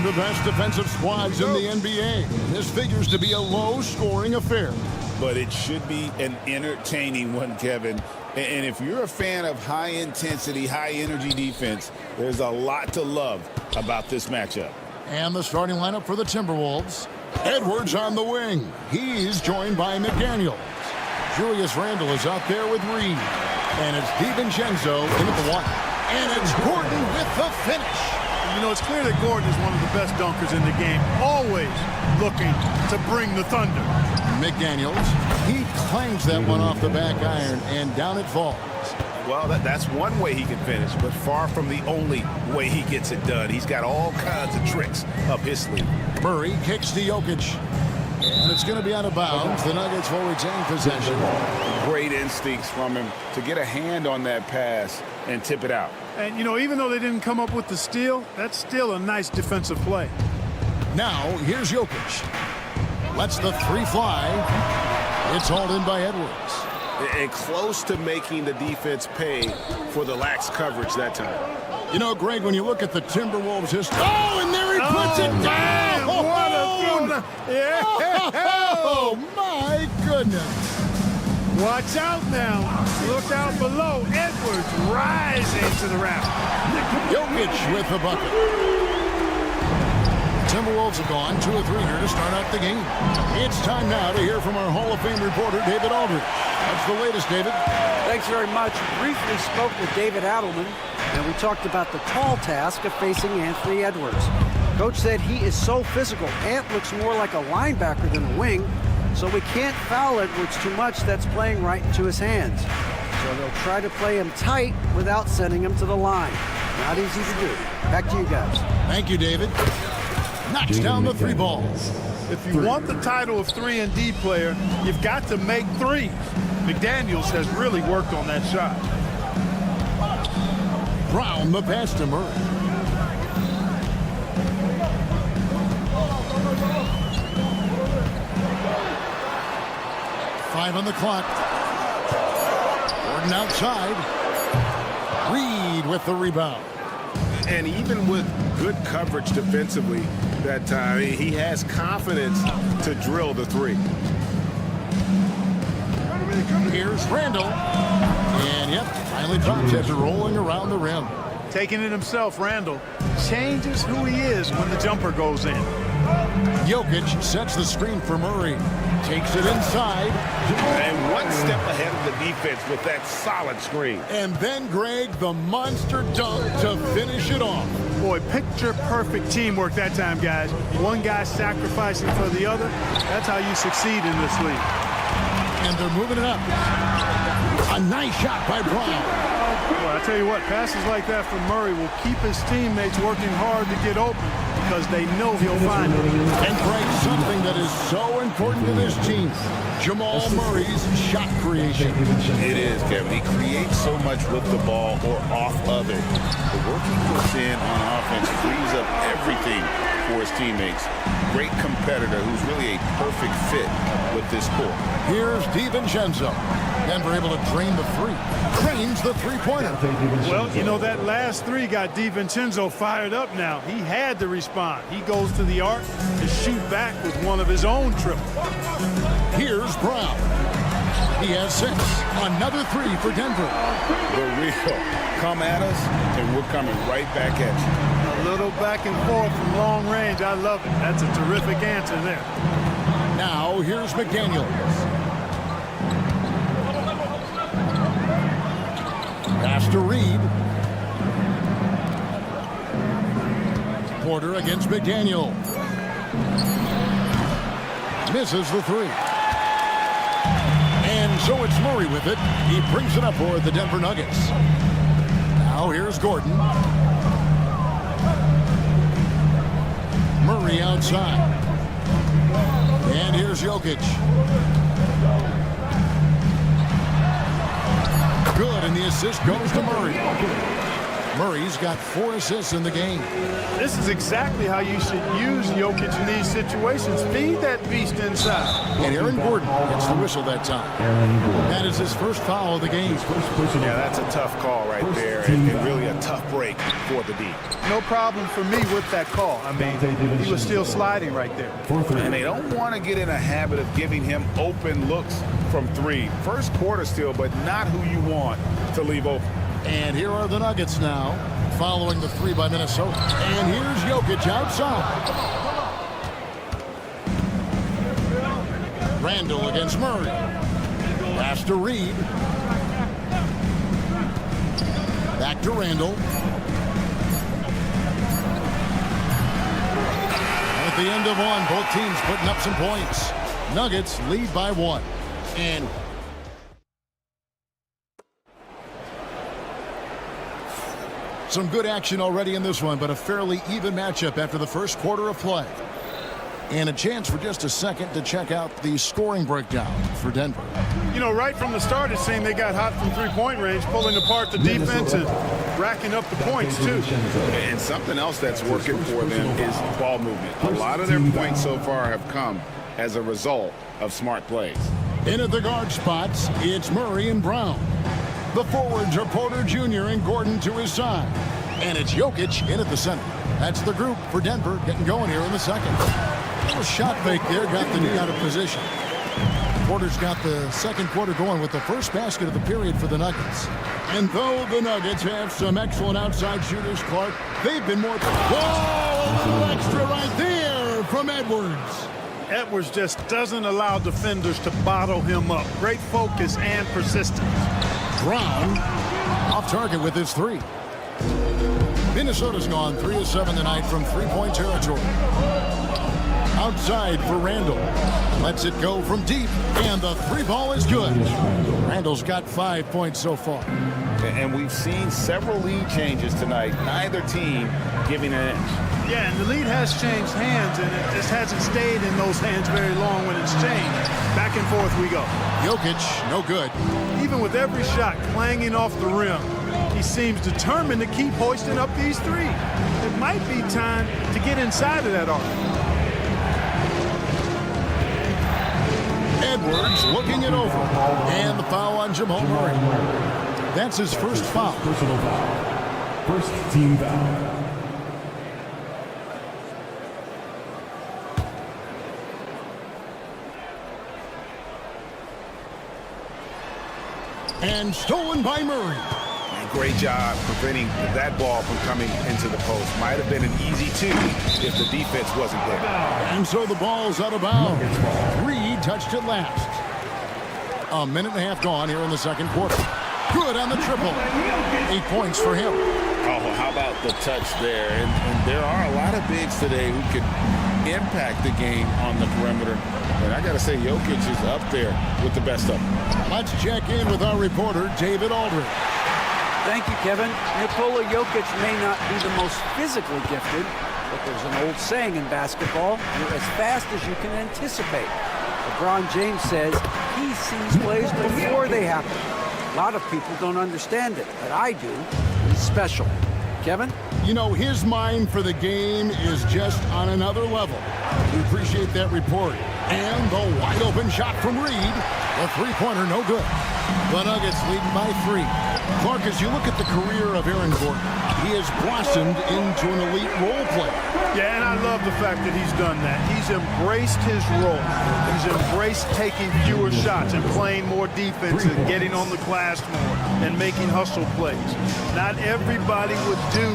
B: the best defensive squads in the NBA. This figures to be a low-scoring affair.
C: But it should be an entertaining one, Kevin. And if you're a fan of high-intensity, high-energy defense, there's a lot to love about this matchup.
B: And the starting lineup for the Timberwolves. Edwards on the wing. He's joined by McDaniels. Julius Randle is out there with Reed. And it's DiVincenzo in at the one. And it's Gordon with the finish.
A: You know, it's clear that Gordon is one of the best dunkers in the game, always looking to bring the thunder.
B: McDaniels, he clangs that one off the back iron, and down it falls.
C: Well, that's one way he can finish, but far from the only way he gets it done. He's got all kinds of tricks up his sleeve.
B: Murray kicks to Jokic, and it's going to be out of bounds. The Nuggets will retain possession.
C: Great instincts from him to get a hand on that pass and tip it out.
A: And, you know, even though they didn't come up with the steal, that's still a nice defensive play.
B: Now, here's Jokic. Lets the three fly. It's hauled in by Edwards.
C: And close to making the defense pay for the lax coverage that time.
B: You know, Greg, when you look at the Timberwolves history. Oh, and there he puts it down!
A: What a yeah.
B: Oh, my goodness.
A: Watch out now. Look out below. Edwards rising to the rack.
B: Jokic with the bucket. Timberwolves have gone 2 of 3 here to start out the game. It's time now to hear from our Hall of Fame reporter, David Aldridge. What's the latest, David?
D: Thanks very much. Briefly spoke with David Adelman, and we talked about the tall task of facing Anthony Edwards. Coach said he is so physical. Ant looks more like a linebacker than a wing, so we can't foul Edwards too much. That's playing right into his hands. So they'll try to play him tight without sending him to the line. Not easy to do. Back to you guys.
B: Thank you, David. Knocks down the 3 ball.
A: If you want the title of 3-and-D player, you've got to make threes. McDaniels has really worked on that shot.
B: Brown the pass to Murray. Five on the clock. Gordon outside. Reed with the rebound.
C: And even with good coverage defensively that time, he has confidence to drill the 3.
B: Here's Randle. And, yep, finally drops after rolling around the rim.
A: Taking it himself, Randle changes who he is when the jumper goes in.
B: Jokic sets the screen for Murray. Takes it inside.
C: And one step ahead of the defense with that solid screen.
B: And then, Greg, the monster dunk to finish it off.
A: Boy, picture-perfect teamwork that time, guys. One guy sacrificing for the other. That's how you succeed in this league.
B: And they're moving it up. A nice shot by Brown.
A: Well, I tell you what, passes like that from Murray will keep his teammates working hard to get open because they know he'll find it.
B: And Greg, something that is so important to this team, Jamal Murray's shot creation.
C: It is, Kevin. He creates so much with the ball or off of it. The work he puts in on offense frees up everything for his teammates. Great competitor who's really a perfect fit with this core.
B: Here's DiVincenzo. Denver able to drain the 3. Drains the 3-pointer.
A: Well, you know, that last 3 got DiVincenzo fired up now. He had to respond. He goes to the arc to shoot back with one of his own triples.
B: Here's Brown. He has 6. Another 3 for Denver.
C: The real come at us, and we're coming right back at you.
A: A little back and forth from long range. I love it. That's a terrific answer there.
B: Now, here's McDaniels. Pass to Reed. Porter against McDaniel. Misses the 3. And so it's Murray with it. He brings it up for the Denver Nuggets. Now here's Gordon. Murray outside. And here's Jokic. Good, and the assist goes to Murray. Murray's got 4 assists in the game.
A: This is exactly how you should use Jokic in these situations. Feed that beast inside.
B: And Aaron Gordon gets the whistle that time. That is his first foul of the game.
C: Yeah, that's a tough call right there, and really a tough break for the D.
A: No problem for me with that call. I mean, he was still sliding right there.
C: And they don't want to get in a habit of giving him open looks from 3. First quarter still, but not who you want to leave open.
B: And here are the Nuggets now, following the 3 by Minnesota. And here's Jokic outside. Randall against Murray. Pass to Reed. Back to Randall. At the end of one, both teams putting up some points. Nuggets lead by 1. And some good action already in this one, but a fairly even matchup after the first quarter of play. And a chance for just a second to check out the scoring breakdown for Denver.
A: You know, right from the start, it seemed they got hot from three-point range, pulling apart the defense and racking up the points, too.
C: And something else that's working for them is ball movement. A lot of their points so far have come as a result of smart plays.
B: In at the guard spots, it's Murray and Brown. The forwards are Porter Jr. and Gordon to his side. And it's Jokic in at the center. That's the group for Denver getting going here in the second. A shot fake there, got the knee out of position. Porter's got the second quarter going with the first basket of the period for the Nuggets. And though the Nuggets have some excellent outside shooters, Clark, they've been more... Whoa! A little extra right there from Edwards.
A: Edwards just doesn't allow defenders to bottle him up. Great focus and persistence.
B: Brown off target with his 3. Minnesota's gone 3 of 7 tonight from three-point territory. Outside for Randall. Lets it go from deep, and the 3 ball is good. Randall's got 5 points so far.
C: And we've seen several lead changes tonight. Neither team giving an inch.
A: Yeah, and the lead has changed hands, and it just hasn't stayed in those hands very long when it's changed. Back and forth we go.
B: Jokic, no good.
A: Even with every shot clanging off the rim, he seems determined to keep hoisting up these 3. It might be time to get inside of that arc.
B: Edwards looking it over. And the foul on Jamal Murray. That's his first foul.
K: Personal foul. First team foul.
B: And stolen by Murray.
C: And great job preventing that ball from coming into the post. Might have been an easy 2 if the defense wasn't there.
B: And so the ball's out of bounds. Reed touched it last. A minute and a half gone here in the second quarter. Good on the triple. 8 points for him.
C: Oh, how about the touch there? And there are a lot of bigs today who can impact the game on the perimeter. And I got to say, Jokic is up there with the best of them.
B: Let's check in with our reporter, David Aldridge.
D: Thank you, Kevin. Nikola Jokic may not be the most physically gifted, but there's an old saying in basketball, you're as fast as you can anticipate. LeBron James says he sees plays before they happen. A lot of people don't understand it, but I do. He's special. Kevin?
B: You know, his mind for the game is just on another level. We appreciate that report. And the wide open shot from Reed. The three-pointer, no good. The Nuggets leading by 3. Clark, as you look at the career of Aaron Gordon, he has blossomed into an elite role player.
A: Yeah, and I love the fact that he's done that. He's embraced his role. He's embraced taking fewer shots and playing more defense and getting on the glass more and making hustle plays. Not everybody would do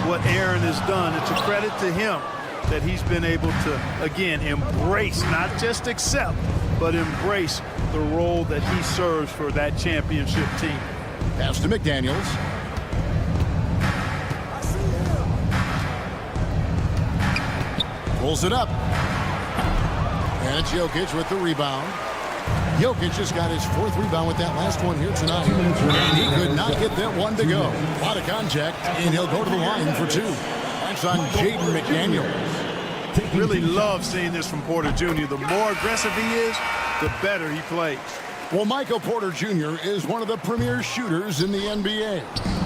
A: what Aaron has done. It's a credit to him that he's been able to, again, embrace, not just accept, but embrace the role that he serves for that championship team.
B: Pass to McDaniels. Pulls it up. And it's Jokic with the rebound. Jokic just got his 4th rebound with that last one here tonight. And he could not get that one to go. A lot of contact, and he'll go to the line for 2. That's on Jaden McDaniels.
A: Really love seeing this from Porter Jr. The more aggressive he is, the better he plays.
B: Well, Michael Porter Jr. is one of the premier shooters in the NBA.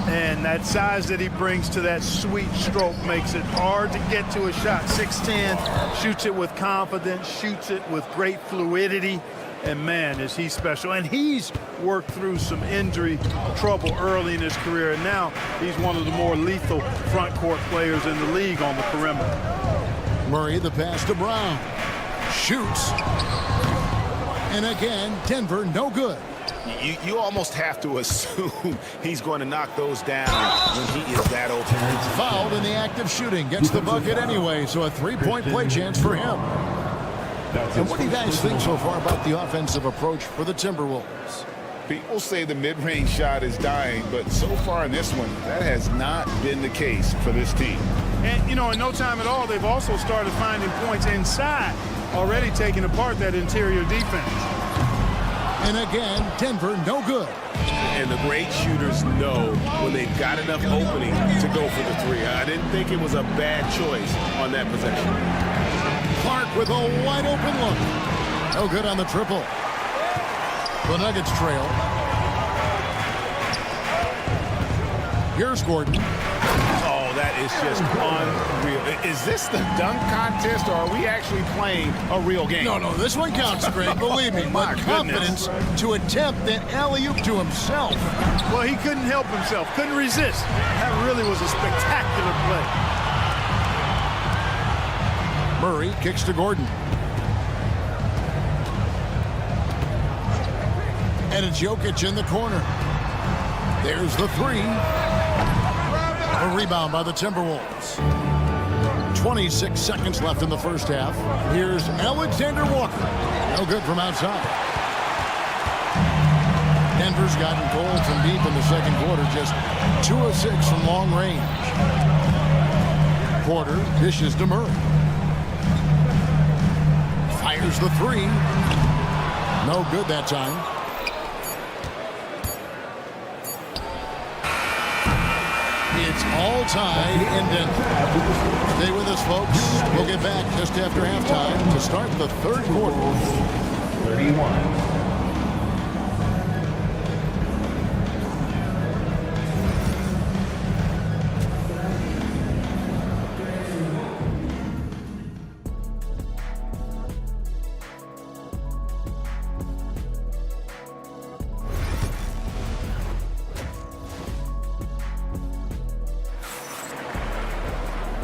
A: And that size that he brings to that sweet stroke makes it hard to get to a shot. 6'10", shoots it with confidence, shoots it with great fluidity. And man, is he special. And he's worked through some injury trouble early in his career. And now he's one of the more lethal front court players in the league on the perimeter.
B: Murray, the pass to Brown. Shoots. And again, Denver, no good.
C: You almost have to assume he's going to knock those down when he is that open.
B: Fouled in the act of shooting. Gets the bucket anyway, so a three-point play chance for him. And what do you guys think so far about the offensive approach for the Timberwolves?
C: People say the mid-range shot is dying, but so far in this one, that has not been the case for this team.
A: And, you know, in no time at all, they've also started finding points inside, already taking apart that interior defense.
B: And again, Denver, no good.
C: And the great shooters know when they've got enough opening to go for the three. I didn't think it was a bad choice on that possession.
B: Clark with a wide open look. No good on the triple. The Nuggets trail. Here's Gordon.
C: Oh, that is just unreal. Is this the dunk contest, or are we actually playing a real game?
B: No, this one counts, Greg, believe me.
A: My
B: But confidence to attempt that alley-oop to himself.
A: Well, he couldn't help himself, couldn't resist. That really was a spectacular play.
B: Murray kicks to Gordon. And it's Jokic in the corner. There's the three. A rebound by the Timberwolves. 26 seconds left in the first half. Here's Alexander Walker. No good from outside. Denver's gotten cold from deep in the second quarter. Just 2 of 6 from long range. Porter dishes to Murray. Fires the three. No good that time. It's all tied in Denver. Stay with us, folks. We'll get back just after halftime to start the third quarter.
K: 31.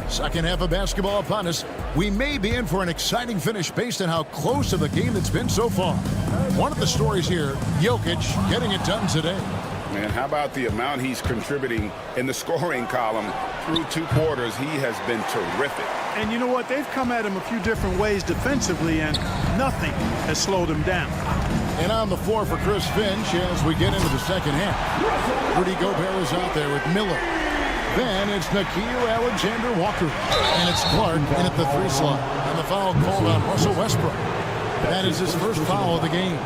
B: Second half of basketball upon us. We may be in for an exciting finish based on how close of a game it's been so far. One of the stories here, Jokic getting it done today.
C: Man, how about the amount he's contributing in the scoring column through 2 quarters? He has been terrific.
A: And you know what? They've come at him a few different ways defensively, and nothing has slowed him down.
B: And on the floor for Chris Finch as we get into the second half. Rudy Gobert is out there with Miller. Then it's Nickeil Alexander-Walker. And it's Clark in at the 3 slot. And the foul called on Russell Westbrook. That is his first foul of the game.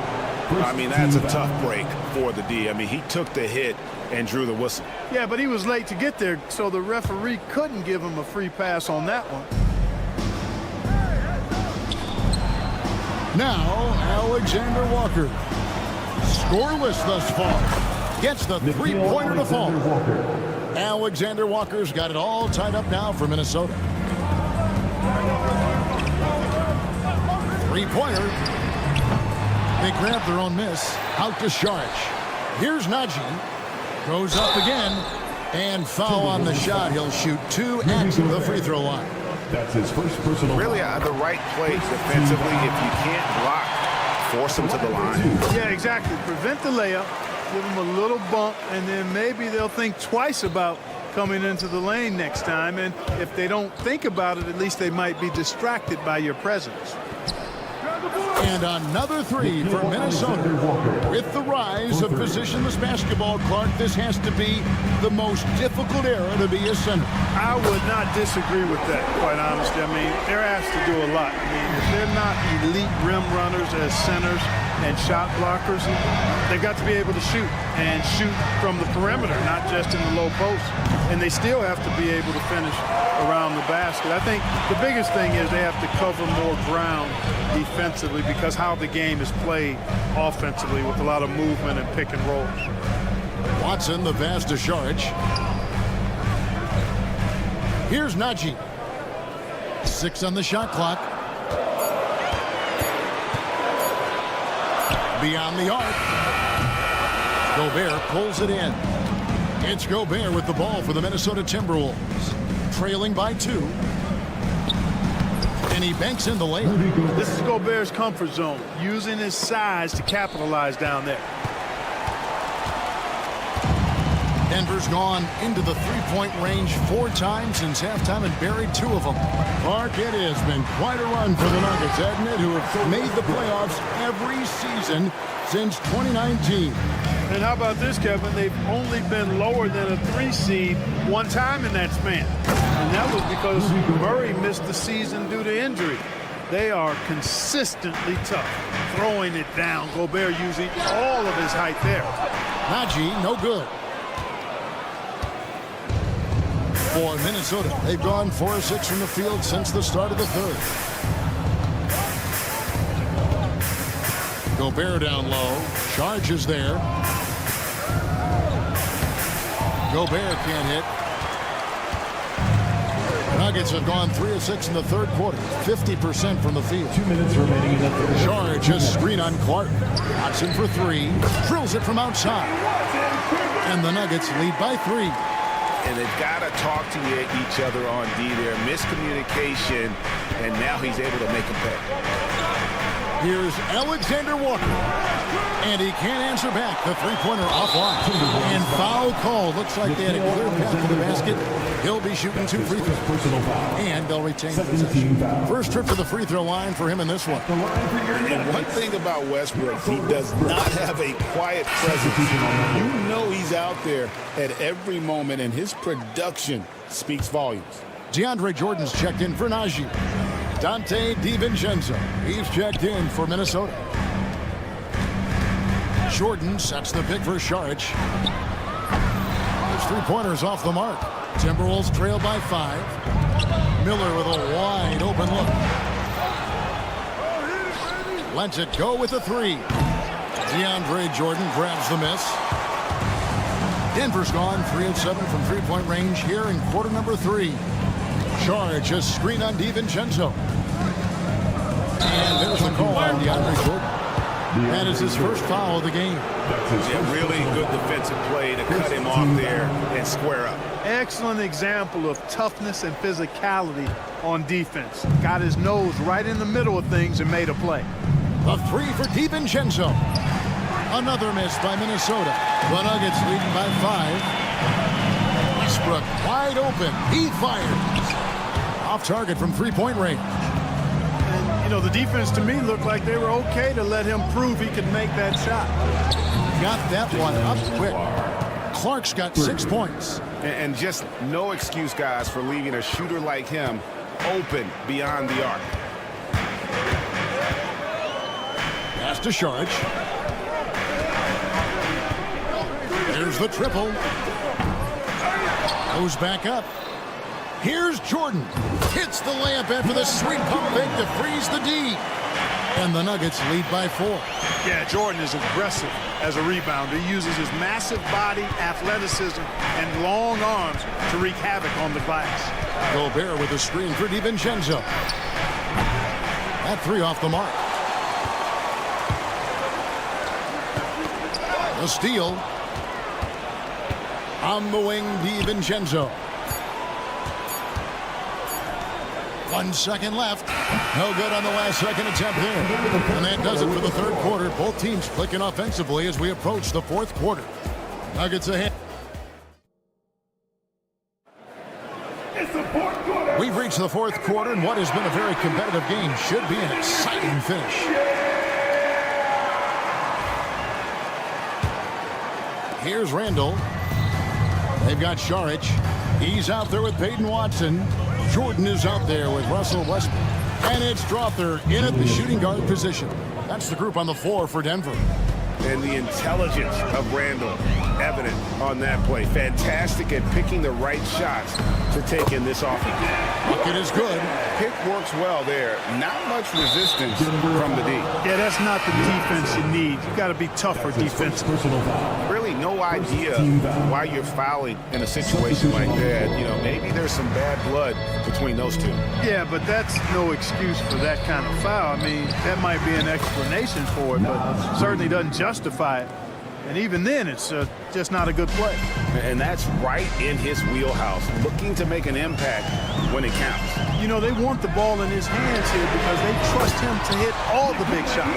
C: I mean, that's a tough break for the D. I mean, he took the hit and drew the whistle.
A: Yeah, but he was late to get there, so the referee couldn't give him a free pass on that one.
B: Now, Alexander Walker. Scoreless thus far. Gets the three-pointer to fall. Alexander Walker's got it all tied up now for Minnesota. Three-pointer. They grab their own miss. Out to Saric. Here's Najee. Goes up again. And foul on the shot. He'll shoot 2 at the free throw line.
K: That's his first personal.
C: Really the right play defensively. If you can't block, force him to the line.
A: Yeah, exactly. Prevent the layup. Give them a little bump, and then maybe they'll think twice about coming into the lane next time. And if they don't think about it, at least they might be distracted by your presence.
B: And another three for Minnesota. With the rise of positionless basketball, Clark, this has to be the most difficult era to be a center.
A: I would not disagree with that, quite honestly. I mean, they're asked to do a lot. I mean, if they're not elite rim runners as centers and shot blockers, they've got to be able to shoot and shoot from the perimeter, not just in the low post. And they still have to be able to finish around the basket. I think the biggest thing is they have to cover more ground defensively because how the game is played offensively with a lot of movement and pick and roll.
B: Watson, the pass to Saric. Here's Najee. 6 on the shot clock. Beyond the arc. Gobert pulls it in. It's Gobert with the ball for the Minnesota Timberwolves. Trailing by 2. And he banks in the layup.
A: This is Gobert's comfort zone, using his size to capitalize down there.
B: Denver's gone into the three-point range 4 times since halftime and buried 2 of them. Clark, it has been quite a run for the Nuggets, hasn't it, who have made the playoffs every season since 2019.
A: And how about this, Kevin? They've only been lower than a 3 seed 1 time in that span. And that was because Murray missed the season due to injury. They are consistently tough, throwing it down. Gobert using all of his height there.
B: Najee, no good. For Minnesota, they've gone 4 of 6 from the field since the start of the third. Gobert down low. Charge is there. Gobert can't hit. Nuggets have gone 3 of 6 in the third quarter. 50% from the field.
K: 2 minutes remaining in the third.
B: Charge, a screen on Clark. Watson for 3. Drills it from outside. And the Nuggets lead by 3.
C: And they've got to talk to each other on D there. Miscommunication, and now he's able to make a play.
B: Here's Alexander Walker. And he can't answer back. The three-pointer offline. And foul call. Looks like they had a clear path to the basket. He'll be shooting 2 free throws. And they'll retain possession. First trip to the free throw line for him in this one.
E: And one thing about Westbrook, he does not have a quiet presence. You know he's out there at every moment, and his production speaks volumes.
B: DeAndre Jordan's checked in for Najee. Dante DiVincenzo, he's checked in for Minnesota. Jordan sets the pick for Saric. His three-pointers off the mark. Timberwolves trail by 5. Miller with a wide open look. Lets it go with a 3. DeAndre Jordan grabs the miss. Denver's gone 3 of 7 from three-point range here in quarter number 3. Charge, a screen on DiVincenzo. And there's the call on DeAndre Jordan. That is his first foul of the game.
C: Yeah, really good defensive play to cut him off there and square up.
A: Excellent example of toughness and physicality on defense. Got his nose right in the middle of things and made a play.
B: A 3 for DiVincenzo. Another miss by Minnesota. The Nuggets leading by 5. Westbrook wide open. He fires. Off target from three-point range.
A: And, you know, the defense to me looked like they were okay to let him prove he could make that shot.
B: Got that one up quick. Clark's got 6 points.
C: And just no excuse, guys, for leaving a shooter like him open beyond the arc.
B: Pass to Saric. There's the triple. Goes back up. Here's Jordan. Hits the layup after the sweet pump fake to freeze the D. And the Nuggets lead by 4.
A: Yeah, Jordan is aggressive as a rebounder. He uses his massive body, athleticism, and long arms to wreak havoc on the glass.
B: Gobert with a screen for DiVincenzo. That 3 off the mark. The steal. On the wing, DiVincenzo. 1 second left. No good on the last second attempt there. And that does it for the third quarter. Both teams clicking offensively as we approach the fourth quarter. Nuggets ahead. We've reached the fourth quarter, and what has been a very competitive game should be an exciting finish. Here's Randall. They've got Saric. He's out there with Peyton Watson. Jordan is out there with Russell Westbrook. And it's Strother in at the shooting guard position. That's the group on the floor for Denver.
C: And the intelligence of Randall evident on that play. Fantastic at picking the right shots to take in this offense.
B: Bucket is good.
C: Pick works well there. Not much resistance from the D.
A: Yeah, that's not the defense you need. You got to be tougher defensively.
C: Really no idea why you're fouling in a situation like that. You know, maybe there's some bad blood between those two.
A: Yeah, but that's no excuse for that kind of foul. I mean, that might be an explanation for it, but certainly doesn't justify it. And even then, it's just not a good play.
C: And that's right in his wheelhouse, looking to make an impact when it counts.
A: You know, they want the ball in his hands here because they trust him to hit all the big shots.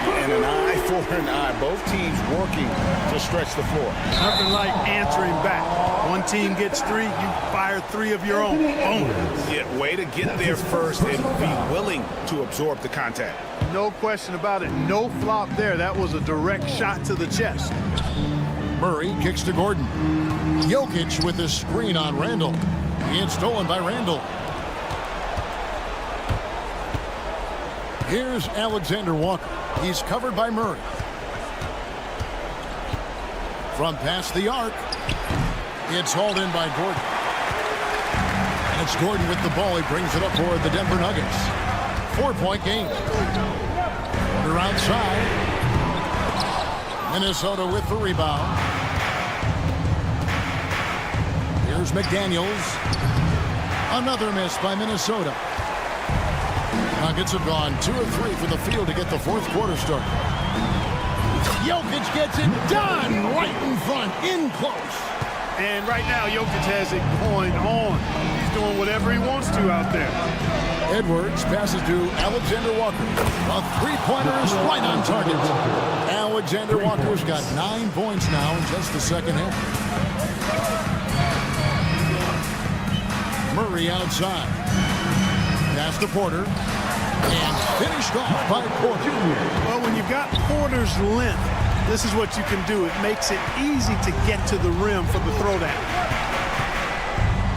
C: And an eye for an eye. Both teams working to stretch the floor.
A: Nothing like answering back. One team gets 3, you fire 3 of your own. Boom.
C: Yeah, way to get there first and be willing to absorb the contact.
A: No question about it. No flop there. That was a direct shot to the chest.
B: Murray kicks to Gordon. Jokic with the screen on Randall. It's stolen by Randall. Here's Alexander Walker. He's covered by Murray. From past the arc. It's hauled in by Gordon. And it's Gordon with the ball. He brings it up for the Denver Nuggets. 4-point game. They're outside. Minnesota with the rebound. Here's McDaniels. Another miss by Minnesota. Nuggets have gone 2 of 3 from the field to get the fourth quarter started. Jokic gets it done right in front, in close.
A: And right now, Jokic has it going on. He's doing whatever he wants to out there.
B: Edwards passes to Alexander Walker. A three-pointer is right on target. Alexander Walker's got 9 points now in just the second half. Murray outside. Pass to Porter. And finished off by Porter.
A: Well, when you've got Porter's length, this is what you can do. It makes it easy to get to the rim for the throwdown.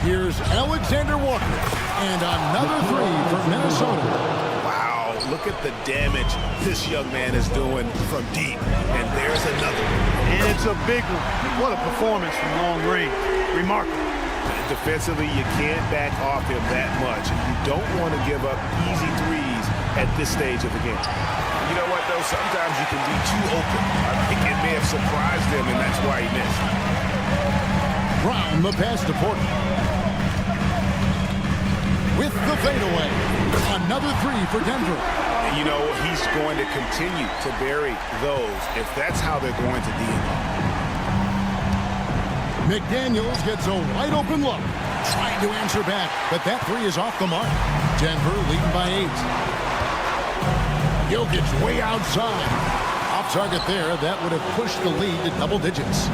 B: Here's Alexander Walker. And another 3 for Minnesota.
C: Wow, look at the damage this young man is doing from deep. And there's another one.
A: And it's a big one. What a performance from long range. Remarkable.
C: Defensively, you can't back off him that much. And you don't want to give up easy threes at this stage of the game. You know what, though? Sometimes you can be too open. I think it may have surprised him, and that's why he missed.
B: Brown the pass to Porter. With the fadeaway. Another 3 for Denver.
C: And you know, he's going to continue to bury those if that's how they're going to deal.
B: McDaniels gets a wide open look. Trying to answer back, but that 3 is off the mark. Denver leading by 8. Jokic way outside. Off target there. That would have pushed the lead to double digits.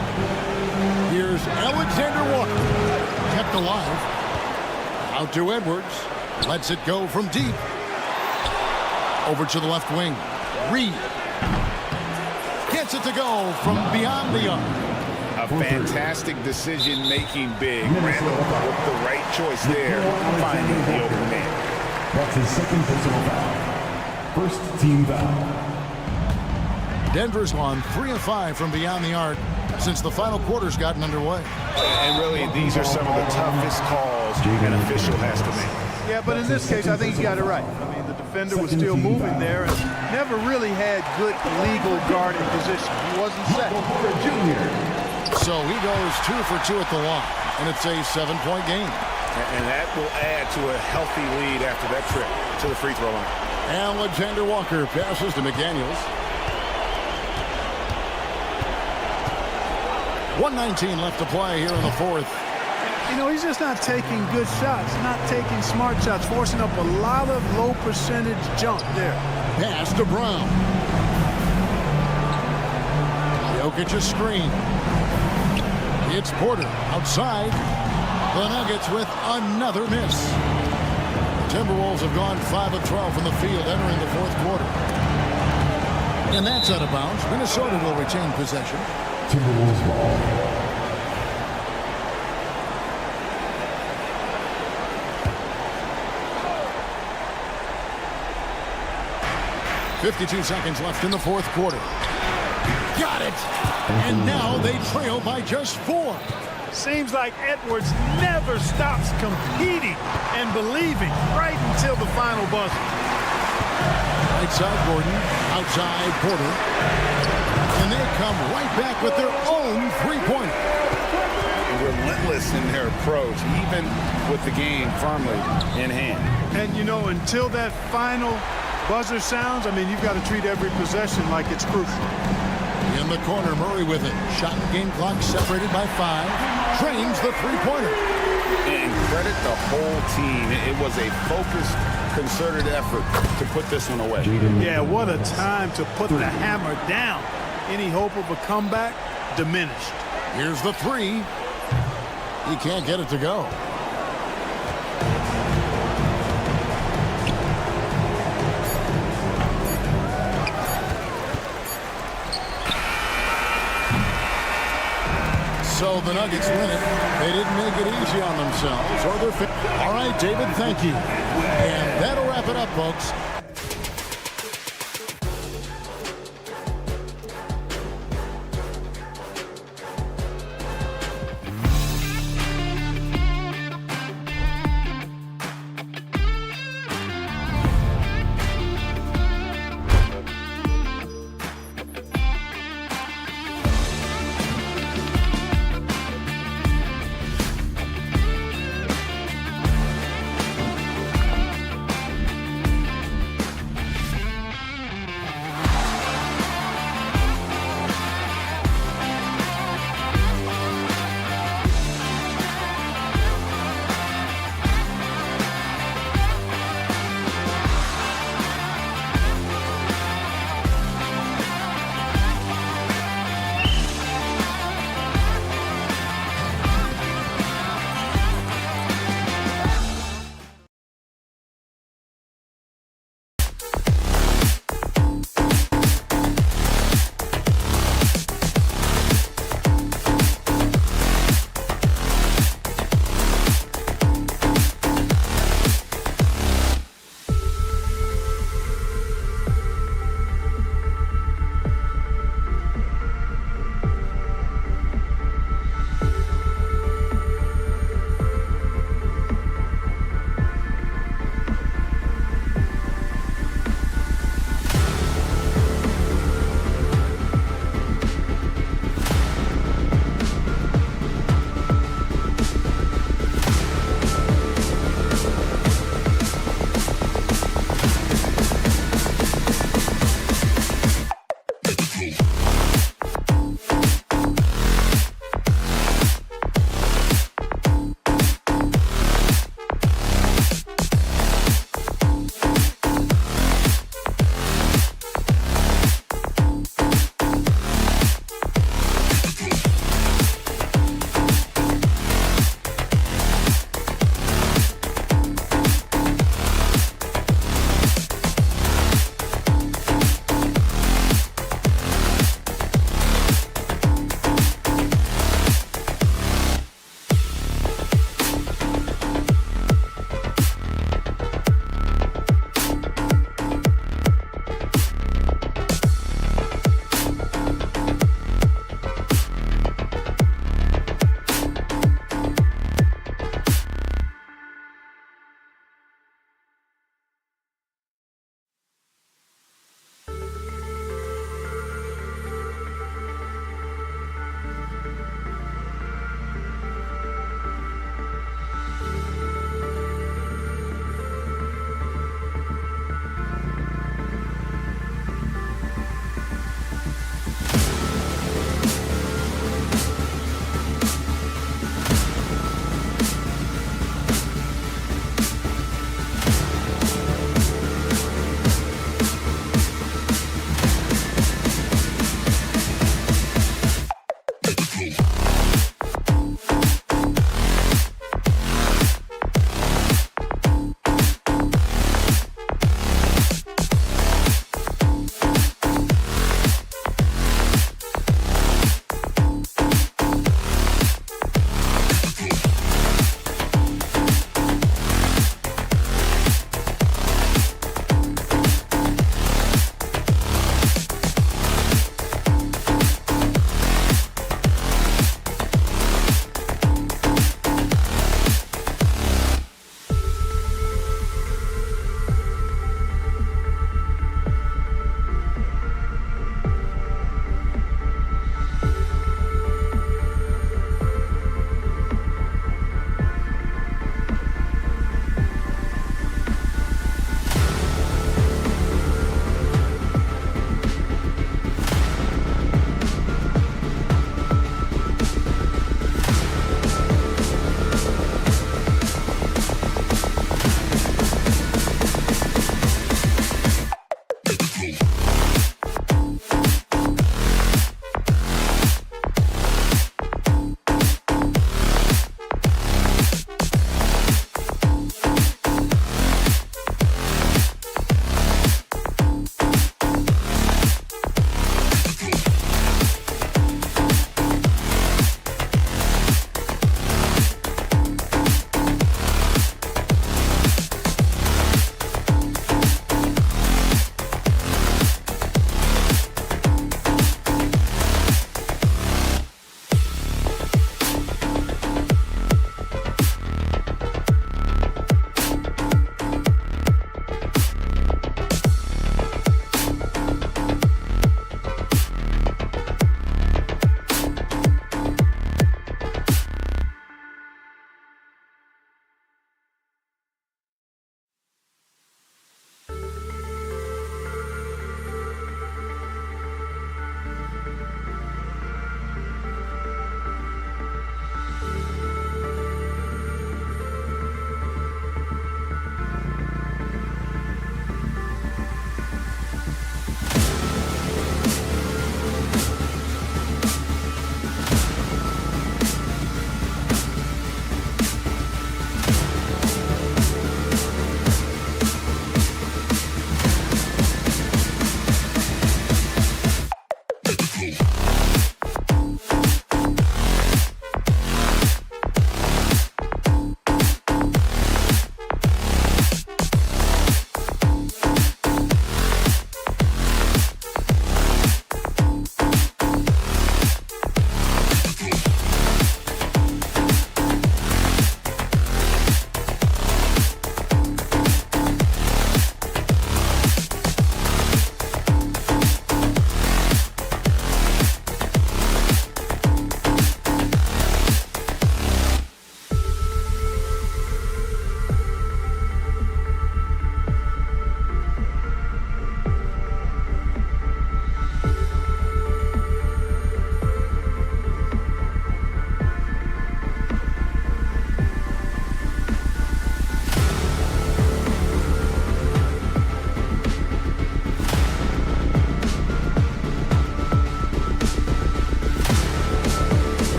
B: Here's Alexander Walker. Kept alive. Out to Edwards. Lets it go from deep. Over to the left wing. Reed. Gets it to go from beyond the arc.
C: A fantastic decision-making big. Randall with the right choice there, finding the open man.
K: That's his second personal foul. First team foul.
B: Denver's gone 3 of 5 from beyond the arc since the final quarter's gotten underway.
C: And really, these are some of the toughest calls an official has to make.
A: Yeah, but in this case, I think he got it right. I mean, the defender was still moving there and never really had good legal guarding position. He wasn't set.
B: So he goes 2 for 2 at the line, and it's a 7-point game.
C: And that will add to a healthy lead after that trip to the free throw line.
B: Alexander Walker passes to McDaniels. 1:19 left to play here in the fourth.
A: You know, he's just not taking good shots, not taking smart shots, forcing up a lot of low percentage jump there.
B: Pass to Brown. Jokic's screen. It's Porter outside. The Nuggets with another miss. The Timberwolves have gone 5 of 12 from the field entering the fourth quarter. And that's out of bounds. Minnesota will retain possession.
K: Timberwolves ball.
B: 52 seconds left in the fourth quarter. got it. And now they trail by just 4.
A: Seems like Edwards never stops competing and believing right until the final buzzer.
B: Right side Gordon, outside Porter. And they come right back with their own three-pointer.
C: Relentless in their approach, even with the game firmly in hand.
A: And, you know, until that final buzzer sounds, I mean, you've got to treat every possession like it's crucial.
B: In the corner, Murray with it. Shot and game clock separated by 5. Trains the three-pointer.
C: And credit the whole team. It was a focused, concerted effort to put this one away.
A: Yeah, what a time to put the hammer down. Any hope of a comeback diminished.
B: Here's the 3. He can't get it to go. So the Nuggets win it. They didn't make it easy on themselves or their All right, David, thank you. And that'll wrap it up, folks.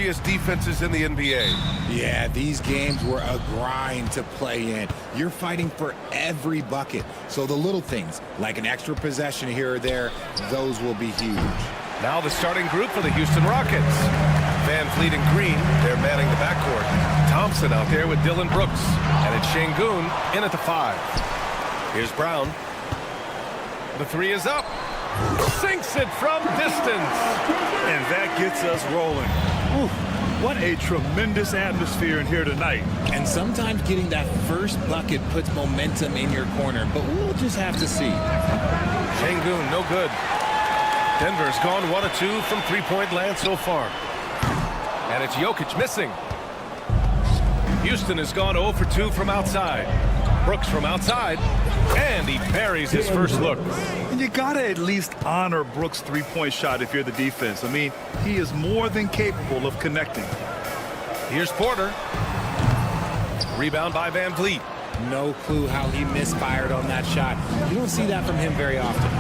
G: dodgiest defenses in the NBA.
F: Yeah, these games were a grind to play in. You're fighting for every bucket. So the little things, like an extra possession here or there, those will be huge.
G: Now the starting group for the Houston Rockets. Van Fleet and Green, they're manning the backcourt. Thompson out there with Dylan Brooks. And it's Şengün in at the 5. Here's Brown. The 3 is up. Sinks it from distance.
J: And that gets us rolling. Ooh, what a tremendous atmosphere in here tonight.
F: And sometimes getting that first bucket puts momentum in your corner, but we'll just have to see.
G: Şengün, no good. Denver's gone 1 of 2 from three-point land so far. And it's Jokic missing. Houston has gone 0 for 2 from outside. Brooks from outside, and he buries his first look.
J: And you gotta at least honor Brooks' three-point shot if you're the defense. I mean, he is more than capable of connecting.
G: Here's Porter. Rebound by Van Vliet.
F: No clue how he misfired on that shot. You don't see that from him very often.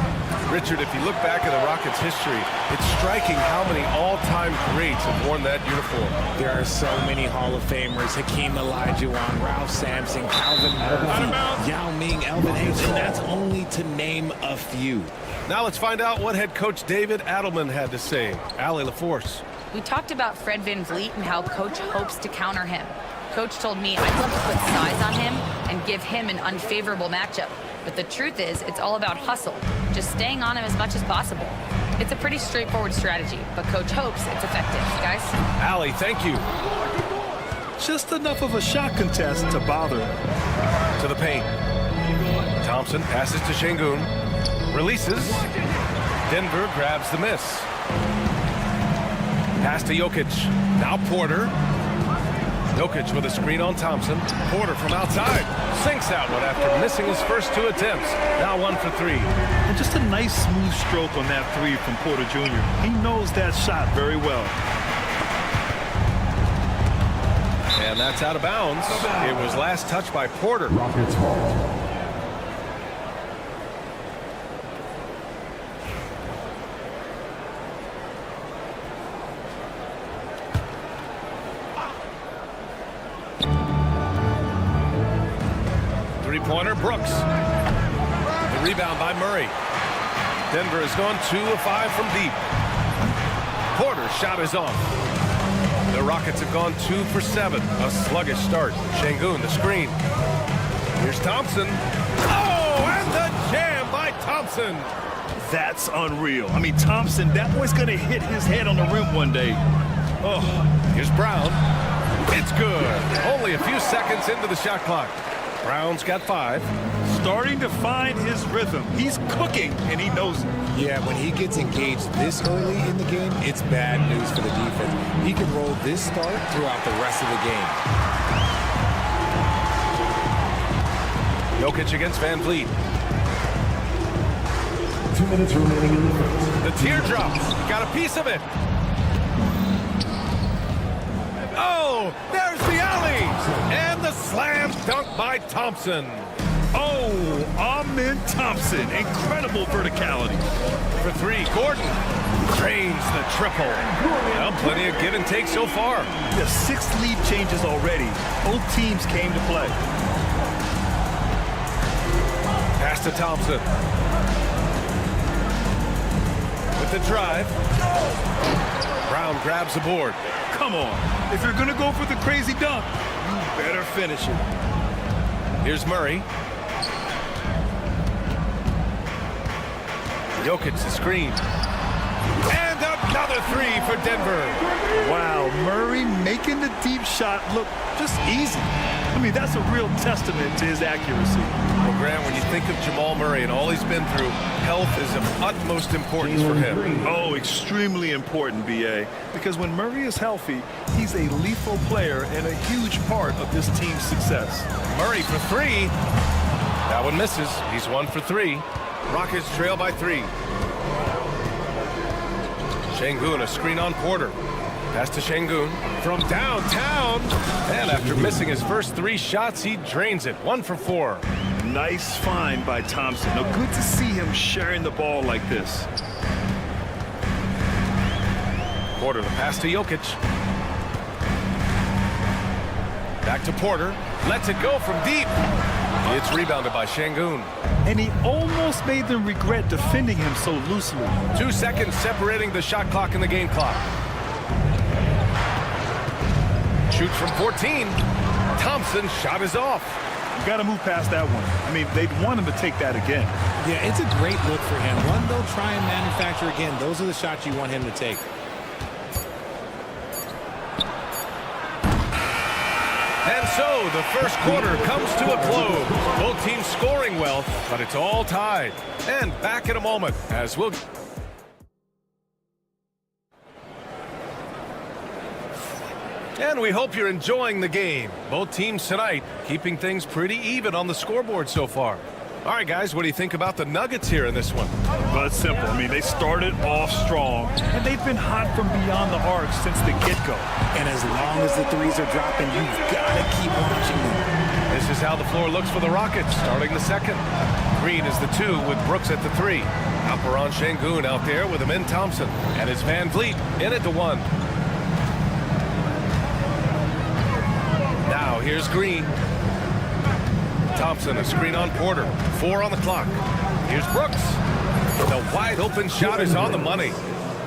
G: Richard, if you look back at the Rockets' history, it's striking how many all-time greats have worn that uniform.
F: There are so many Hall of Famers: Hakeem Olajuwon, Ralph Sampson, Calvin Murphy, Yao Ming, Elvin Hayes, and that's only to name a few.
G: Now let's find out what head coach David Adelman had to say. Allie LaForce.
I: We talked about Fred VanVleet and how Coach hopes to counter him. Coach told me I'd love to put size on him and give him an unfavorable matchup. But the truth is, it's all about hustle, just staying on him as much as possible. It's a pretty straightforward strategy, but Coach hopes it's effective. Guys?
G: Allie, thank you.
J: Just enough of a shot contest to bother him.
G: To the paint. Thompson passes to Şengün. Releases. Denver grabs the miss. Pass to Jokic. Now Porter. Jokic with a screen on Thompson. Porter from outside. Sinks that one after missing his first 2 attempts. Now 1 for 3.
J: And just a nice smooth stroke on that 3 from Porter Jr. He knows that shot very well.
G: And that's out of bounds. It was last touched by Porter.
K: Rockets ball.
G: Three-pointer, Brooks. The rebound by Murray. Denver has gone 2 of 5 from deep. Porter's shot is off. The Rockets have gone 2 for 7. A sluggish start. Şengün, the screen. Here's Thompson. Oh, and the jam by Thompson.
J: That's unreal. I mean, Thompson, that boy's going to hit his head on the rim one day.
G: Oh, here's Brown. It's good. Only a few seconds into the shot clock. Brown's got 5.
J: Starting to find his rhythm. He's cooking, and he knows it.
F: Yeah, when he gets engaged this early in the game, it's bad news for the defense. He can roll this start throughout the rest of the game.
G: Jokic against Van Vliet.
K: 2 minutes remaining in the first.
G: The teardrop. Got a piece of it. Oh, there's the alley. And the slam dunk by Thompson.
J: Oh, Amen Thompson. Incredible verticality.
G: For 3, Gordon drains the triple. Well, plenty of give and take so far.
J: The 6 lead changes already. Both teams came to play.
G: Pass to Thompson. With the drive. Brown grabs the board.
J: Come on. If you're going to go for the crazy dunk, you better finish it.
G: Here's Murray. Jokic the screen. And another 3 for Denver.
J: Wow, Murray making the deep shot look just easy. I mean, that's a real testament to his accuracy.
G: Well, Grant, when you think of Jamal Murray and all he's been through, health is of utmost importance for him.
J: Oh, extremely important, B.A., because when Murray is healthy, he's a lethal player and a huge part of this team's success.
G: Murray for 3. That one misses. He's 1 for 3. Rockets trail by 3. Şengün, a screen on Porter. Pass to Şengün from downtown. And after missing his first 3 shots, he drains it. 1 for 4.
J: Nice find by Thompson. Now, good to see him sharing the ball like this.
G: Porter, the pass to Jokic. Back to Porter. Lets it go from deep. It's rebounded by Şengün.
J: And he almost made them regret defending him so loosely.
G: 2 seconds separating the shot clock and the game clock. Shoots from 14. Thompson's shot is off.
J: You got to move past that one. I mean, they'd want him to take that again.
F: Yeah, it's a great look for him. One they'll try and manufacture again. Those are the shots you want him to take.
G: And so the first quarter comes to a close. Both teams scoring well, but it's all tied. And back in a moment as we'll... And we hope you're enjoying the game. Both teams tonight keeping things pretty even on the scoreboard so far. All right, guys, what do you think about the Nuggets here in this one?
J: Well, it's simple. I mean, they started off strong, and they've been hot from beyond the arc since the get-go.
F: And as long as the threes are dropping, you've got to keep watching them.
G: This is how the floor looks for the Rockets starting the second. Green is the 2 with Brooks at the 3. Alperen Şengün out there with Amin Thompson. And it's Van Vliet in at the 1. Now here's Green. Thompson, a screen on Porter. 4 on the clock. Here's Brooks. The wide open shot is on the money.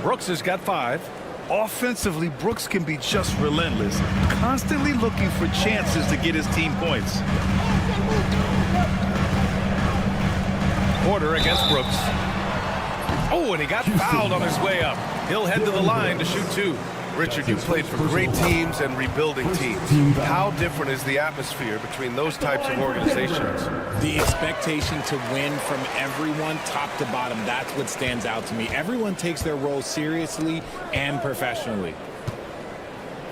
G: Brooks has got 5.
J: Offensively, Brooks can be just relentless, constantly looking for chances to get his team points.
G: Porter against Brooks. Oh, and he got fouled on his way up. He'll head to the line to shoot 2. Richard, you played for great teams and rebuilding teams. How different is the atmosphere between those types of organizations?
F: The expectation to win from everyone, top to bottom, that's what stands out to me. Everyone takes their role seriously and professionally.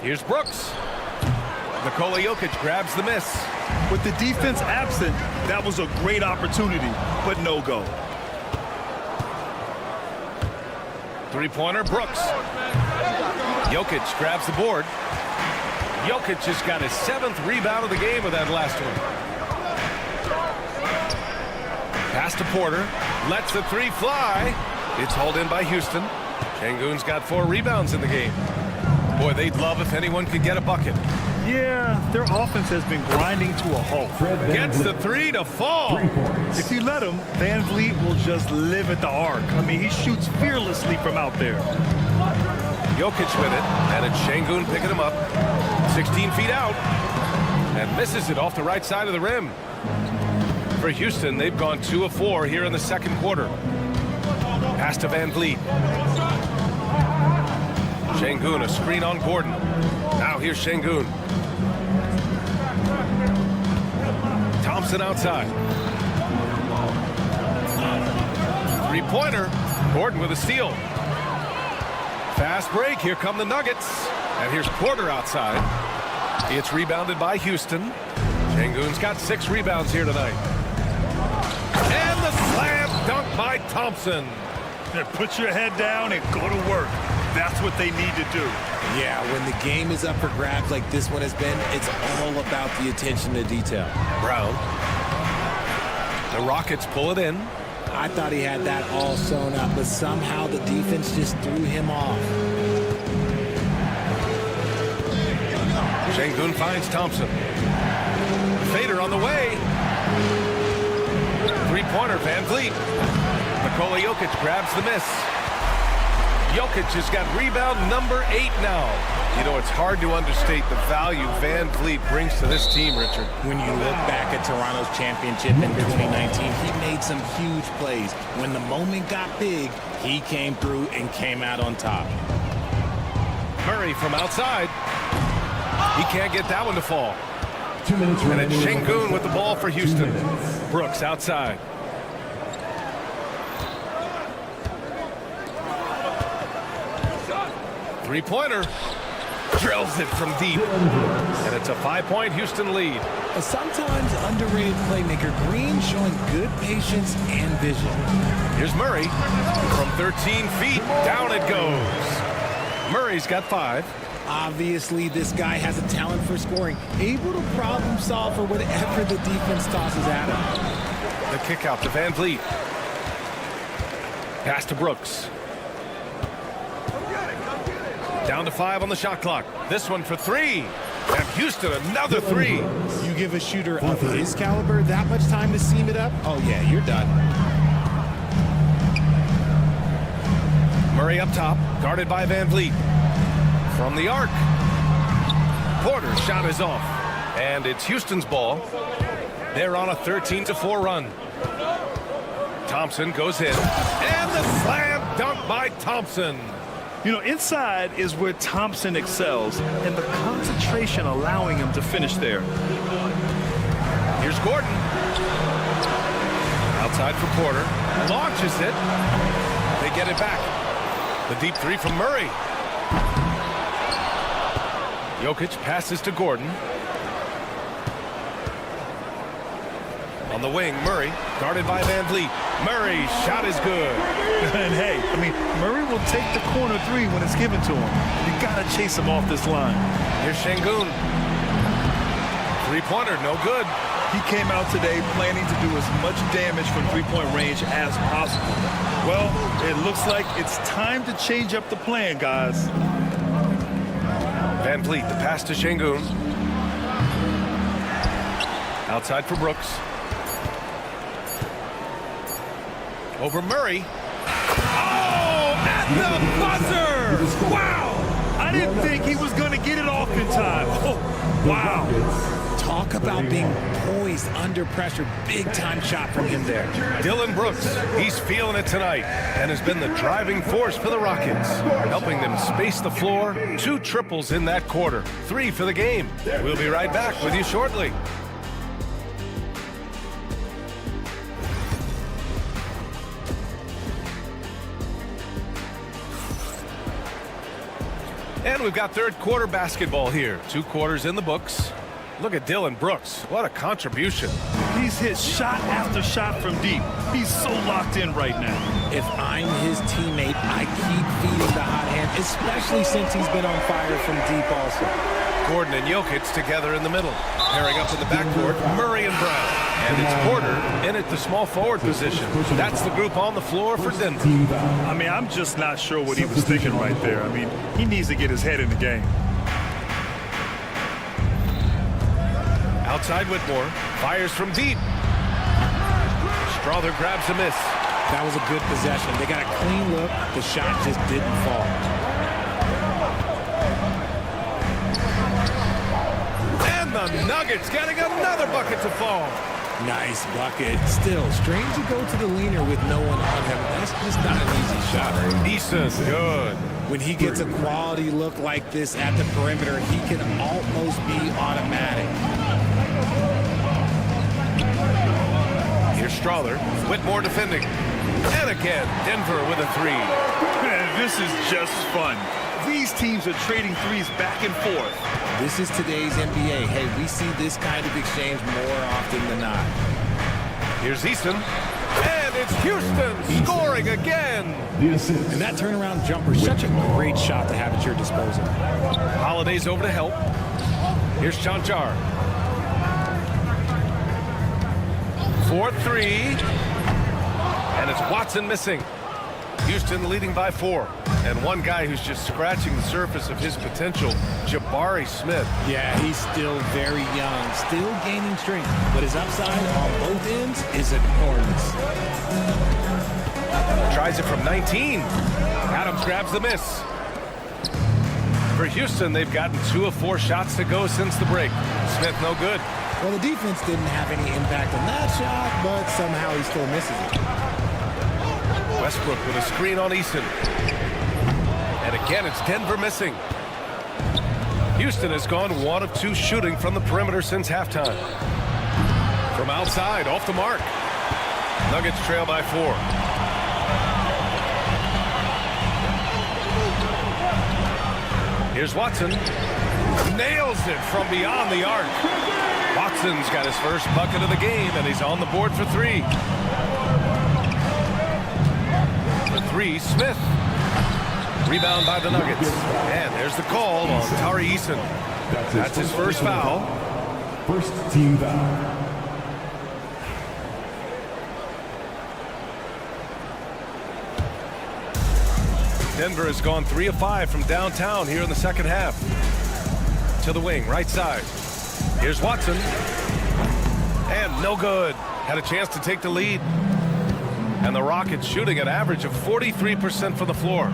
G: Here's Brooks. Nikola Jokic grabs the miss.
J: With the defense absent, that was a great opportunity, but no go.
G: Three-pointer, Brooks. Jokic grabs the board. Jokic has got his 7th rebound of the game with that last one. Pass to Porter. Lets the 3 fly. It's hauled in by Houston. Şengün's got 4 rebounds in the game. Boy, they'd love if anyone could get a bucket.
J: Yeah, their offense has been grinding to a halt.
G: Gets the 3 to fall.
J: If you let him, Van Vliet will just live at the arc. I mean, he shoots fearlessly from out there.
G: Jokic with it, and it's Şengün picking him up. 16 feet out, and misses it off the right side of the rim. For Houston, they've gone 2 of 4 here in the second quarter. Pass to Van Vliet. Şengün, a screen on Gordon. Now here's Şengün. Thompson outside. Three-pointer. Gordon with a steal. Fast break. Here come the Nuggets. And here's Porter outside. It's rebounded by Houston. Şengün's got 6 rebounds here tonight. And the slam dunk by Thompson.
J: Put your head down and go to work. That's what they need to do.
F: Yeah, when the game is up for grabs like this one has been, it's all about the attention to detail.
G: Brown. The Rockets pull it in.
F: I thought he had that all sewn up, but somehow the defense just threw him off.
G: Şengün finds Thompson. Fader on the way. Three-pointer, Van Vliet. Nikola Jokic grabs the miss. Jokic has got rebound number 8 now. You know, it's hard to understate the value Van Vliet brings to this team, Richard.
F: When you look back at Toronto's championship in 2019, he made some huge plays. When the moment got big, he came through and came out on top.
G: Murray from outside. He can't get that one to fall.
K: 2 minutes
G: And
K: remaining.
G: it's Şengün with the ball for Houston. Brooks outside. Three-pointer. Drills it from deep. And it's a 5-point Houston lead.
F: A sometimes underrated playmaker, Green showing good patience and vision.
G: Here's Murray. From 13 feet, down it goes. Murray's got 5.
F: Obviously, this guy has a talent for scoring, able to problem solve for whatever the defense tosses at him.
G: The kick out to Van Vliet. Pass to Brooks. Down to 5 on the shot clock. This one for 3. And Houston, another three.
F: You give a shooter of his caliber that much time to seam it up? Oh, yeah, you're done.
G: Murray up top, guarded by Van Vliet. From the arc. Porter's shot is off. And it's Houston's ball. They're on a 13-4 run. Thompson goes in. And the slam dunk by Thompson.
J: You know, inside is where Thompson excels, and the concentration allowing him to finish there.
G: Here's Gordon. Outside for Porter. Launches it. They get it back. The deep three from Murray. Jokic passes to Gordon. On the wing, Murray, guarded by Van Vliet. Murray's shot is good.
J: And hey, I mean, Murray will take the corner three when it's given to him. You got to chase him off this line.
G: Here's Şengün. Three-pointer, no good.
J: He came out today planning to do as much damage from three-point range as possible. Well, it looks like it's time to change up the plan, guys.
G: Van Vliet, the pass to Şengün. Outside for Brooks. Over Murray. Oh, at the buzzer! Wow!
J: I didn't think he was going to get it off in time. Oh, wow.
F: Talk about being poised under pressure. Big time shot from him there.
G: Dillon Brooks, he's feeling it tonight and has been the driving force for the Rockets, helping them space the floor. 2 triples in that quarter, 3 for the game. We'll be right back with you shortly. And we've got third quarter basketball here. 2 quarters in the books. Look at Dillon Brooks. What a contribution.
J: He's hit shot after shot from deep. He's so locked in right now.
F: If I'm his teammate, I keep feeding the hot hand, especially since he's been on fire from deep also.
G: Gordon and Jokic together in the middle. Pairing up in the backcourt, Murray and Brown. And it's Porter in at the small forward position. That's the group on the floor for Denver.
J: I mean, I'm just not sure what he was thinking right there. I mean, he needs to get his head in the game.
G: Outside Whitmore, fires from deep. Strother grabs a miss.
F: That was a good possession. They got a clean look. The shot just didn't fall.
G: And the Nuggets getting another bucket to fall.
F: Nice bucket. Still, strange to go to the leaner with no one on him. That's just not an easy shot.
G: Easton's good.
F: When he gets a quality look like this at the perimeter, he can almost be automatic.
G: Here's Strother. Whitmore defending. And again, Denver with a 3.
J: Man, this is just fun. These teams are trading threes back and forth.
F: This is today's NBA. Hey, we see this kind of exchange more often than not.
G: Here's Easton. And it's Houston scoring again.
F: And that turnaround jumper, such a great shot to have at your disposal.
G: Holiday's over to help. Here's Chanchar. 4-3. And it's Watson missing. Houston leading by 4. And one guy who's just scratching the surface of his potential, Jabari Smith.
F: Yeah, he's still very young, still gaining strength, but his upside on both ends is enormous.
G: Tries it from 19. Adams grabs the miss. For Houston, they've gotten 2 of 4 shots to go since the break. Smith no good.
F: Well, the defense didn't have any impact on that shot, but somehow he still misses it.
G: Westbrook with a screen on Easton. And again, it's Denver missing. Houston has gone 1 of 2 shooting from the perimeter since halftime. From outside, off the mark. Nuggets trail by 4. Here's Watson. Nails it from beyond the arc. Watson's got his first bucket of the game, and he's on the board for 3. For 3, Smith. Rebound by the Nuggets. And there's the call on Tari Eason. That's his first foul.
K: First team foul.
G: Denver has gone 3 of 5 from downtown here in the second half. to the wing, right side. Here's Watson. And no good. Had a chance to take the lead. And the Rockets shooting an average of 43% from the floor.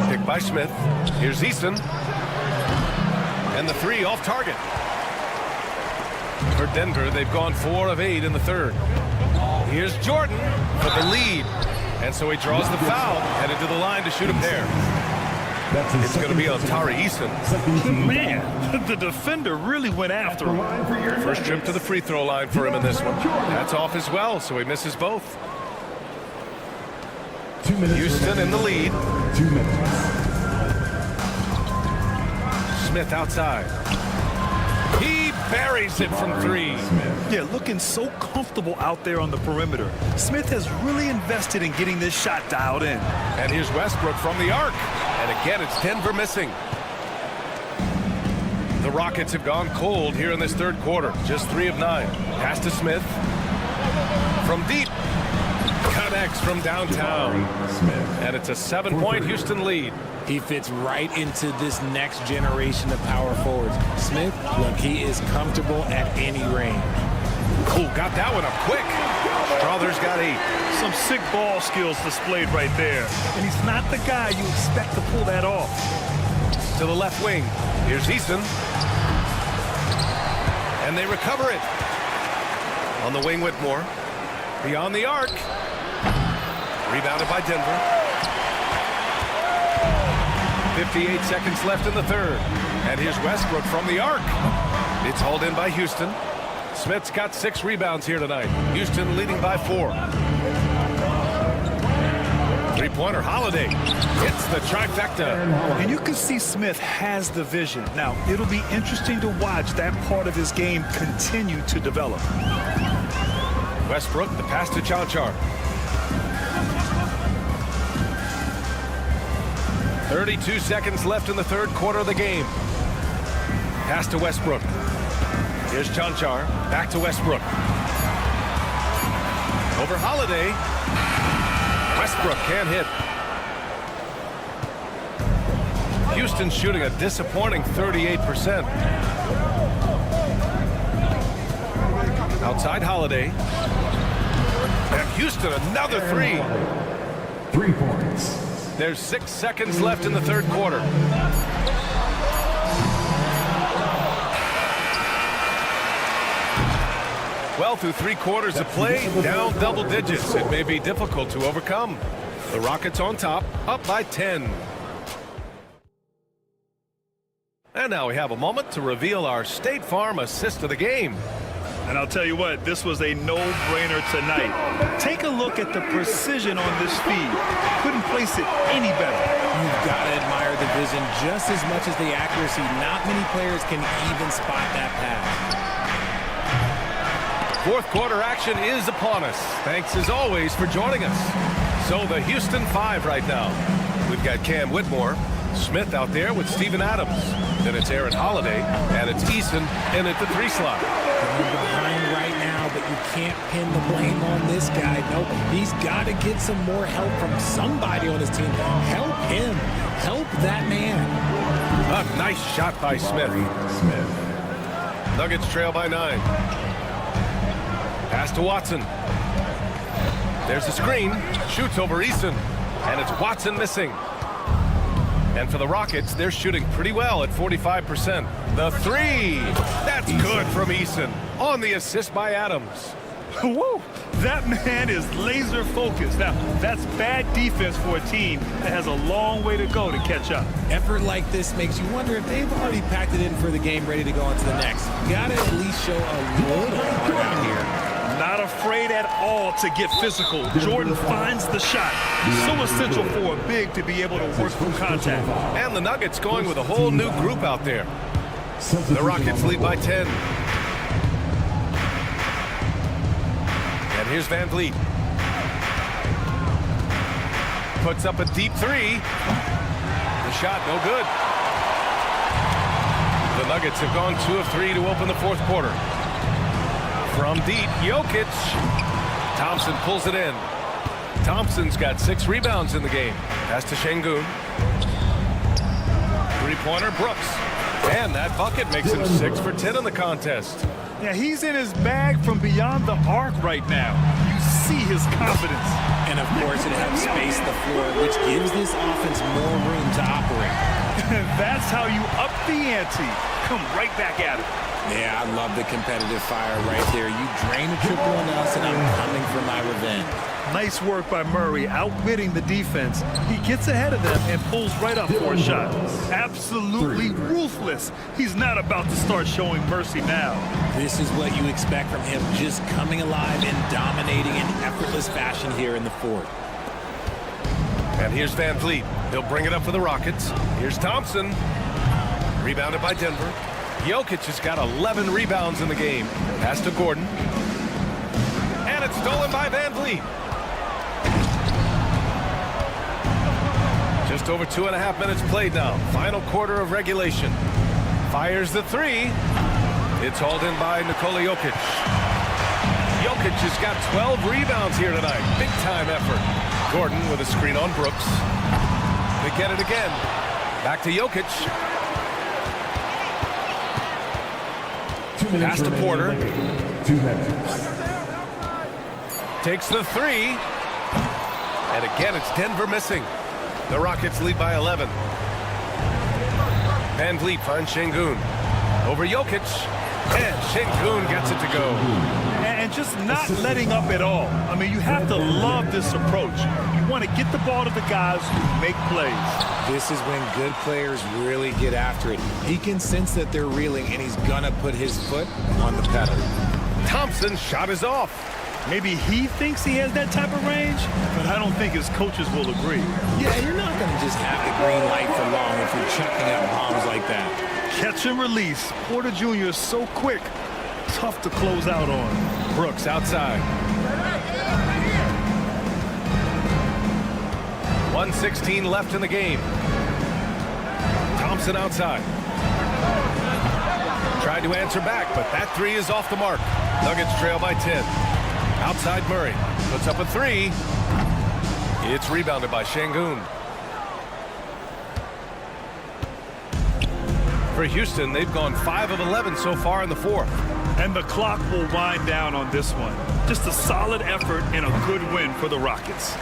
G: Picked by Smith. Here's Eason. And the three off target. For Denver, they've gone 4 of 8 in the third. Here's Jordan for the lead. And so he draws the foul, headed to the line to shoot a pair. It's going to be on Tari Eason.
J: Man, the defender really went after him.
G: First trip to the free throw line for him in this one. That's off as well, so he misses both.
K: 2 minutes.
G: Houston in the lead.
K: 2 minutes.
G: Smith outside. He buries it from 3.
J: Yeah, looking so comfortable out there on the perimeter. Smith has really invested in getting this shot dialed in.
G: And here's Westbrook from the arc. And again, it's Denver missing. The Rockets have gone cold here in this third quarter. Just 3 of 9. Pass to Smith. From deep. Connects from downtown. And it's a 7-point Houston lead.
F: He fits right into this next generation of power forwards. Smith, look, he is comfortable at any range.
G: Ooh, got that one up quick. Strother's got 8.
J: Some sick ball skills displayed right there. And he's not the guy you expect to pull that off.
G: To the left wing. Here's Eason. And they recover it. On the wing, Whitmore. Beyond the arc. Rebounded by Denver. 58 seconds left in the third. And here's Westbrook from the arc. It's hauled in by Houston. Smith's got 6 rebounds here tonight. Houston leading by 4. Three-pointer, Holiday hits the trifecta.
J: And you can see Smith has the vision. Now, it'll be interesting to watch that part of his game continue to develop.
G: Westbrook, the pass to Chanchar. 32 seconds left in the third quarter of the game. Pass to Westbrook. Here's Chanchar. Back to Westbrook. Over Holiday. Westbrook can't hit. Houston shooting a disappointing 38%. Outside Holiday. And Houston another 3.
K: 3 points.
G: There's 6 seconds left in the third quarter. Well, through 3 quarters of play, down double digits. It may be difficult to overcome. The Rockets on top, up by 10. And now we have a moment to reveal our State Farm assist of the game.
J: And I'll tell you what, this was a no-brainer tonight. Take a look at the precision on this feed. Couldn't place it any better.
F: You've got to admire the vision just as much as the accuracy. Not many players can even spot that pass.
G: Fourth quarter action is upon us. Thanks as always for joining us. So the Houston 5 right now. We've got Cam Whitmore, Smith out there with Steven Adams. Then it's Aaron Holiday, and it's Eason in at the 3 slot.
F: He's behind right now, but you can't pin the blame on this guy. Nope, he's got to get some more help from somebody on his team. Help him. Help that man.
G: A nice shot by Smith. Nuggets trail by 9. Pass to Watson. There's a screen. Shoots over Eason. And it's Watson missing. And for the Rockets, they're shooting pretty well at 45%. The 3. That's good from Eason. On the assist by Adams.
J: Woo! That man is laser focused. Now, that's bad defense for a team that has a long way to go to catch up.
F: Effort like this makes you wonder if they've already packed it in for the game ready to go on to the next. Got to at least show a little heart out here.
J: Not afraid at all to get physical. Jordan finds the shot. So essential for a big to be able to work through contact.
G: And the Nuggets going with a whole new group out there. The Rockets lead by 10. And here's Van Vliet. Puts up a deep 3. The shot no good. The Nuggets have gone 2 of 3 to open the fourth quarter. From deep, Jokic. Thompson pulls it in. Thompson's got 6 rebounds in the game. Pass to Şengün. Three-pointer, Brooks. And that bucket makes him 6 for 10 in the contest.
J: Yeah, he's in his bag from beyond the arc right now. You see his confidence.
F: And of course, it helps space the floor, which gives this offense more room to operate.
J: That's how you up the ante. Come right back at it.
F: Yeah, I love the competitive fire right there. You drain a triple on us, and I'm coming for my revenge.
J: Nice work by Murray, outwitting the defense. He gets ahead of them and pulls right up for a shot. Absolutely ruthless. He's not about to start showing mercy now.
F: This is what you expect from him, just coming alive and dominating in effortless fashion here in the fourth.
G: And here's Van Vliet. He'll bring it up for the Rockets. Here's Thompson. Rebounded by Denver. Jokic has got 11 rebounds in the game. Pass to Gordon. And it's stolen by Van Vliet. Just over 2.5 minutes played now. Final quarter of regulation. Fires the three. It's hauled in by Nikola Jokic. Jokic has got 12 rebounds here tonight. Big time effort. Gordon with a screen on Brooks. They get it again. Back to Jokic. Pass to Porter.
K: 2 minutes.
G: Takes the three. And again, it's Denver missing. The Rockets lead by 11. Van Vliet finds Şengün. Over Jokic. And Şengün gets it to go.
J: And just not letting up at all. I mean, you have to love this approach. You want to get the ball to the guys who make plays.
F: This is when good players really get after it. He can sense that they're reeling, and he's going to put his foot on the pedal.
G: Thompson's shot is off.
J: Maybe he thinks he has that type of range, but I don't think his coaches will agree.
F: Yeah, you're not going to just have the green light for long if you're chucking up bombs like that.
J: Catch and release. Porter Jr. is so quick. Tough to close out on.
G: Brooks outside. 1:16 left in the game. Thompson outside. Tried to answer back, but that three is off the mark. Nuggets trail by 10. Outside Murray. Puts up a three. It's rebounded by Şengün. For Houston, they've gone 5 of 11 so far in the fourth.
J: And the clock will wind down on this one. Just a solid effort and a good win for the Rockets.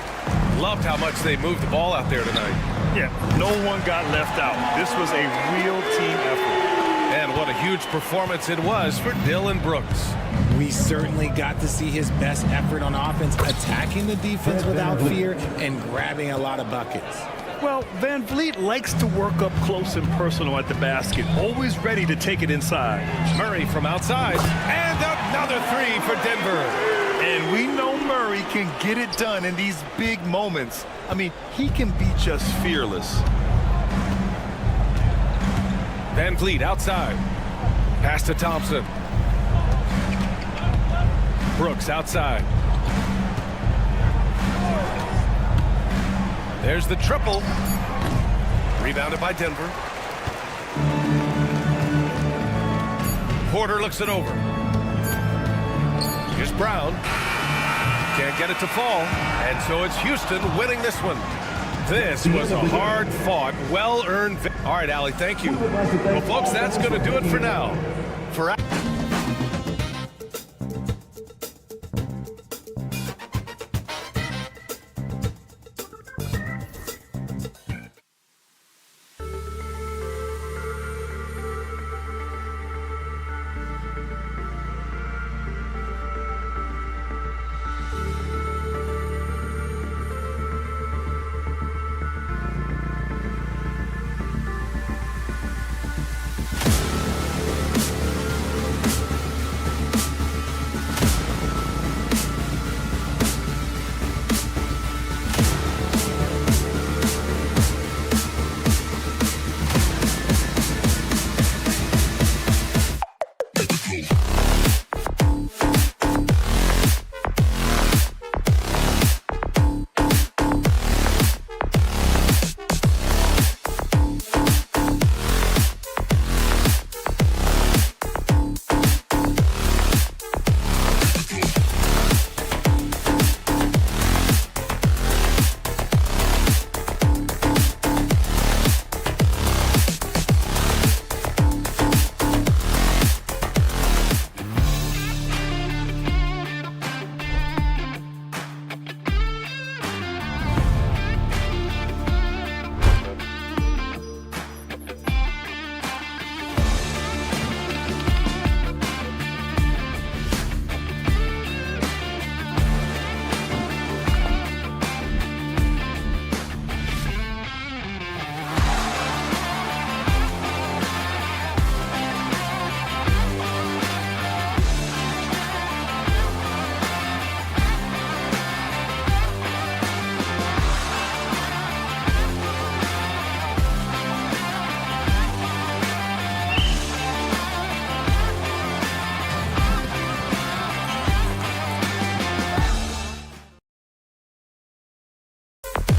G: Loved how much they moved the ball out there tonight.
J: Yeah, no one got left out. This was a real team effort.
G: And what a huge performance it was for Dillon Brooks.
F: We certainly got to see his best effort on offense, attacking the defense without fear and grabbing a lot of buckets.
J: Well, Van Vliet likes to work up close and personal at the basket, always ready to take it inside.
G: Murray from outside, and another three for Denver.
J: And we know Murray can get it done in these big moments. I mean, he can be just fearless.
G: Van Vliet outside. Pass to Thompson. Brooks outside. There's the triple. Rebounded by Denver. Porter looks it over. Here's Brown. Can't get it to fall. And so it's Houston winning this one. This was a hard-fought, well-earned victory. All right, Allie, thank you. Well, folks, that's going to do it for now. For